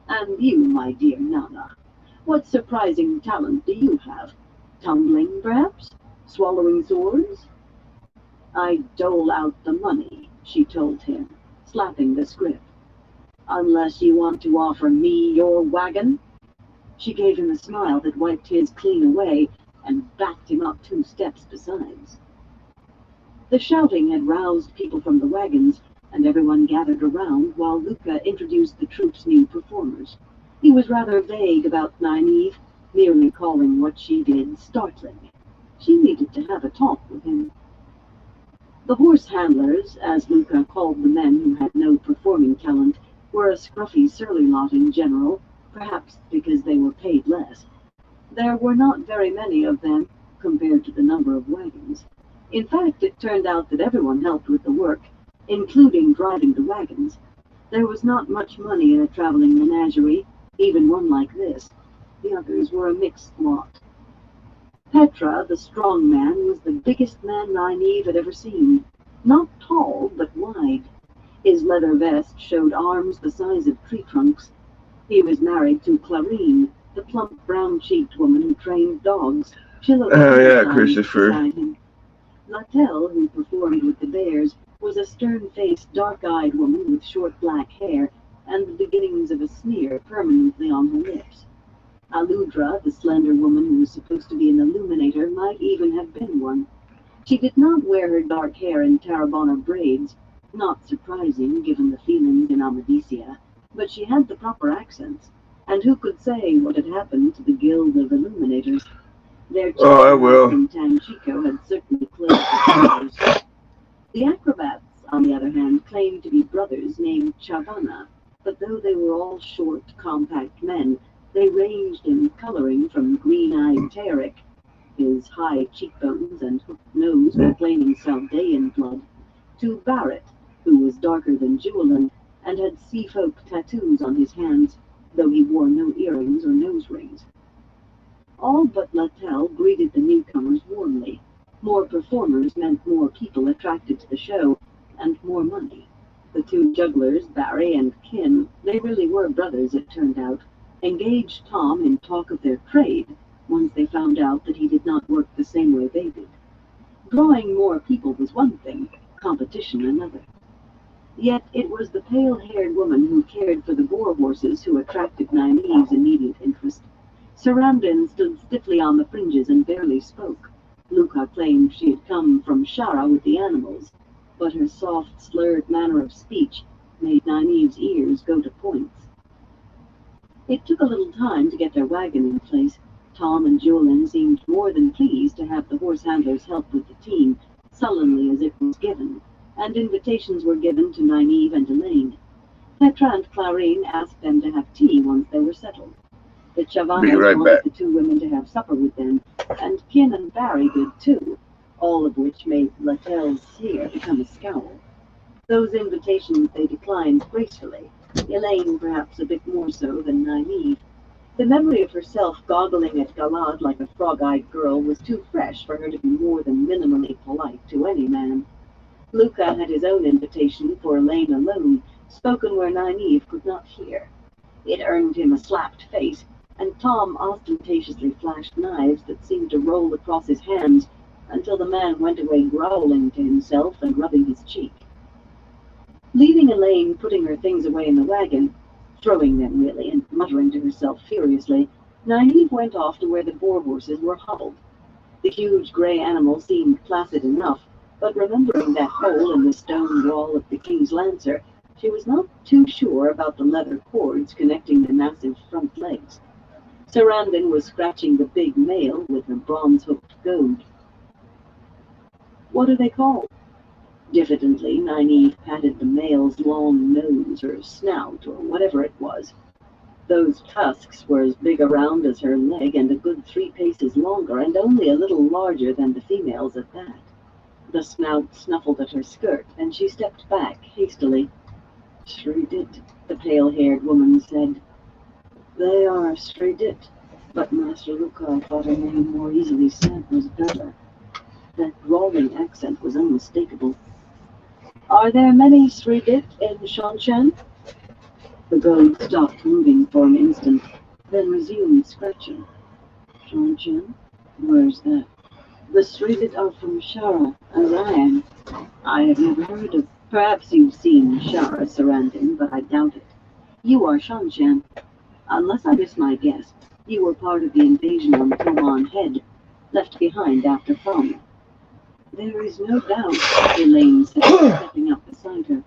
And you, my dear Nana, what surprising talent do you have? Tumbling, perhaps? Swallowing swords? I dole out the money, she told him, slapping the scrip. Unless you want to offer me your wagon? She gave him a smile that wiped his clean away and backed him up 2 steps besides. The shouting had roused people from the wagons, and everyone gathered around while Luca introduced the troop's new performers. He was rather vague about Nynaeve, merely calling what she did startling. She needed to have a talk with him. The horse handlers, as Luca called the men who had no performing talent, were a scruffy, surly lot in general, perhaps because they were paid less. There were not very many of them compared to the number of wagons. In fact, it turned out that everyone helped with the work, including driving the wagons. There was not much money in a traveling menagerie, even one like this. The others were a mixed lot. Petra, the strong man, was the biggest man Nynaeve had ever seen. Not tall, but wide. His leather vest showed arms the size of tree trunks. He was married to Clarine, the plump, brown-cheeked woman who trained dogs. Oh yeah, Christopher. Beside him. Lattelle, who performed with the bears, was a stern-faced, dark-eyed woman with short black hair and the beginnings of a sneer permanently on her lips. Aludra, the slender woman who was supposed to be an illuminator, might even have been one. She did not wear her dark hair in Tarabana braids, not surprising given the feelings in Amadisia, but she had the proper accents, and who could say what had happened to the Guild of Illuminators? Their Oh, I chapter will. in Tanchico had certainly closed the doors. The acrobats, on the other hand, claimed to be brothers named Chavana, but though they were all short, compact men, they ranged in coloring from green-eyed Terik, his high cheekbones and hooked nose proclaiming Saldean blood, to Barrett, who was darker than Julian and had sea-folk tattoos on his hands, though he wore no earrings or nose rings. All but Lattelle greeted the newcomers warmly. More performers meant more people attracted to the show, and more money. The two jugglers, Barry and Kim, they really were brothers, it turned out, engaged Tom in talk of their trade once they found out that he did not work the same way they did. Drawing more people was one thing, competition another. Yet it was the pale-haired woman who cared for the boar horses who attracted Nynaeve's immediate interest. Sarandon stood stiffly on the fringes and barely spoke. Luca claimed she had come from Shara with the animals, but her soft, slurred manner of speech made Nynaeve's ears go to points. It took a little time to get their wagon in place. Tom and Julian seemed more than pleased to have the horse handlers help with the team, sullenly as it was given, and invitations were given to Nynaeve and Elaine. Petra and Clarine asked them to have tea once they were settled. The Chavanas wanted the two women to have supper with them, and Kin and Barry did too, all of which made Lattelle's sneer become a scowl. Those invitations they declined gracefully, Elaine perhaps a bit more so than Nynaeve. The memory of herself goggling at Galad like a frog-eyed girl was too fresh for her to be more than minimally polite to any man. Luca had his own invitation for Elaine alone, spoken where Nynaeve could not hear. It earned him a slapped face, and Tom ostentatiously flashed knives that seemed to roll across his hands until the man went away growling to himself and rubbing his cheek. Leaving Elaine putting her things away in the wagon, throwing them really, and muttering to herself furiously, Nynaeve went off to where the boar horses were hobbled. The huge gray animal seemed placid enough, but remembering that hole in the stone wall of the King's Lancer, she was not too sure about the leather cords connecting the massive front legs. Sarandon was scratching the big male with her bronze-hooked goad. "What are they called?" Diffidently, Nynaeve patted the male's long nose or snout or whatever it was. Those tusks were as big around as her leg and a good 3 paces longer and only a little larger than the female's at that. The snout snuffled at her skirt, and she stepped back hastily. "Shridit," the pale-haired woman said. "They are Shridit, but Master Luca thought a name more easily said was better." That drawling accent was unmistakable. "Are there many Shridit in Shanshan?" The goat stopped moving for an instant, then resumed scratching. "Shanshan? Where's that?" "The Shridit are from Shara, Arayan. I have never heard of. Perhaps you've seen Shara, Sarandon, but I doubt it. You are Shanshan. Unless I miss my guess, you were part of the invasion on Toman Head, left behind after Falmouth." "There is no doubt," Elaine said, stepping up beside her.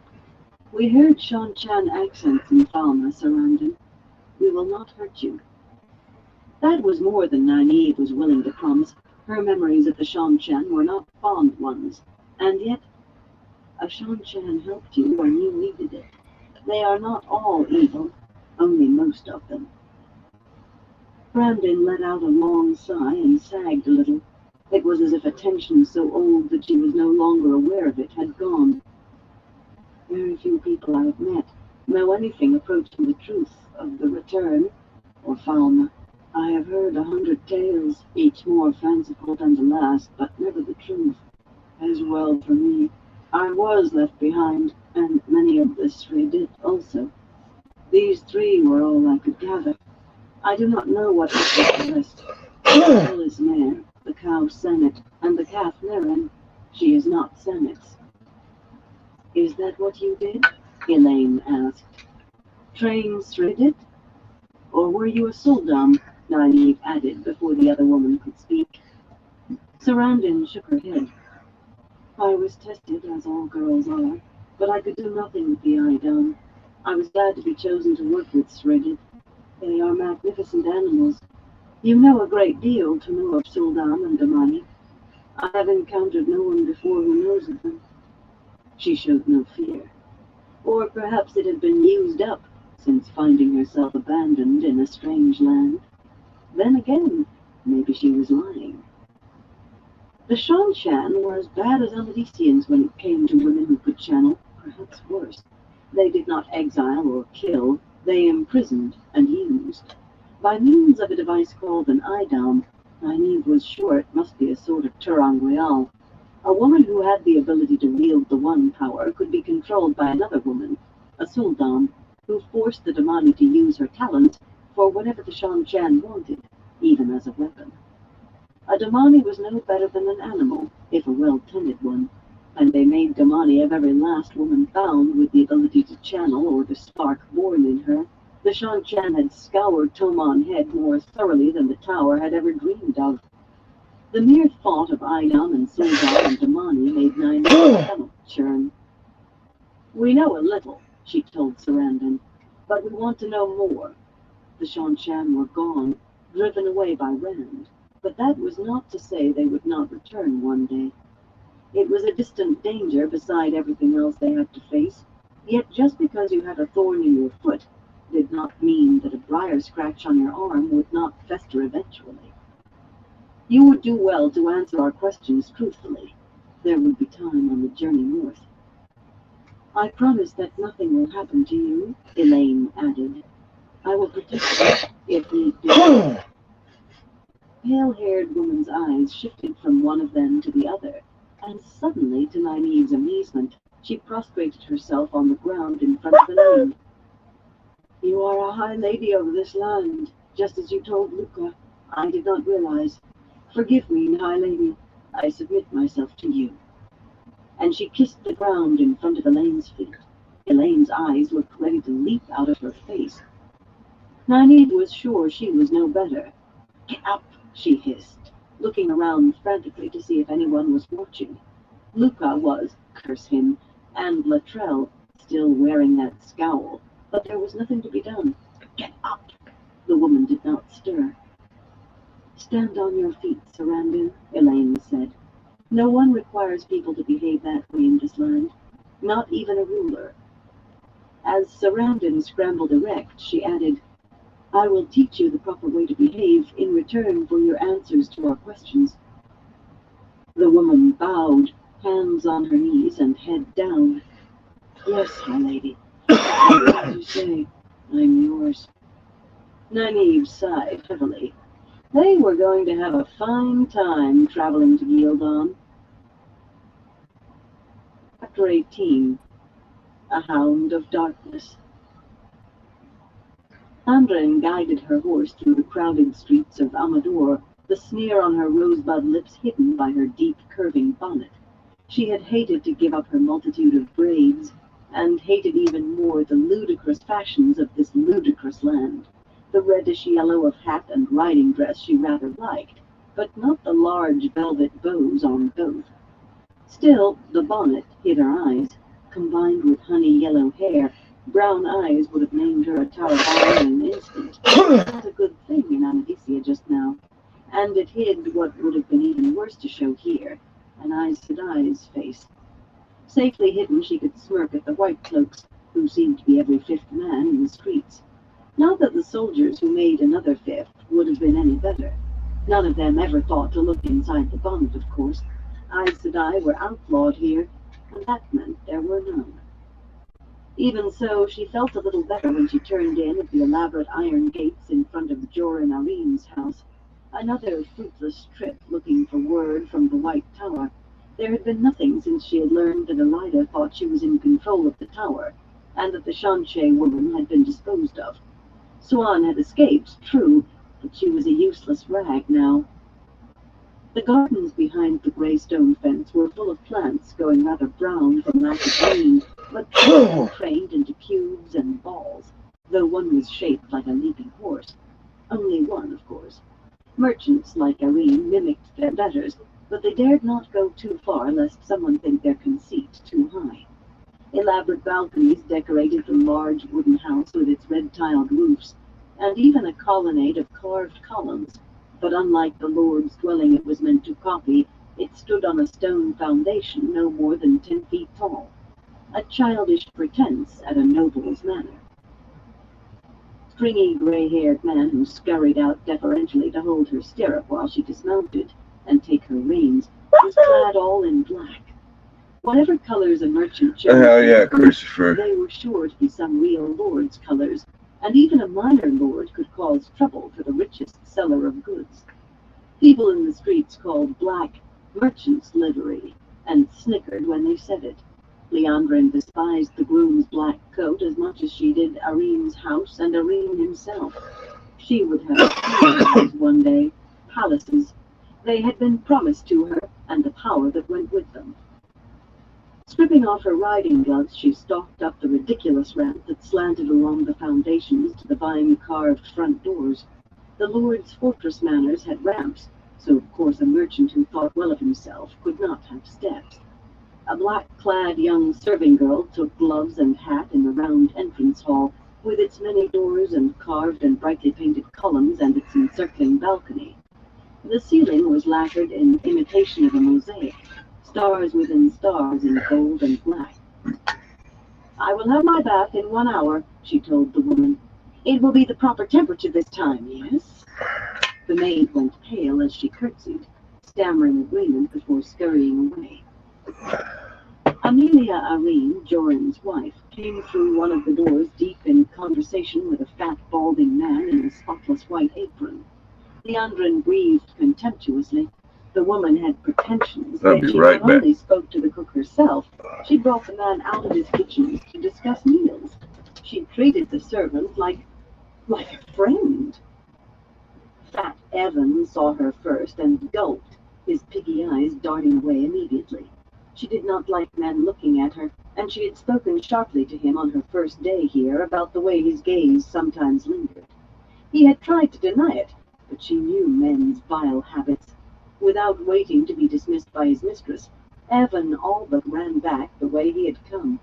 "We heard Shanshan accents in Falmouth, Sarandon. We will not hurt you." That was more than Nynaeve was willing to promise. Her memories of the Shanshan were not fond ones, and yet a Shanshan helped you when you needed it. They are not all evil, only most of them. Brandon let out a long sigh and sagged a little. It was as if a tension so old that she was no longer aware of it had gone. Very few people I have met know anything approaching the truth of the return or fauna. I have heard 100 tales, each more fanciful than the last, but never the truth. As well for me. I was left behind, and many of the three did also. These three were all I could gather. I do not know what happened to the rest. The bull is mare, the cow Sennet, and the calf Neren. She is not Sennet's. Is that what you did? Elaine asked. Train Sridit? Or were you a Suldam? Nynaeve added before the other woman could speak. Sarandon shook her head. I was tested, as all girls are, but I could do nothing with the Idam. I was glad to be chosen to work with Sridit. They are magnificent animals. You know a great deal to know of Suldam and Damani. I have encountered no one before who knows of them. She showed no fear. Or perhaps it had been used up, since finding herself abandoned in a strange land. Then again, maybe she was lying. The Shanshan were as bad as Amadisians when it came to women who could channel, perhaps worse. They did not exile or kill, they imprisoned and used. By means of a device called an Idam, Nynaeve was sure it must be a sort of Turangueal. A woman who had the ability to wield the one power could be controlled by another woman, a Suldam, who forced the Damani to use her talents for whatever the Shanshan wanted, even as a weapon. A Damani was no better than an animal, if a well-tended one, and they made Damani of every last woman found with the ability to channel or the spark born in her. The Shanshan had scoured Toman Head more thoroughly than the tower had ever dreamed of. The mere thought of Idam and Suldam and Damani made Nynaeve's stomach churn. We know a little, she told Sarandon, but we want to know more. The Shanshan were gone, driven away by Rand, but that was not to say they would not return one day. It was a distant danger beside everything else they had to face, yet just because you had a thorn in your foot did not mean that a briar scratch on your arm would not fester eventually. You would do well to answer our questions truthfully. There would be time on the journey north. I promise that nothing will happen to you, Elaine added. I will protect you, if need be. The pale-haired woman's eyes shifted from one of them to the other, and suddenly, to Nynaeve's amazement, she prostrated herself on the ground in front of the name. You are a high lady of this land, just as you told Luca. I did not realize. Forgive me, high lady. I submit myself to you. And she kissed the ground in front of Elaine's feet. Elaine's eyes looked ready to leap out of her face. Nynaeve was sure she was no better. Get up, she hissed, looking around frantically to see if anyone was watching. Luca was, curse him, and Latrell, still wearing that scowl, but there was nothing to be done. Get up! The woman did not stir. Stand on your feet, Sarandon, Elaine said. No one requires people to behave that way in this land, not even a ruler. As Sarandon scrambled erect, she added, I will teach you the proper way to behave in return for your answers to our questions. The woman bowed, hands on her knees and head down. Yes, my lady. As you say, I'm yours. Nynaeve sighed heavily. They were going to have a fine time traveling to Gildan. Chapter 18. A Hound of Darkness. Andren guided her horse through the crowded streets of Amador, the sneer on her rosebud lips hidden by her deep, curving bonnet. She had hated to give up her multitude of braids, and hated even more the ludicrous fashions of this ludicrous land. The reddish-yellow of hat and riding dress she rather liked, but not the large velvet bows on both. Still, the bonnet hid her eyes. Combined with honey-yellow hair, brown eyes would have named her a Tarabana in an instant. Not a good thing in Amadisia just now, and it hid what would have been even worse to show here, an Aes Sedai's face. Safely hidden, she could smirk at the white cloaks, who seemed to be every fifth man in the streets. Not that the soldiers who made another fifth would have been any better. None of them ever thought to look inside the bonnet, of course. Aes Sedai were outlawed here, and that meant there were none. Even so, she felt a little better when she turned in at the elaborate iron gates in front of Joran Areen's house. Another fruitless trip looking for word from the White Tower. There had been nothing since she had learned that Elida thought she was in control of the tower, and that the Shanche woman had been disposed of. Swan had escaped, true, but she was a useless rag now. The gardens behind the grey stone fence were full of plants going rather brown from lack of rain, but trained into cubes and balls, though one was shaped like a leaping horse. Only one, of course. Merchants like Areen mimicked their betters, but they dared not go too far lest someone think their conceit too high. Elaborate balconies decorated the large wooden house with its red-tiled roofs, and even a colonnade of carved columns. But unlike the lord's dwelling it was meant to copy, it stood on a stone foundation no more than 10 feet tall. A childish pretense at a noble's manner. Stringy gray-haired man who scurried out deferentially to hold her stirrup while she dismounted and take her reins, was clad all in black. Whatever colors a merchant chose, hell yeah, Christopher. They were sure to be some real lord's colors, and even a minor lord could cause trouble for the richest seller of goods. People in the streets called black merchant's livery, and snickered when they said it. Leandrin despised the groom's black coat as much as she did Areen's house and Areen himself. She would have palaces one day, palaces. They had been promised to her, and the power that went with them. Stripping off her riding gloves, she stalked up the ridiculous ramp that slanted along the foundations to the vine-carved front doors. The lord's fortress manors had ramps, so of course a merchant who thought well of himself could not have steps. A black-clad young serving girl took gloves and hat in the round entrance hall, with its many doors and carved and brightly painted columns and its encircling balcony. The ceiling was lacquered in imitation of a mosaic, stars within stars in gold and black. "I will have my bath in 1 hour," she told the woman. "It will be the proper temperature this time, yes?" The maid went pale as she curtsied, stammering agreement before scurrying away. Amelia Areen, Joran's wife, came through one of the doors deep in conversation with a fat, balding man in a spotless white apron. Leandrin breathed contemptuously. The woman had pretensions, yet she not only spoke to the cook herself, she brought the man out of his kitchen to discuss meals. She treated the servant like a friend. Fat Evan saw her first and gulped, his piggy eyes darting away immediately. She did not like men looking at her, and she had spoken sharply to him on her first day here about the way his gaze sometimes lingered. He had tried to deny it, but she knew men's vile habits. Without waiting to be dismissed by his mistress, Evan all but ran back the way he had come.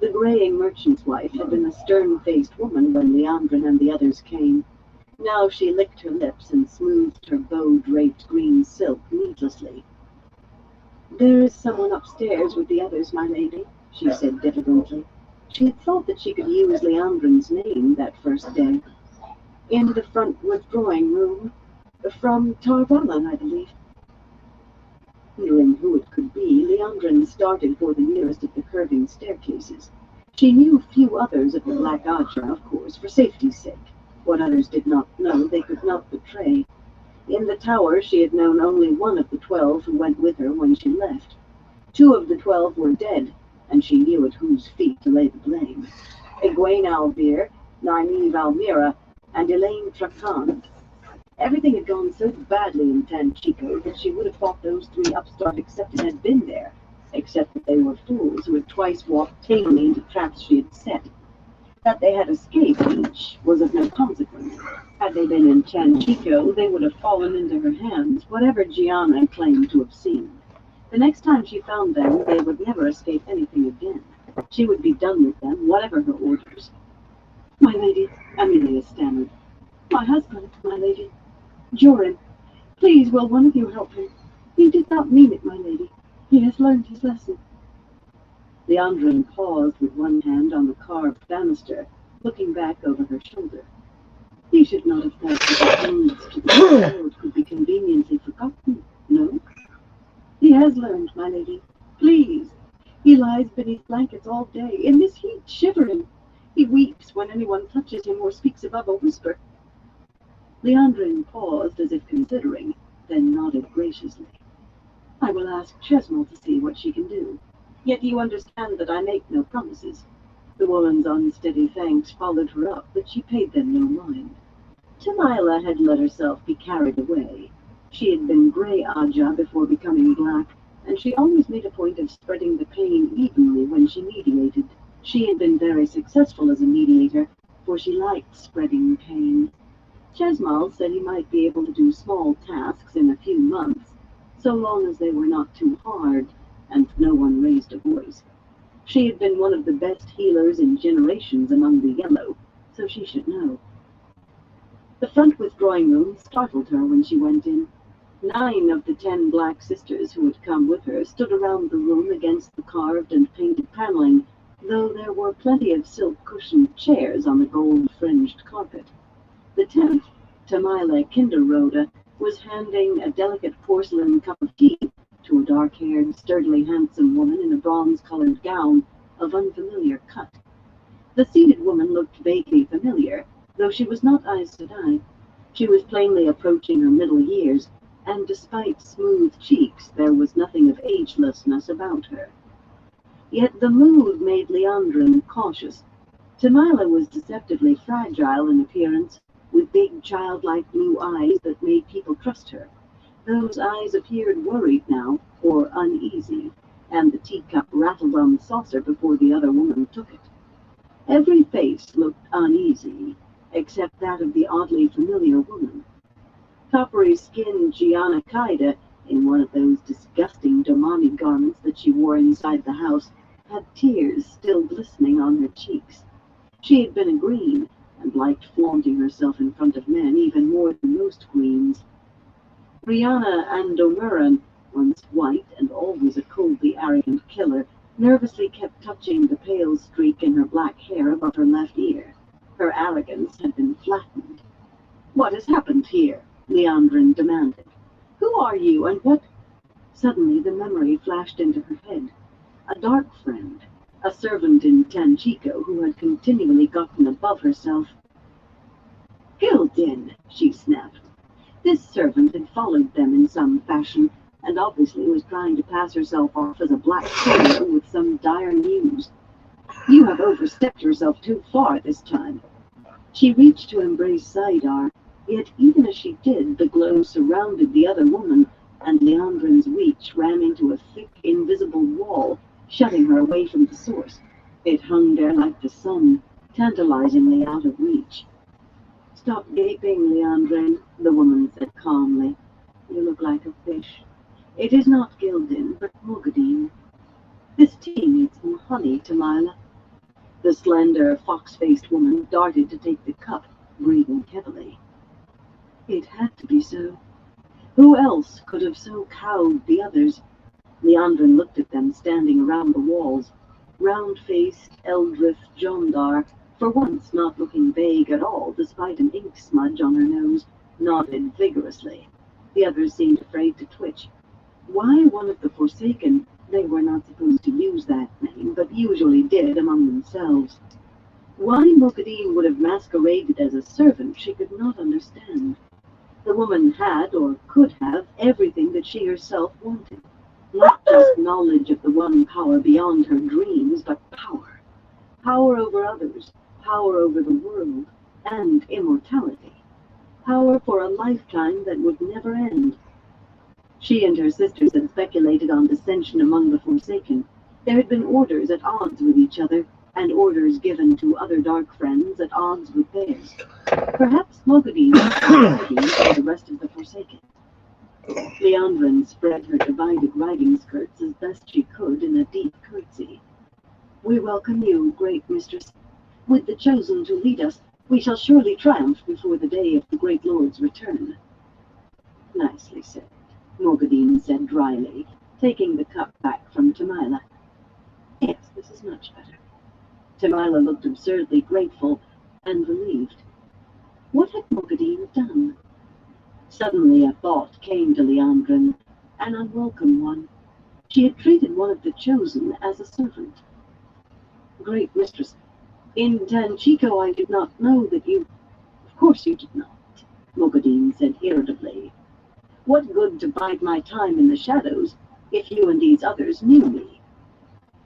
The graying merchant's wife had been a stern-faced woman when Leandrin and the others came. Now she licked her lips and smoothed her bow-draped green silk needlessly. "There is someone upstairs with the others, my lady," she said diffidently. She had thought that she could use Leandrin's name that first day. "In the front withdrawing room. From Tarvalon, I believe." Wondering who it could be, Leandrin started for the nearest of the curving staircases. She knew few others of the Black Adra, of course, for safety's sake. What others did not know, they could not betray. In the tower, she had known only one of the 12 who went with her when she left. 2 of the 12 were dead, and she knew at whose feet to lay the blame. Egwene Alvir, Nynaeve Almira, and Elaine Trakan. Everything had gone so badly in Tanchico that she would have thought those 3 upstart accepted had been there, except that they were fools who had twice walked tamely into traps she had set. That they had escaped each was of no consequence. Had they been in Tanchico, they would have fallen into her hands, whatever Gianna claimed to have seen. The next time she found them, they would never escape anything again. She would be done with them, whatever her orders. "My lady," Amelia stammered. "My husband, my lady. Joran, please will one of you help him? He did not mean it, my lady. He has learned his lesson." Leandrin paused with one hand on the carved banister, looking back over her shoulder. He should not have thought that his moves to the sword could be conveniently forgotten, no? He has learned, my lady. Please. He lies beneath blankets all day, in this heat, shivering. He weeps when anyone touches him or speaks above a whisper. Leandrin paused as if considering, then nodded graciously. I will ask Chesmel to see what she can do. Yet you understand that I make no promises. The woman's unsteady thanks followed her up, but she paid them no mind. Tamila had let herself be carried away. She had been grey Aja before becoming black, and she always made a point of spreading the pain evenly when she mediated. She had been very successful as a mediator, for she liked spreading pain. Chesmal said he might be able to do small tasks in a few months, so long as they were not too hard, and no one raised a voice. She had been one of the best healers in generations among the Yellow, so she should know. The front withdrawing room startled her when she went in. 9 of the 10 black sisters who had come with her stood around the room against the carved and painted paneling, though there were plenty of silk-cushioned chairs on the gold-fringed carpet. The 10th, Tamila Kinderrhoda, was handing a delicate porcelain cup of tea to a dark-haired, sturdily handsome woman in a bronze-colored gown of unfamiliar cut. The seated woman looked vaguely familiar, though she was not Aes Sedai. She was plainly approaching her middle years, and despite smooth cheeks, there was nothing of agelessness about her. Yet the mood made Leandrin cautious. Tamila was deceptively fragile in appearance, with big childlike blue eyes that made people trust her. Those eyes appeared worried now, or uneasy, and the teacup rattled on the saucer before the other woman took it. Every face looked uneasy, except that of the oddly familiar woman. Coppery-skinned Gianna Kaida, in one of those disgusting Domani garments that she wore inside the house, had tears still glistening on her cheeks. She had been a green, and liked flaunting herself in front of men even more than most queens. Rihanna Andomuran, once white and always a coldly arrogant killer, nervously kept touching the pale streak in her black hair above her left ear. Her arrogance had been flattened. "What has happened here?" Leandrin demanded. "Who are you, and what—" Suddenly the memory flashed into her head. A dark friend, a servant in Tanchico who had continually gotten above herself. "Gildin!" she snapped. This servant had followed them in some fashion, and obviously was trying to pass herself off as a black courier with some dire news. "You have overstepped yourself too far this time." She reached to embrace Saidar, yet even as she did, the glow surrounded the other woman, and Leandrin's reach ran into a thick, invisible wall, shutting her away from the source. It hung there like the sun, tantalizingly out of reach. "Stop gaping, Leandrin," the woman said calmly. "You look like a fish. It is not Gildin, but Mogadine. This tea needs some honey, Tamila." The slender, fox-faced woman darted to take the cup, breathing heavily. It had to be so. Who else could have so cowed the others? Leandrin looked at them standing around the walls. Round-faced Eldrith Jondar, for once not looking vague at all despite an ink smudge on her nose, nodded vigorously. The others seemed afraid to twitch. Why one of the Forsaken? They were not supposed to use that name, but usually did among themselves. Why Mogadine would have masqueraded as a servant she could not understand. The woman had, or could have, everything that she herself wanted. Not just knowledge of the one power beyond her dreams, but power. Power over others, power over the world, and immortality. Power for a lifetime that would never end. She and her sisters had speculated on dissension among the Forsaken. There had been orders at odds with each other, and orders given to other dark friends at odds with theirs. Perhaps Mogadine was fighting for the rest of the Forsaken. Leandrin spread her divided riding skirts as best she could in a deep curtsy. "We welcome you, great mistress. With the chosen to lead us, we shall surely triumph before the day of the great lord's return." "Nicely said," Mogadine said dryly, taking the cup back from Tamila. "Yes, the This is much better. Tamila looked absurdly grateful and relieved. What had Mogadine done? Suddenly a thought came to Leandrin, an unwelcome one. She had treated one of the chosen as a servant. Great mistress, in Tanchico I did not know that you... Of course you did not, Mogadine said irritably. What good to bide my time in the shadows if you and these others knew me?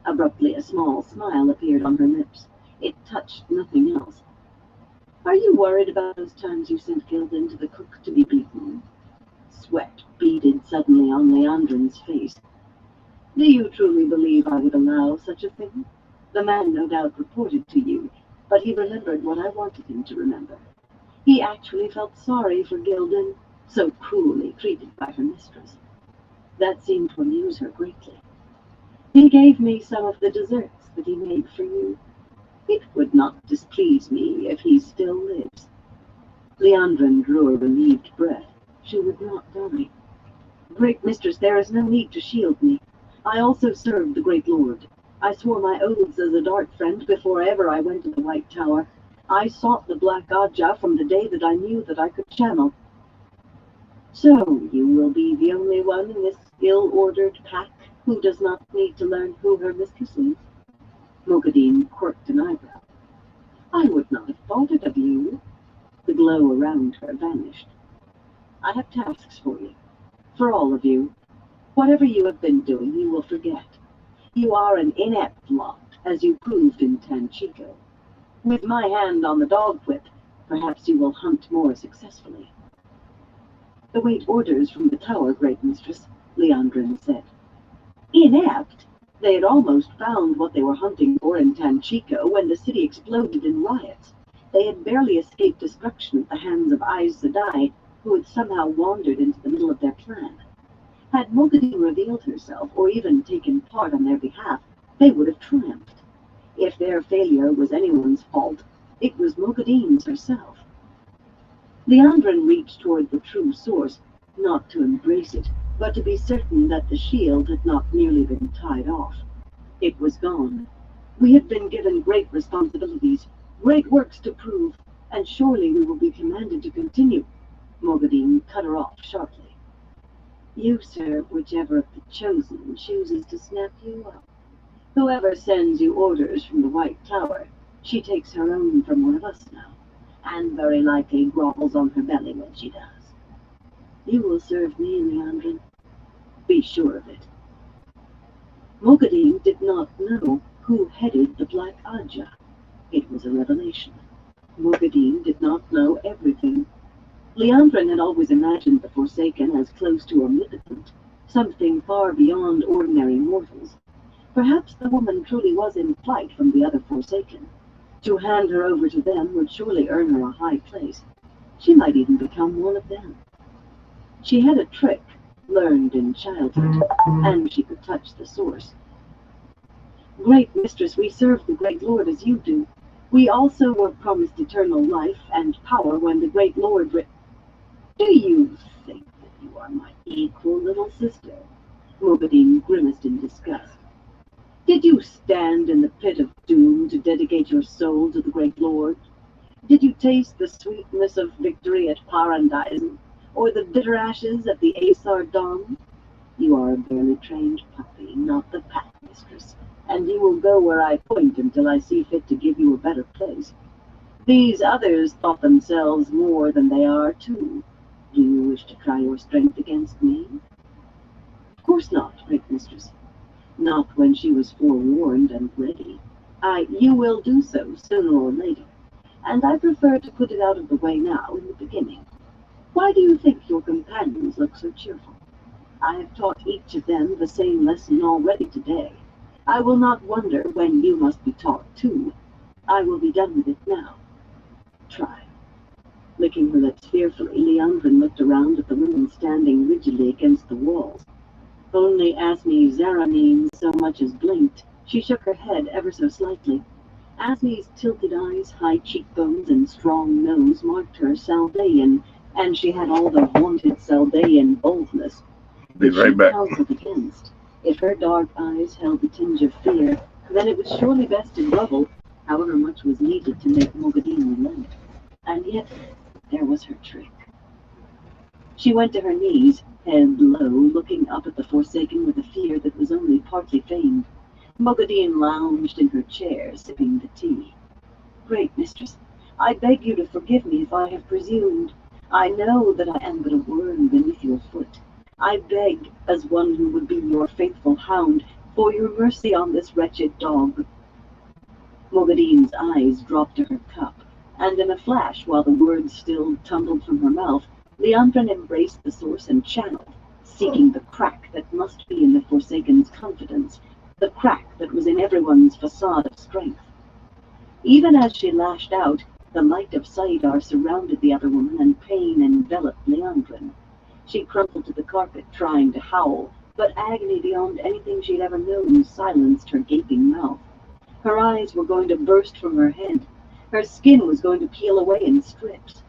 Abruptly a small smile appeared on her lips. It touched nothing else. Are you worried about those times you sent Gildan to the cook to be beaten? Sweat beaded suddenly on Leandrin's face. Do you truly believe I would allow such a thing? The man no doubt reported to you, but he remembered what I wanted him to remember. He actually felt sorry for Gildan, so cruelly treated by her mistress. That seemed to amuse her greatly. He gave me some of the desserts that he made for you. It would not displease me if he still lives. Leandrin drew a relieved breath. She would not die. Great mistress, there is no need to shield me. I also served the great lord. I swore my oaths as a dark friend before ever I went to the White Tower. I sought the Black Adja from the day that I knew that I could channel. So you will be the only one in this ill-ordered pack who does not need to learn who her mistress is? Mogadine quirked an eyebrow. I would not have thought it of you. The glow around her vanished. I have tasks for you. For all of you. Whatever you have been doing, you will forget. You are an inept lot, as you proved in Tanchico. With my hand on the dog whip, perhaps you will hunt more successfully. Await orders from the tower, great mistress, Leandrin said. Inept? They had almost found what they were hunting for in Tanchico when the city exploded in riots. They had barely escaped destruction at the hands of Aes Sedai, who had somehow wandered into the middle of their plan. Had Mogadine revealed herself, or even taken part on their behalf, they would have triumphed. If their failure was anyone's fault, it was Mogadine's herself. Leandrin reached toward the true source, not to embrace it, but to be certain that the shield had not merely been tied off. It was gone. We have been given great responsibilities, great works to prove, and surely we will be commanded to continue. Mogadine cut her off sharply. You serve whichever of the chosen chooses to snap you up. Whoever sends you orders from the White Tower, she takes her own from one of us now, and very likely grovels on her belly when she does. You will serve me, Leandrin. Be sure of it. Mogadine did not know who headed the Black Adja. It was a revelation. Mogadine did not know everything. Leandrin had always imagined the Forsaken as close to omnipotent, something far beyond ordinary mortals. Perhaps the woman truly was in flight from the other Forsaken. To hand her over to them would surely earn her a high place. She might even become one of them. She had a trick, learned in childhood, and she could touch the source. Great mistress, we serve the great lord as you do. We also were promised eternal life and power when the great lord... Do you think that you are my equal, little sister? Mogadine grimaced in disgust. Did you stand in the pit of doom to dedicate your soul to the great lord? Did you taste the sweetness of victory at Paradise, or the bitter ashes at the Aesar Dawn? You are a barely trained puppy, not the pack mistress, and you will go where I point until I see fit to give you a better place. These others thought themselves more than they are, too. Do you wish to try your strength against me? Of course not, great mistress. Not when she was forewarned and ready. You will do so sooner or later, and I prefer to put it out of the way now in the beginning. Why do you think your companions look so cheerful? I have taught each of them the same lesson already today. I will not wonder when you must be taught too. I will be done with it now. Try. Licking her lips fearfully, Leandrin looked around at the women standing rigidly against the walls. Only Asmi Zaramine so much as blinked. She shook her head ever so slightly. Asmi's tilted eyes, high cheekbones, and strong nose marked her Saldaean, and she had all the wanted Saldaean boldness. Be right back. Counseled against. If her dark eyes held a tinge of fear, Then it was surely best to grovel, however much was needed to make Mogadine relent. And yet, there was her trick. She went to her knees, head low, looking up at the Forsaken with a fear that was only partly feigned. Mogadine lounged in her chair, sipping the tea. Great mistress, I beg you to forgive me if I have presumed. I know that I am but a worm beneath your foot. I beg, as one who would be your faithful hound, for your mercy on this wretched dog. Mogadine's eyes dropped to her cup, and in a flash, while the words still tumbled from her mouth, Leandrin embraced the source and channeled, seeking the crack that must be in the Forsaken's confidence, the crack that was in everyone's facade of strength. Even as she lashed out, the light of Saidar surrounded the other woman, and pain enveloped Leandrin. She crumpled to the carpet, trying to howl, but agony beyond anything she'd ever known silenced her gaping mouth. Her eyes were going to burst from her head. Her skin was going to peel away in strips.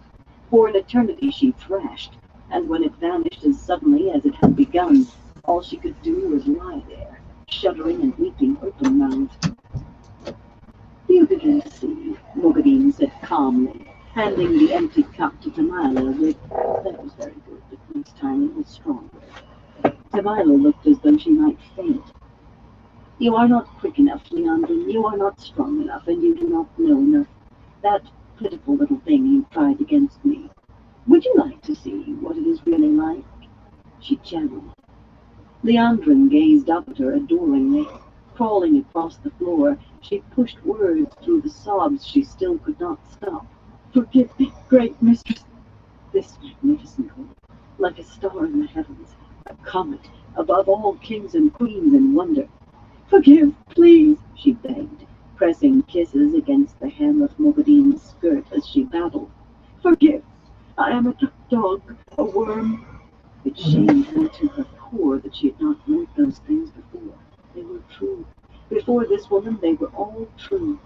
For an eternity she thrashed, and when it vanished as suddenly as it had begun, all she could do was lie there, shuddering and weeping open-mouthed. You begin to see, Mogadine said calmly, handing the empty cup to Tamila with, that was very good, but this time it was stronger. Tamila looked as though she might faint. You are not quick enough, Leandrin, you are not strong enough, and you do not know enough. That pitiful little thing you tried against me. Would you like to see what it is really like? She channeled. Leandrin gazed up at her adoringly. Crawling across the floor, she pushed words through the sobs she still could not stop. Forgive me, great mistress. This magnificent woman, like a star in the heavens, a comet, above all kings and queens in wonder. Forgive, please, she begged, pressing kisses against the hem of Mogadine's skirt as she babbled. Forgive, I am a dog, a worm. It shamed her to her core that she had not learned those things before. They were true. Before this woman, they were all true.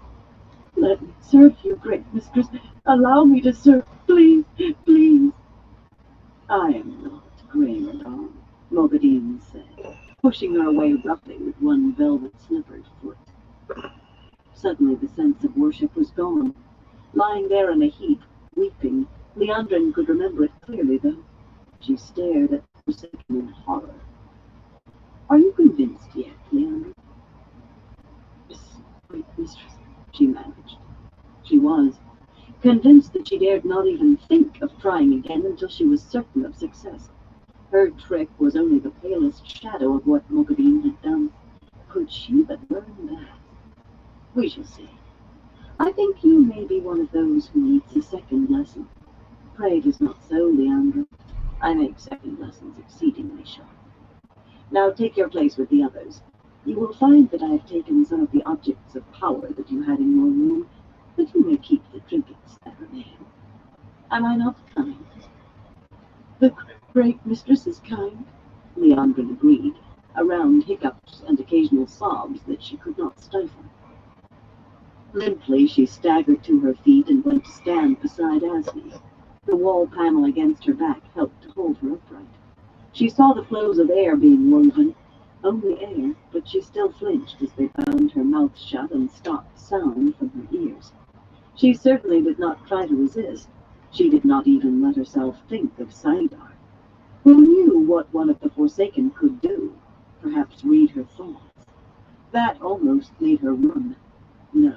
Let me serve you, great mistress. Allow me to serve, please, please. I am not Grey Madame, Mogadine said, pushing her away roughly with one velvet-slippered foot. Suddenly the sense of worship was gone. Lying there in a heap, weeping, Leandrin could remember it clearly, though. She stared at the Forsaken in horror. Are you convinced yet, Leandrin? Yes, great mistress, she managed. She was. Convinced that she dared not even think of trying again until she was certain of success. Her trick was only the palest shadow of what Mogadine had done. Could she but learn that? We shall see. I think you may be one of those who needs a second lesson. Pray it is not so, Leandra. I make second lessons exceedingly sharp. Now take your place with the others. You will find that I have taken some of the objects of power that you had in your room, but you may keep the trinkets that remain. Am I not kind? The great mistress is kind, Leandrin agreed, around hiccups and occasional sobs that she could not stifle. Limply she staggered to her feet and went to stand beside Asmi. The wall panel against her back helped to hold her upright. She saw the flows of air being woven, only air, but she still flinched as they bound her mouth shut and stopped sound from her ears. She certainly did not try to resist. She did not even let herself think of Saidar. Who knew what one of the Forsaken could do? Perhaps read her thoughts. That almost made her run. No.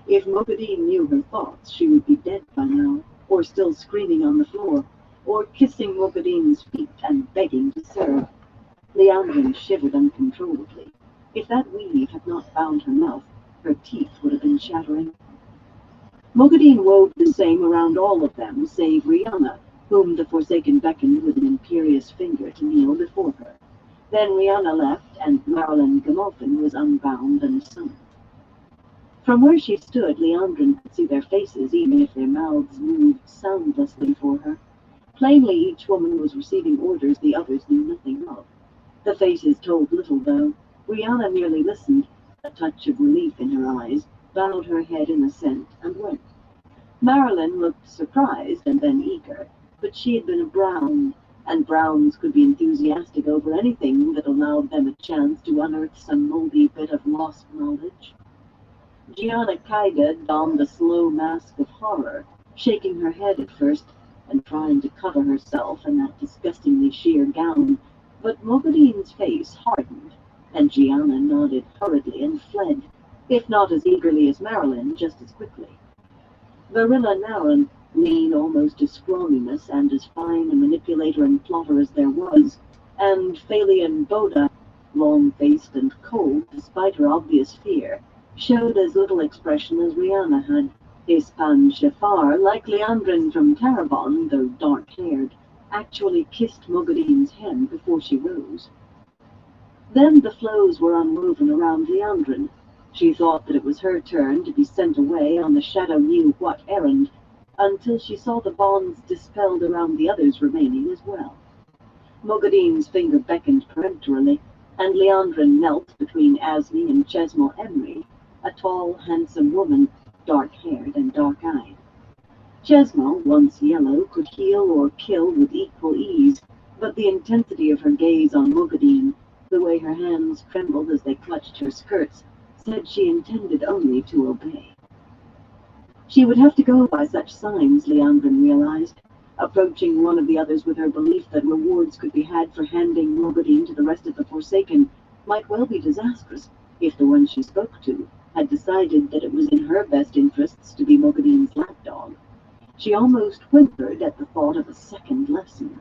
If Mogadine knew her thoughts, she would be dead by now, or still screaming on the floor, or kissing Mogadine's feet and begging to serve. Leandrin shivered uncontrollably. If that weave had not bound her mouth, her teeth would have been chattering. Mogadine wove the same around all of them, save Rihanna, whom the Forsaken beckoned with an imperious finger to kneel before her. Then Rihanna left, and Marilyn Gamolfin was unbound and summoned. From where she stood, Leandrin could see their faces, even if their mouths moved soundlessly for her. Plainly, each woman was receiving orders the others knew nothing of. The faces told little, though. Rihanna merely listened, a touch of relief in her eyes, bowed her head in assent, and went. Marilyn looked surprised and then eager, but she had been a brown, and Browns could be enthusiastic over anything that allowed them a chance to unearth some moldy bit of lost knowledge. Gianna Kaida donned a slow mask of horror, shaking her head at first and trying to cover herself in that disgustingly sheer gown, but Mogadine's face hardened, and Gianna nodded hurriedly and fled, if not as eagerly as Marilyn, just as quickly. Varilla Naran, lean almost to scrawniness and as fine a manipulator and plotter as there was, and Phalian Boda, long-faced and cold despite her obvious fear, showed as little expression as Rihanna had. Ispan Shafar, like Leandrin from Tarabon, though dark-haired, actually kissed Mogadine's hand before she rose. Then the flows were unwoven around Leandrin. She thought that it was her turn to be sent away on the shadow knew what errand, until she saw the bonds dispelled around the others remaining as well. Mogadine's finger beckoned peremptorily, and Leandrin knelt between Asmi and Chesmal Emery, a tall, handsome woman, dark-haired and dark-eyed. Chesmal, once yellow, could heal or kill with equal ease, but the intensity of her gaze on Mogadine, the way her hands trembled as they clutched her skirts, said she intended only to obey. She would have to go by such signs, Leandrin realized, approaching one of the others with her belief that rewards could be had for handing Mogadine to the rest of the Forsaken might well be disastrous if the one she spoke to had decided that it was in her best interests to be Mogadine's lapdog. She almost whimpered at the thought of a second lesson.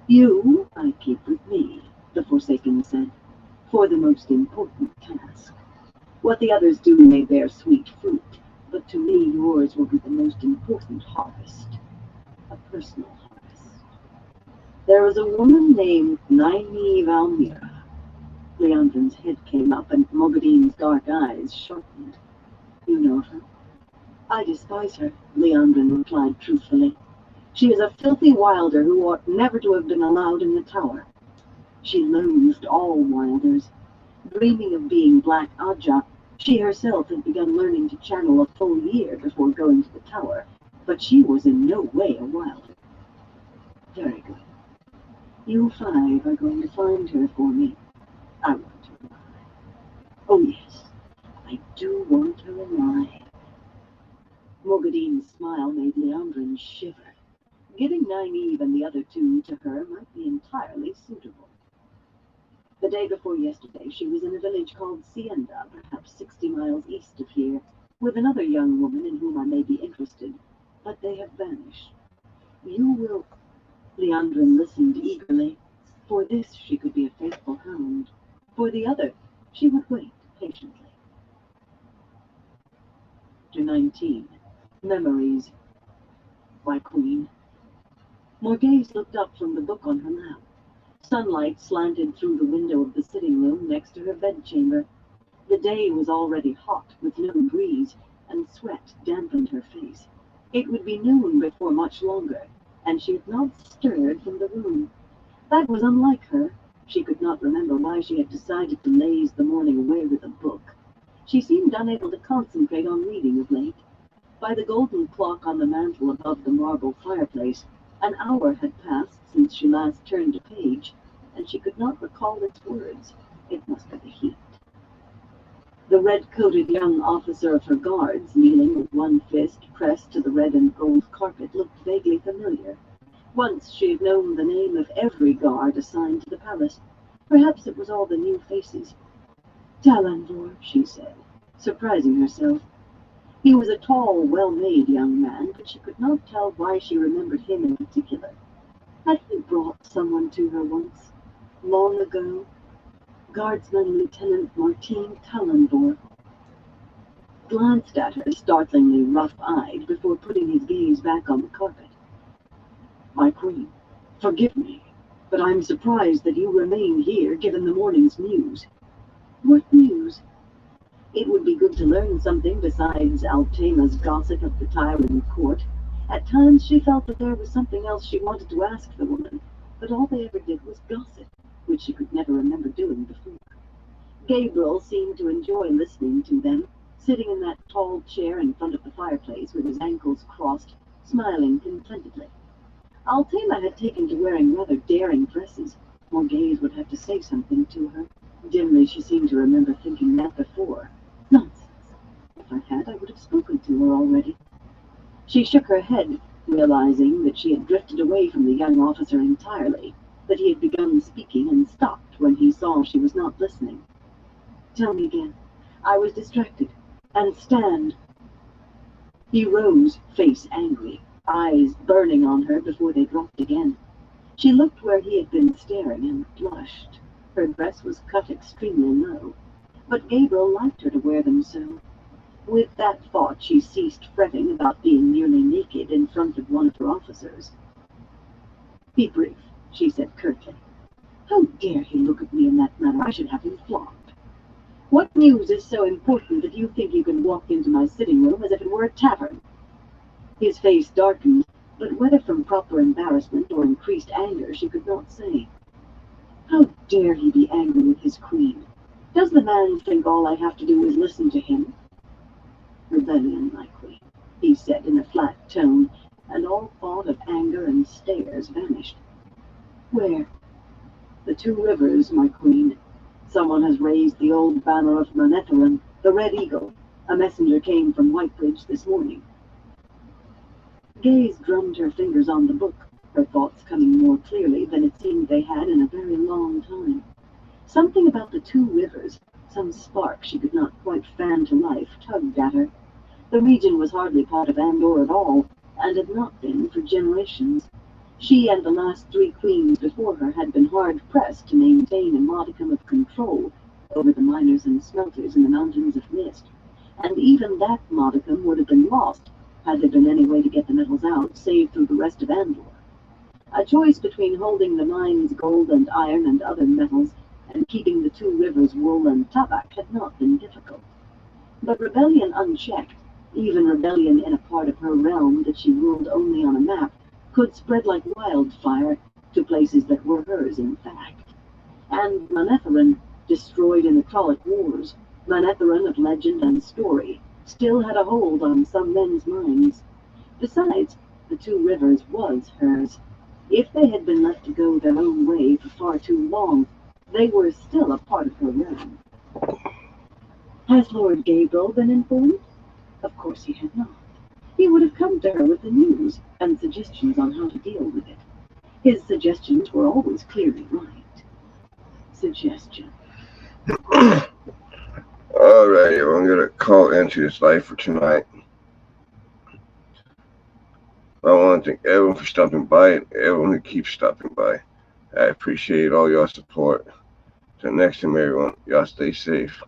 "You I keep with me," the Forsaken said, "for the most important task. What the others do may bear sweet fruit, but to me yours will be the most important harvest. A personal harvest." There was a woman named Nynaeve Almira. Leandrin's head came up, and Mogadine's dark eyes sharpened. "You know her?" "I despise her," Leandrin replied truthfully. "She is a filthy wilder who ought never to have been allowed in the tower." She loathed all wilders. Dreaming of being Black Aja, she herself had begun learning to channel a full year before going to the tower, but she was in no way a wilder. "Very good. You five are going to find her for me. I want her alive. Oh yes, I do want her alive." Mogadine's smile made Leandrin shiver. Giving Nynaeve and the other two to her might be entirely suitable. The day before yesterday, she was in a village called Sienda, perhaps 60 miles east of here, with another young woman in whom I may be interested, but they have vanished. You will... Leandrin listened eagerly. For this she could be a faithful hound. For the other, she would wait patiently. Chapter 19. Memories. My Queen. Morghese looked up from the book on her lap. Sunlight slanted through the window of the sitting room next to her bedchamber. The day was already hot, with no breeze, and sweat dampened her face. It would be noon before much longer, and she had not stirred from the room. That was unlike her. She could not remember why she had decided to laze the morning away with a book. She seemed unable to concentrate on reading of late. By the golden clock on the mantel above the marble fireplace, an hour had passed since she last turned a page, and she could not recall its words. It must be the heat. The red-coated young officer of her guards, kneeling with one fist pressed to the red and gold carpet, looked vaguely familiar. Once she had known the name of every guard assigned to the palace. Perhaps it was all the new faces. "Talandor," she said, surprising herself. He was a tall, well-made young man, but she could not tell why she remembered him in particular. Had he brought someone to her once, long ago? Guardsman Lieutenant Martine Talandor glanced at her, startlingly rough-eyed, before putting his gaze back on the carpet. "My Queen, forgive me, but I'm surprised that you remain here, given the morning's news." "What news?" It would be good to learn something besides Altama's gossip of the Tyran court. At times she felt that there was something else she wanted to ask the woman, but all they ever did was gossip, which she could never remember doing before. Gabriel seemed to enjoy listening to them, sitting in that tall chair in front of the fireplace with his ankles crossed, smiling contentedly. Althea had taken to wearing rather daring dresses, or Gaze would have to say something to her. Dimly she seemed to remember thinking that before. Nonsense. If I had, I would have spoken to her already. She shook her head, realizing that she had drifted away from the young officer entirely, that he had begun speaking and stopped when he saw she was not listening. Tell me again. I was distracted. And stand. He rose, face angry, eyes burning on her before they dropped again. She looked where he had been staring and blushed. Her dress was cut extremely low, but Gabriel liked her to wear them so. With that thought she ceased fretting about being nearly naked in front of one of her officers. Be brief, she said curtly. How dare he look at me in that manner? I should have him flogged. What news is so important that you think you can walk into my sitting room as if it were a tavern? His face darkened, but whether from proper embarrassment or increased anger she could not say. How dare he be angry with his queen? Does the man think all I have to do is listen to him? Rebellion, my queen, he said in a flat tone, and all thought of anger and stares vanished. Where? The two rivers, my queen. Someone has raised the old banner of Manetheren, the Red Eagle. A messenger came from Whitebridge this morning. Gaze drummed her fingers on the book, her thoughts coming more clearly than it seemed they had in a very long time. Something about the two rivers, some spark she could not quite fan to life, tugged at her. The region was hardly part of Andor at all, and had not been for generations. She and the last three queens before her had been hard-pressed to maintain a modicum of control over the miners and smelters in the Mountains of Mist, and even that modicum would have been lost had there been any way to get the metals out, save through the rest of Andor. A choice between holding the mines gold and iron and other metals, and keeping the two rivers wool and tabac had not been difficult. But rebellion unchecked, even rebellion in a part of her realm that she ruled only on a map, could spread like wildfire to places that were hers in fact. And Manetheren, destroyed in the Trolloc Wars, Manetheren of legend and story, still had a hold on some men's minds. Besides, the two rivers was hers. If they had been left to go their own way for far too long, they were still a part of her realm. Has Lord Gabriel been informed? Of course he had not. He would have come to her with the news and suggestions on how to deal with it. His suggestions were always clearly right. Suggestion. Alrighty, well, I'm gonna call into this live for tonight. I want to thank everyone for stopping by and everyone who keeps stopping by. I appreciate all y'all support. Till next time, everyone, y'all stay safe.